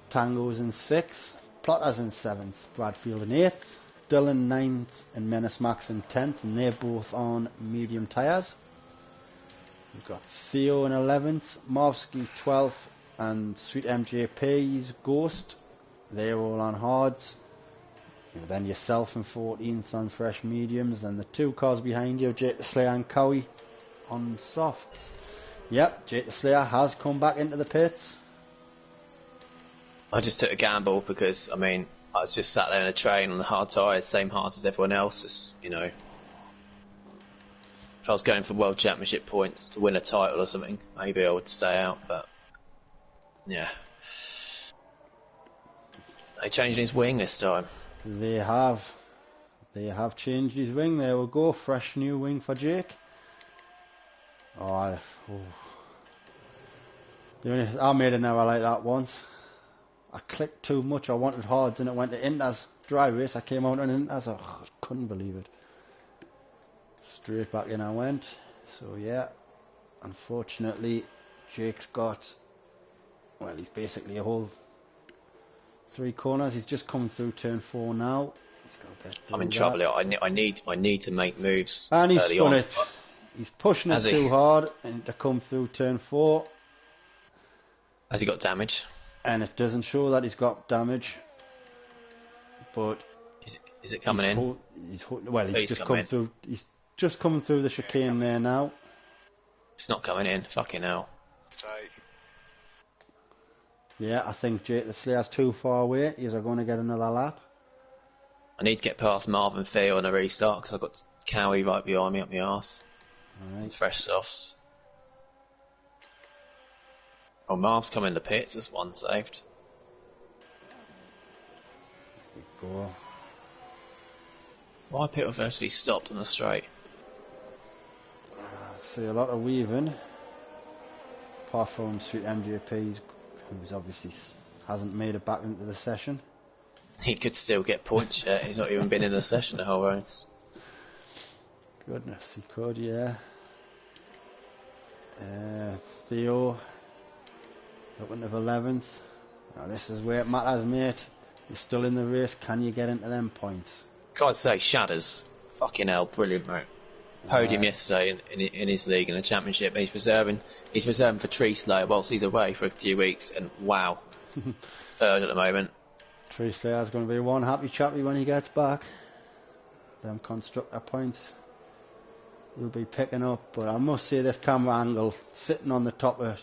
A: Tango's in 6th. Plotters in 7th, Bradfield in 8th, Dylan 9th and Menace Max in 10th, and they're both on medium tyres. We've got Theo in 11th, Marvsky 12th, and Sweet MJP's Ghost, they're all on hards. Then yourself in 14th on fresh mediums, and the 2 cars behind you, Jake the Slayer and Cowie, on softs. Yep, Jake the Slayer has come back into the pits.
B: I just took a gamble because, I mean, I was just sat there in a train on the hard tyres, same hard as everyone else. It's, you know, if I was going for World Championship points to win a title or something, maybe I would stay out, but yeah. They changed his wing this time.
A: They have changed his wing. There we go, fresh new wing for Jake. I made an error like that once. I clicked too much, I wanted hards and it went to Inters. Dry race, I came out on Inters, I couldn't believe it. Straight back in I went. So yeah, unfortunately Jake's got, well, he's basically a whole 3 corners. He's just coming through turn 4 now. He's got to get through.
B: I'm in trouble. I need to make moves.
A: And he's spun
B: on.
A: it. He's pushing it too hard and to come through turn 4.
B: Has he got damage?
A: And it doesn't show that he's got damage. But
B: is it coming in?
A: He's just come through. He's just coming through the chicane there now.
B: It's not coming in. Fucking hell.
A: Yeah, I think Jake the Slayer's too far away. He's going to get another lap.
B: I need to get past Marvin Theo on a restart because I've got Cowie right behind me up my arse.
A: Right.
B: Fresh softs. Oh, Marv's come in the pits. There's one saved.
A: Go.
B: Why pit have actually stopped on the straight?
A: See a lot of weaving. Apart from Sweet MJP's, who's obviously hasn't made it back into the session.
B: He could still get points yet. He's not even been in the session the whole race.
A: Goodness, he could, yeah. Theo up into 11th. Now this is where it matters, mate. You're still in the race. Can you get into them points?
B: Gotta say, Shatters, fucking hell, brilliant, mate. Podium yesterday in his league in the championship. He's reserving for Tree Slayer whilst he's away for a few weeks, and wow, 3rd at the moment.
A: Tree Slayer's going to be one happy chappy when he gets back. Them constructor points he'll be picking up, but I must say this camera angle, sitting on the top of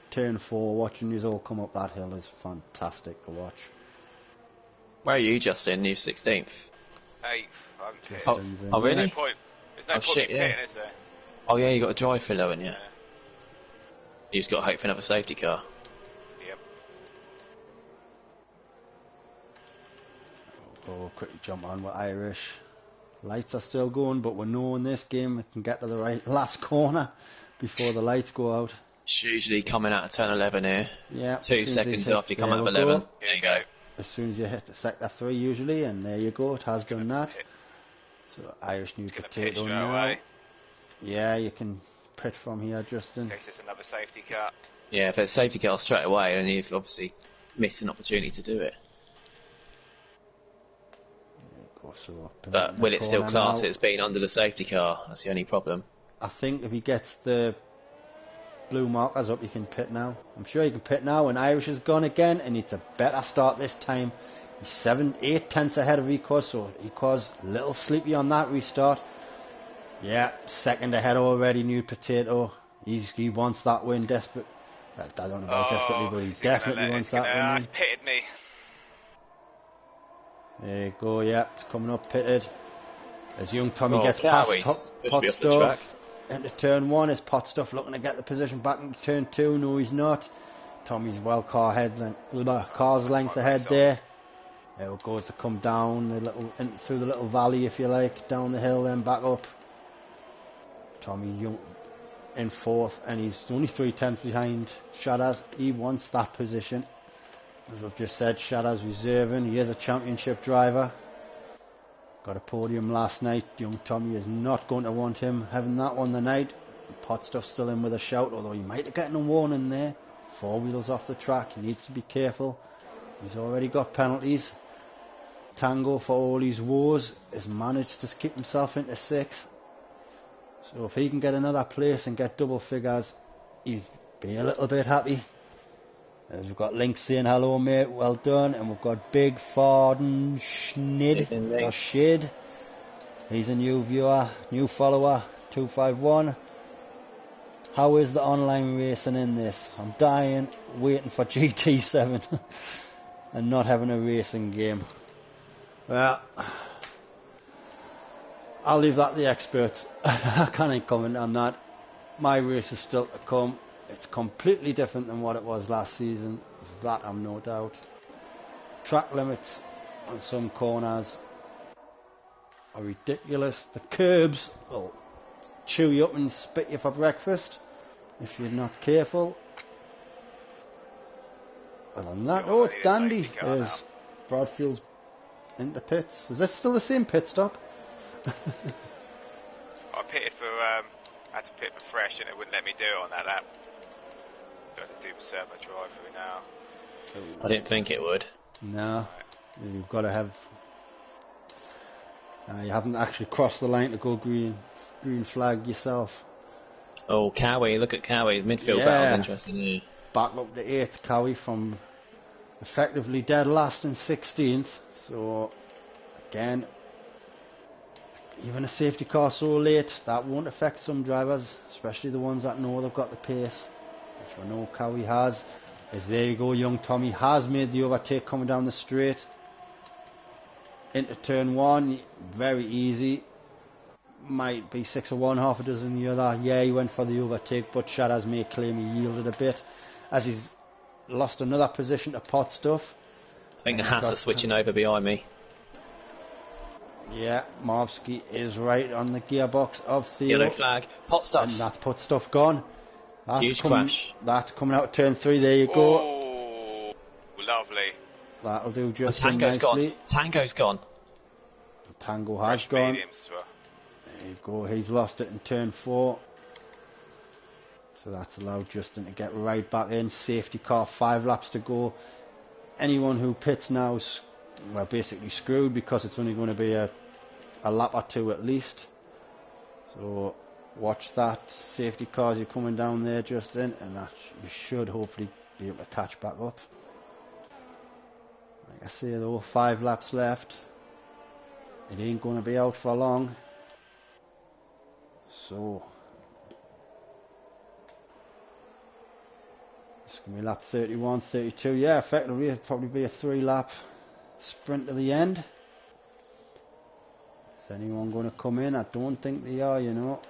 A: turn 4, watching you all come up that hill is fantastic to watch.
B: Where are you, Justin? You're 16th.
C: 8th.
B: Oh, really?
C: There's no point. There's no point in pitting, is there?
B: Oh yeah, you got a drive fill, haven't you? Yeah. You just got to hope for another safety car.
C: Yep.
A: We'll quickly jump on with Irish. Lights are still going, but we know in this game we can get to the right last corner before the lights go out.
B: It's usually coming out of turn 11 here.
A: Yeah.
B: 2 seconds after you come out of 11.
A: Go.
B: There you go.
A: As soon as you hit sector 3 usually, and there you go, it has done that. So Irish new potato now.
C: Away.
A: Yeah, you can pit from here, Justin.
C: In case there's another safety car.
B: Yeah, if it's safety car straight away, then you've obviously missed an opportunity to do it. But will it still class it as being under the safety car? That's the only problem.
A: I think if he gets the blue markers up, you can pit now. I'm sure you can pit now, and Irish is gone again, and it's a better start this time. He's 7-8 tenths ahead of Ecos, so Ecos a little sleepy on that restart. Yeah, 2nd ahead already, new potato. He wants that win desperate. I don't know about desperately, but he definitely wants that win.
C: He's pitted me.
A: There you go, yeah, it's coming up pitted. As young Tommy gets past Pot Stuff into turn 1, is Pot Stuff looking to get the position back into turn 2? No, he's not. Tommy's well car's length ahead there. There it goes to come down through the little valley, if you like, down the hill, then back up. Tommy Young in 4th, and he's only 3 tenths behind Shadows. He wants that position. As I've just said, Shadows reserving. He is a championship driver. Got a podium last night. Young Tommy is not going to want him having that one tonight. Pot Stuff still in with a shout, although he might have gotten a warning there. 4 wheels off the track. He needs to be careful. He's already got penalties. Tango, for all his woes, has managed to keep himself into 6th. So if he can get another place and get double figures, he'd be a little bit happy. And we've got Link saying hello, mate, well done. And we've got Big Forden Schid. He's a new viewer, new follower, 251. How is the online racing in this? I'm dying, waiting for GT7 and not having a racing game. Well, I'll leave that to the experts. I can't comment on that. My race is still to come. It's completely different than what it was last season. Of that I'm no doubt. Track limits on some corners are ridiculous. The curbs will chew you up and spit you for breakfast if you're not careful. Other than that, oh, it's dandy. There's Bradfield's into pits. Is this still the same pit stop?
C: I pitted for, I had to pit for fresh and it wouldn't let me do it on that lap. I have to do my drive through now.
B: I didn't think it would.
A: No, you've got to have. You haven't actually crossed the line to go green flag yourself.
B: Oh, Cowie, look at Cowie. Midfield battle's interesting. Yeah.
A: Back up to 8th, Cowie, from effectively dead last in 16th. So, again, even a safety car so late, that won't affect some drivers, especially the ones that know they've got the pace, which we know Cowie has. As there you go, young Tommy has made the overtake coming down the straight. Into turn 1, very easy. Might be 6 of one, half a dozen the other. Yeah, he went for the overtake, but Shadders may claim he yielded a bit, as he's lost another position to Pot Stuff.
B: I think the Haas are switching over behind me.
A: Yeah, Marvsky is right on the gearbox of Theo.
B: Yellow flag. Pot Stuff.
A: And that's Pot Stuff gone.
B: Huge crash.
A: That's coming out of turn 3. There you go.
C: Oh, lovely.
A: That'll do just
B: Tango's
A: nicely.
B: gone. Tango's gone.
A: Tango has gone. There you go. He's lost it in turn 4. So that's allowed Justin to get right back in. Safety car, 5 laps to go. Anyone who pits now is basically screwed, because it's only going to be a lap or 2 at least. So watch that safety car as you're coming down there, Justin, and that you should hopefully be able to catch back up. Like I say though, 5 laps left. It ain't going to be out for long. So it's going to be lap 31, 32. Yeah, effectively it'll probably be a 3-lap sprint to the end. Is anyone going to come in? I don't think they are, you know.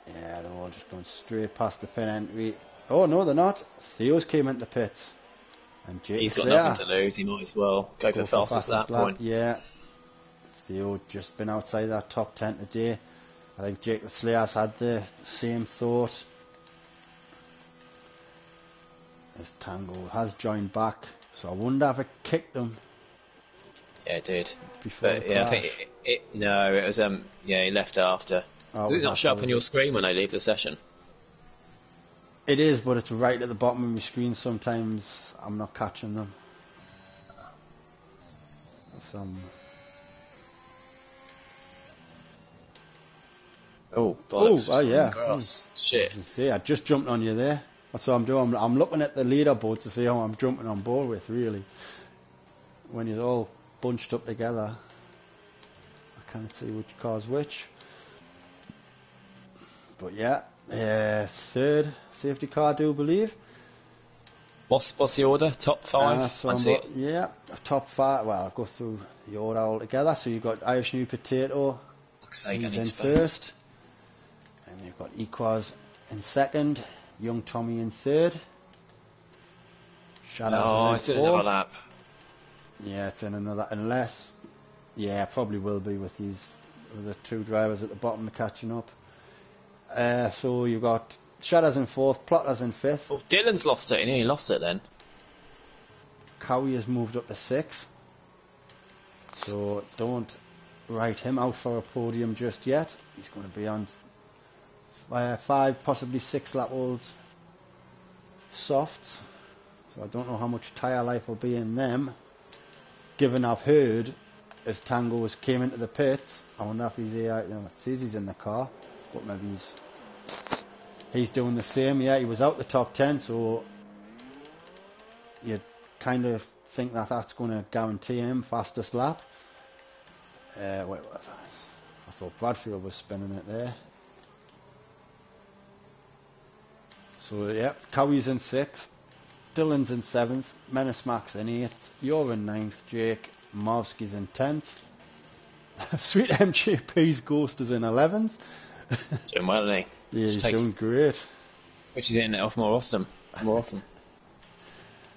A: Yeah, they're all just going straight past the pit entry. Oh no, they're not. Theo's came into the pits. And
B: He's got nothing to lose. He might as well go for fastest at that point.
A: Yeah. Theo just been outside that top 10 today. I think Jake the Slayer's had the same thought. As Tango has joined back, so I wonder if it kicked him.
B: Yeah, it did.
A: Before the
B: yeah,
A: crash.
B: I think it was he left after. Does it not show up on your screen when they leave the session?
A: It is, but it's right at the bottom of my screen. Sometimes I'm not catching them. Oh yeah.
B: Grass. Shit.
A: See, I just jumped on you there. That's what I'm doing. I'm looking at the leaderboard to see how I'm jumping on board with, really. When you're all bunched up together, I can't see which car's which. But yeah, 3rd safety car, I do believe.
B: What's the order? Top 5?
A: Yeah, top 5. Well, I'll go through the order all together. So you've got Irish New Potato. He's in first. And you've got Equaz in second. Young Tommy in third. Shadows
B: it's in another lap.
A: Yeah, it's in another, unless, yeah, probably will be with the 2 drivers at the bottom catching up. So you've got Shadows in 4th, Plotters in 5th.
B: Oh, Dylan's lost it, and he lost it then.
A: Cowie has moved up to 6th. So don't write him out for a podium just yet. He's going to be on 5, possibly 6 lap olds softs. So I don't know how much tyre life will be in them. Given I've heard, as Tango came into the pits, I wonder if he's here. It says he's in the car, but maybe he's doing the same. Yeah, he was out the top 10, so you'd kind of think that that's going to guarantee him fastest lap. Wait, I thought Bradfield was spinning it there. So yeah, Cowie's in 6th, Dylan's in 7th, Menace Max in 8th, you're in 9th, Jake, Marvsky's in 10th, Sweet MJP's Ghost is in 11th.
B: Doing well, isn't he?
A: Yeah, he's doing great.
B: Which is in it off more often.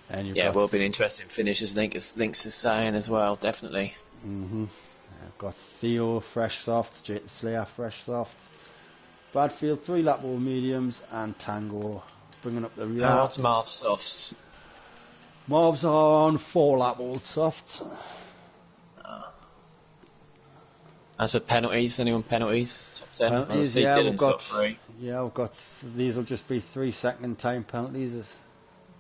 B: And yeah, will be an interesting finish, as Links is saying as well, definitely.
A: I've got Theo, fresh softs, Jake the Slayer, fresh softs, Bradfield, 3 lap old mediums, and Tango bringing up the rear.
B: What's Marv softs?
A: Marv's are on 4 lap old softs.
B: As for penalties, anyone penalties? Top 10?
A: Penalties, yeah, we've got 3. Yeah, we've got, these will just be 3-second time penalties.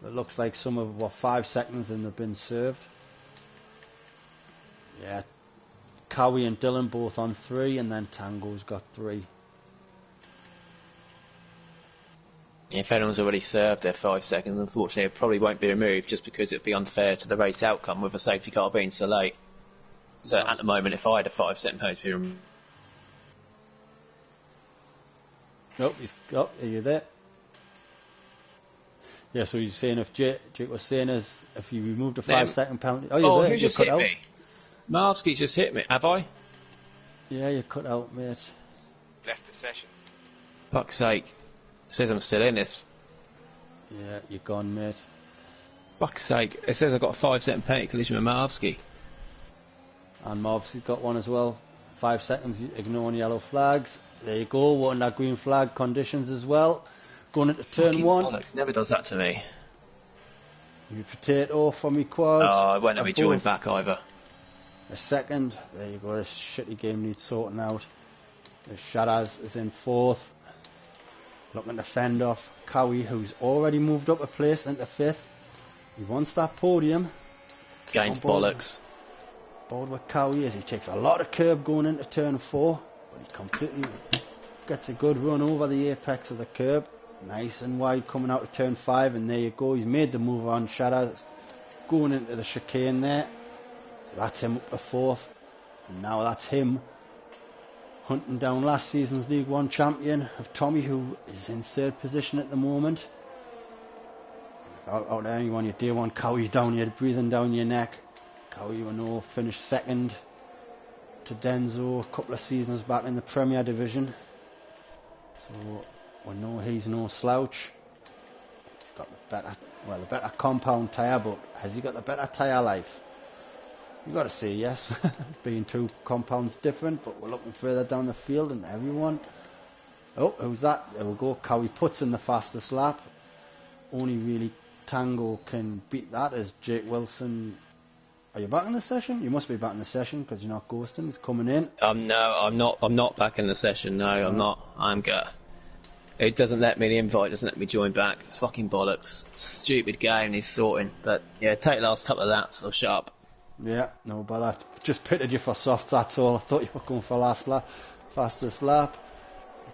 A: It looks like some of 5 seconds and they've been served. Yeah, Cowie and Dylan both on 3, and then Tango's got 3.
B: Yeah, if anyone's already served their 5 seconds, unfortunately it probably won't be removed, just because it would be unfair to the race outcome with a safety car being so late. So at the moment, if I had a 5-second penalty to be removed...
A: Are you there? Yeah, so he's saying if Jake was saying is if you removed a 5-second penalty... Oh, you're there,
B: who just
A: cut
B: hit
A: out.
B: me? Marvsky just hit me, have I?
A: Yeah, you cut out, mate.
C: Left the session.
B: Fuck's sake. It says I'm still in this.
A: Yeah, you're gone, mate.
B: Fuck's sake. It says I've got a 5-second penalty collision with Marvsky.
A: And Marvsky's got one as well. 5 seconds, ignoring yellow flags. There you go, we're under green flag conditions as well. Going into turn
B: Fucking
A: 1.
B: Bollocks, never does that to me.
A: You potato from me quaz.
B: Oh, I won't let me join back either.
A: A second. There you go, this shitty game needs sorting out. The Sharaz is in 4th. Looking to fend off Cowie, who's already moved up a place into 5th. He wants that podium.
B: Against Bollocks.
A: Bored with Cowie as he takes a lot of curb going into turn 4, but he completely gets a good run over the apex of the curb. Nice and wide coming out of turn 5, and there you go, he's made the move on Sharaz going into the chicane there. So that's him up to 4th, and now that's him hunting down last season's League 1 champion of Tommy, who is in 3rd position at the moment. Out there you want your day 1 Cowie down, you're breathing down your neck. Cowie, you know, finished 2nd to Denzo a couple of seasons back in the Premier Division. So we know he's no slouch. He's got the better compound tyre, but has he got the better tyre life? You've got to say yes, being 2 compounds different, but we're looking further down the field and everyone. Oh, who's that? There we go. Cowie puts in the fastest lap. Only really Tango can beat that as Jake Wilson. Are you back in the session? You must be back in the session because you're not ghosting. He's coming in.
B: No, I'm not back in the session. No, I'm not. It doesn't let me, the invite doesn't let me join back. It's fucking bollocks. Stupid game he's sorting. But yeah, take the last couple of laps, I'll shut up.
A: Yeah, no bother. Just pitted you for softs, that's all. I thought you were going for last lap, fastest lap.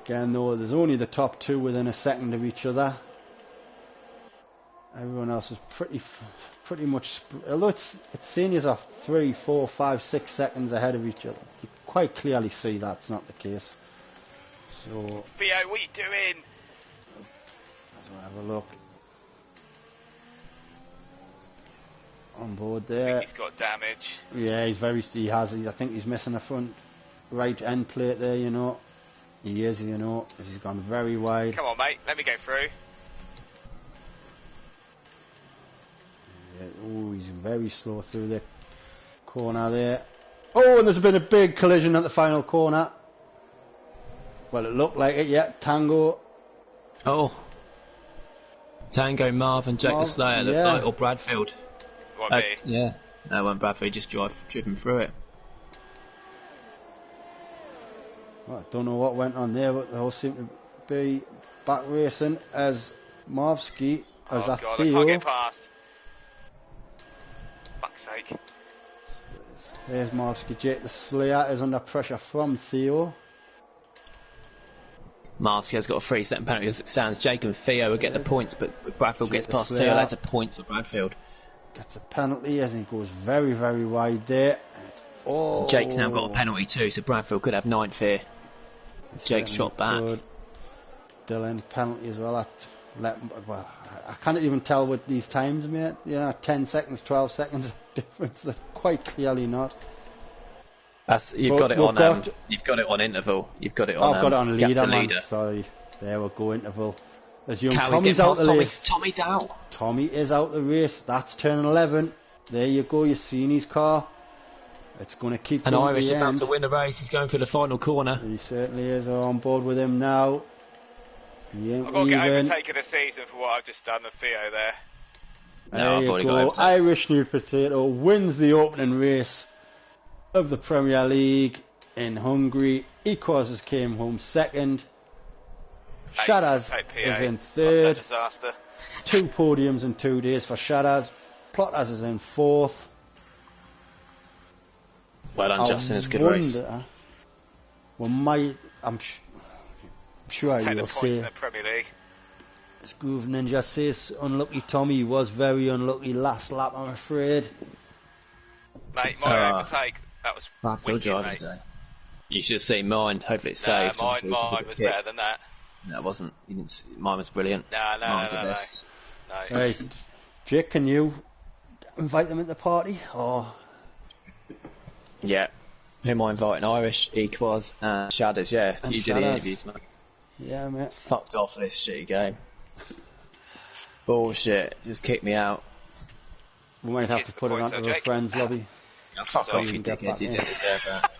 A: Again, though, there's only the top 2 within a second of each other. Everyone else is pretty much, although it's seniors are 3, 4, 5, 6 seconds ahead of each other. You quite clearly see that's not the case. So
C: Theo, what are you doing?
A: Let's have a look. On board there.
C: I think he's got damage.
A: Yeah, I think he's missing the front right end plate there, you know. He is, you know, as he's gone very wide.
C: Come on, mate, let me go through.
A: Yeah, oh, he's very slow through the corner there. Oh, and there's been a big collision at the final corner. Well, it looked like it, yeah. Tango.
B: Oh. Tango, Marv and Jack the Slayer,
A: yeah.
B: Or Bradfield.
C: What, me?
B: Yeah. No, when Bradfield just driven through it.
A: Well, I don't know what went on there, but they all seem to be back racing as Marvsky, as
C: oh
A: a
C: God,
A: Theo.
C: I can't get past. fuck's sake.
A: There's Marski Jake the Slayer is under pressure from Theo.
B: Marski has got a 3-second penalty as it stands. Jake and Theo will get the points, but Bradfield gets past Theo. That's a point for Bradfield.
A: Gets a penalty as he goes very, very wide there.
B: Jake's now got a penalty too, so Bradfield could have 9th here. Jake's shot back.
A: Good. Dylan, penalty as well. Well, I can't even tell with these times, mate. 10 seconds, 12 seconds difference. They're quite clearly not.
B: You've got it on interval. You've got it on.
A: I've got it on leader, man.
B: Leader.
A: Sorry, there we go, interval. As young Tommy's out the race.
B: Tommy's out.
A: Tommy is out the race. That's turn 11. There you go. You've seen his car. It's going to keep going.
B: And Irish
A: about
B: to win the race. He's going for the final corner.
A: He certainly is. I'm on board with him now.
C: I've got to get overtaken a season for what I've just done with Theo there.
A: There you go. Irish New Potato wins the opening race of the Premier League in Hungary. Equazes came home second. Shaddaz is in third.
C: Disaster.
A: 2 podiums in 2 days for Shaddaz. Plotters is in fourth.
B: Well done, Justin. It's a good race.
A: Well, I'm sure
C: Take
A: you'll
C: the points
A: say.
C: in the Premier League.
A: As Groove Ninja says, unlucky Tommy was very unlucky last lap, I'm afraid.
C: Mate, my overtake, that was wicked, mate.
B: You should have seen mine. Hopefully it's saved.
C: Mine was better than that.
B: No, it wasn't. Mine was brilliant.
C: No.
A: Right, Jake, can you invite them at the party? Or
B: yeah. Who am I inviting? Irish, Equaz, and Shadders. Yeah,
A: and
B: you did the interviews, mate.
A: Yeah, mate.
B: Fucked off this shitty game. Bullshit. Just kicked me out.
A: We might have to put it onto the friends lobby.
B: Oh, fuck off, you dickhead. You didn't deserve that.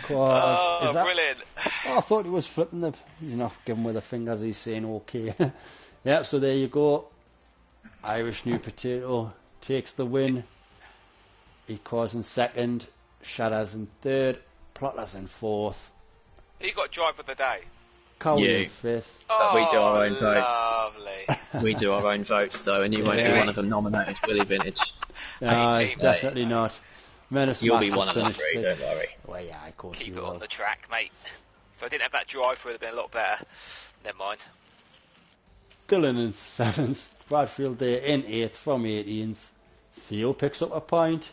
C: Brilliant.
A: Oh, I thought he was flipping he's not giving with the fingers, he's saying okay. Yeah, so there you go. Irish New Potato takes the win. Equaz in second, Shaddaz in third, Plotters in fourth.
C: You got drive of the day.
A: Cowley in fifth.
B: But we do our own votes.
C: Lovely.
B: We do our own votes though, and you won't be one of them nominated, Willie Vintage.
A: No, definitely not.
B: You'll be one of them three, don't worry.
A: Well, yeah, of course
C: Keep
A: you
C: it
A: will.
C: on the track, mate. If I didn't have that drive, it would have been a lot better. Never mind.
A: Dylan in 7th, Bradfield there in 8th from 18th. Theo picks up a point,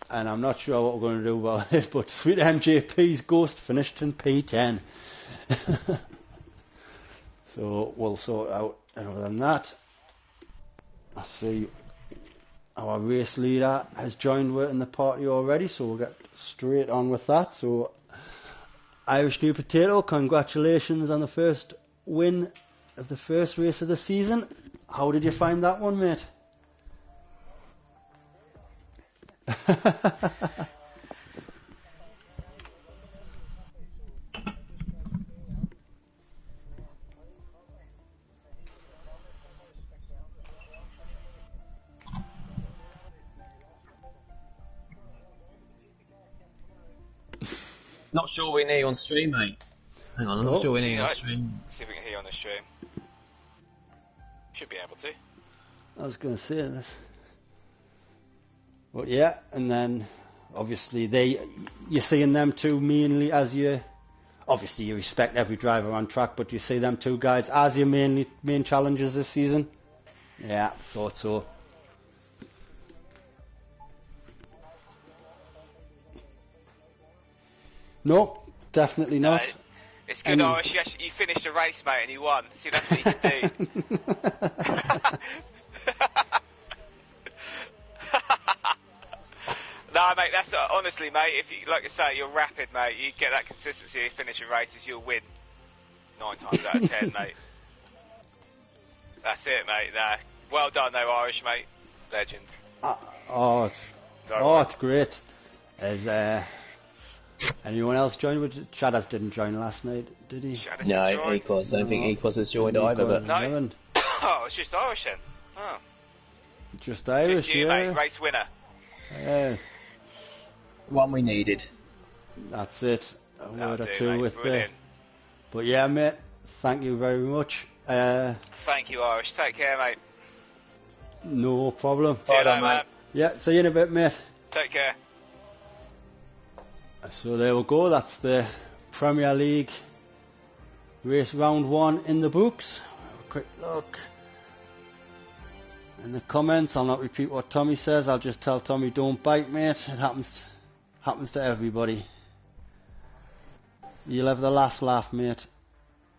A: and I'm not sure what we're going to do about it, but Sweet MJP's Ghost finished in P10. So we'll sort out. Other than that, I see our race leader has joined in the party already, so we'll get straight on with that. So Irish New Potato, congratulations on the first win of the first race of the season. How did you find that one, mate?
B: Not sure we need on stream, mate. Hang on, I'm not sure we need on stream.
C: See if we can hear on the stream. Should be able to.
A: I was going to say this. But yeah, and then obviously you're seeing them two mainly as obviously you respect every driver on track, but you see them two guys as your main challenges this season. Yeah, thought so. No, definitely not.
C: No, it's good, Irish. You finished a race, mate, and you won. See, that's what you can do. No, mate, that's honestly, mate. If you, like I say, you're rapid, mate. You get that consistency of finishing races, you'll win 9 times out of 10, mate. That's it, mate. Nah. Well done, though, Irish, mate. Legend.
A: It's great. Anyone else join? Shaddaz didn't join last night, did he?
B: No, Equaz. I don't think Equaz has joined either. But
C: no. Oh, it's just Irish then. Oh.
A: Just Irish,
C: just you,
A: yeah.
C: Mate, race winner.
B: One we needed.
A: That's it. A word or two
C: mate,
A: with
C: brilliant.
A: But yeah, mate. Thank you very much.
C: Thank you, Irish. Take care, mate.
A: No problem.
C: See you
B: Right on,
C: later,
B: mate.
C: man.
A: Yeah, see you in a bit, mate.
C: Take care.
A: So there we go, that's the Premier League race round 1 in the books. Have a quick look in the comments. I'll not repeat what Tommy says, I'll just tell Tommy don't bite, mate. It happens to everybody. You'll have the last laugh, mate.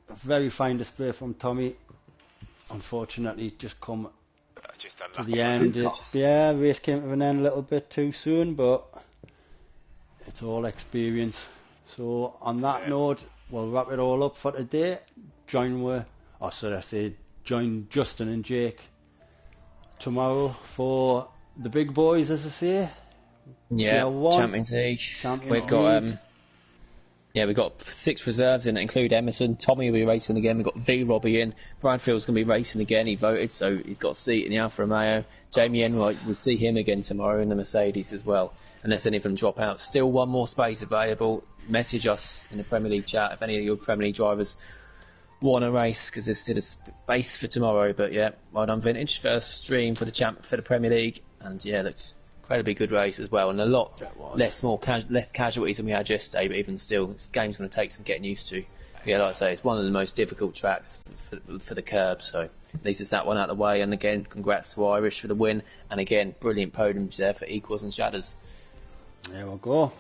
A: A very fine display from Tommy. Unfortunately, just come
C: Just
A: to
C: unlucky.
A: the end. Yeah, race came to an end a little bit too soon, but it's all experience. So on that note, we'll wrap it all up for today. Join Justin and Jake tomorrow for the big boys, as I say.
B: Yeah,
A: Tier 1.
B: Champions League.
A: Champions
B: We've got
A: League.
B: we've got 6 reserves in that include Emerson. Tommy will be racing again. We've got V Robbie in. Bradfield's going to be racing again. He voted, so he's got a seat in the Alfa Romeo. Jamie Enright, we'll see him again tomorrow in the Mercedes as well, unless any of them drop out. Still one more space available. Message us in the Premier League chat if any of your Premier League drivers want to race, because there's still a space for tomorrow. But yeah, well done Vintage, first stream for the Premier League, and yeah, looked incredibly good race as well, and a lot less casualties than we had yesterday, but even still, this game's going to take some getting used to. Yeah, like I say, it's one of the most difficult tracks for the curb, so at least it's that one out of the way. And again, congrats to Irish for the win, and again, brilliant podiums there for Equals and Shatters.
A: There we go.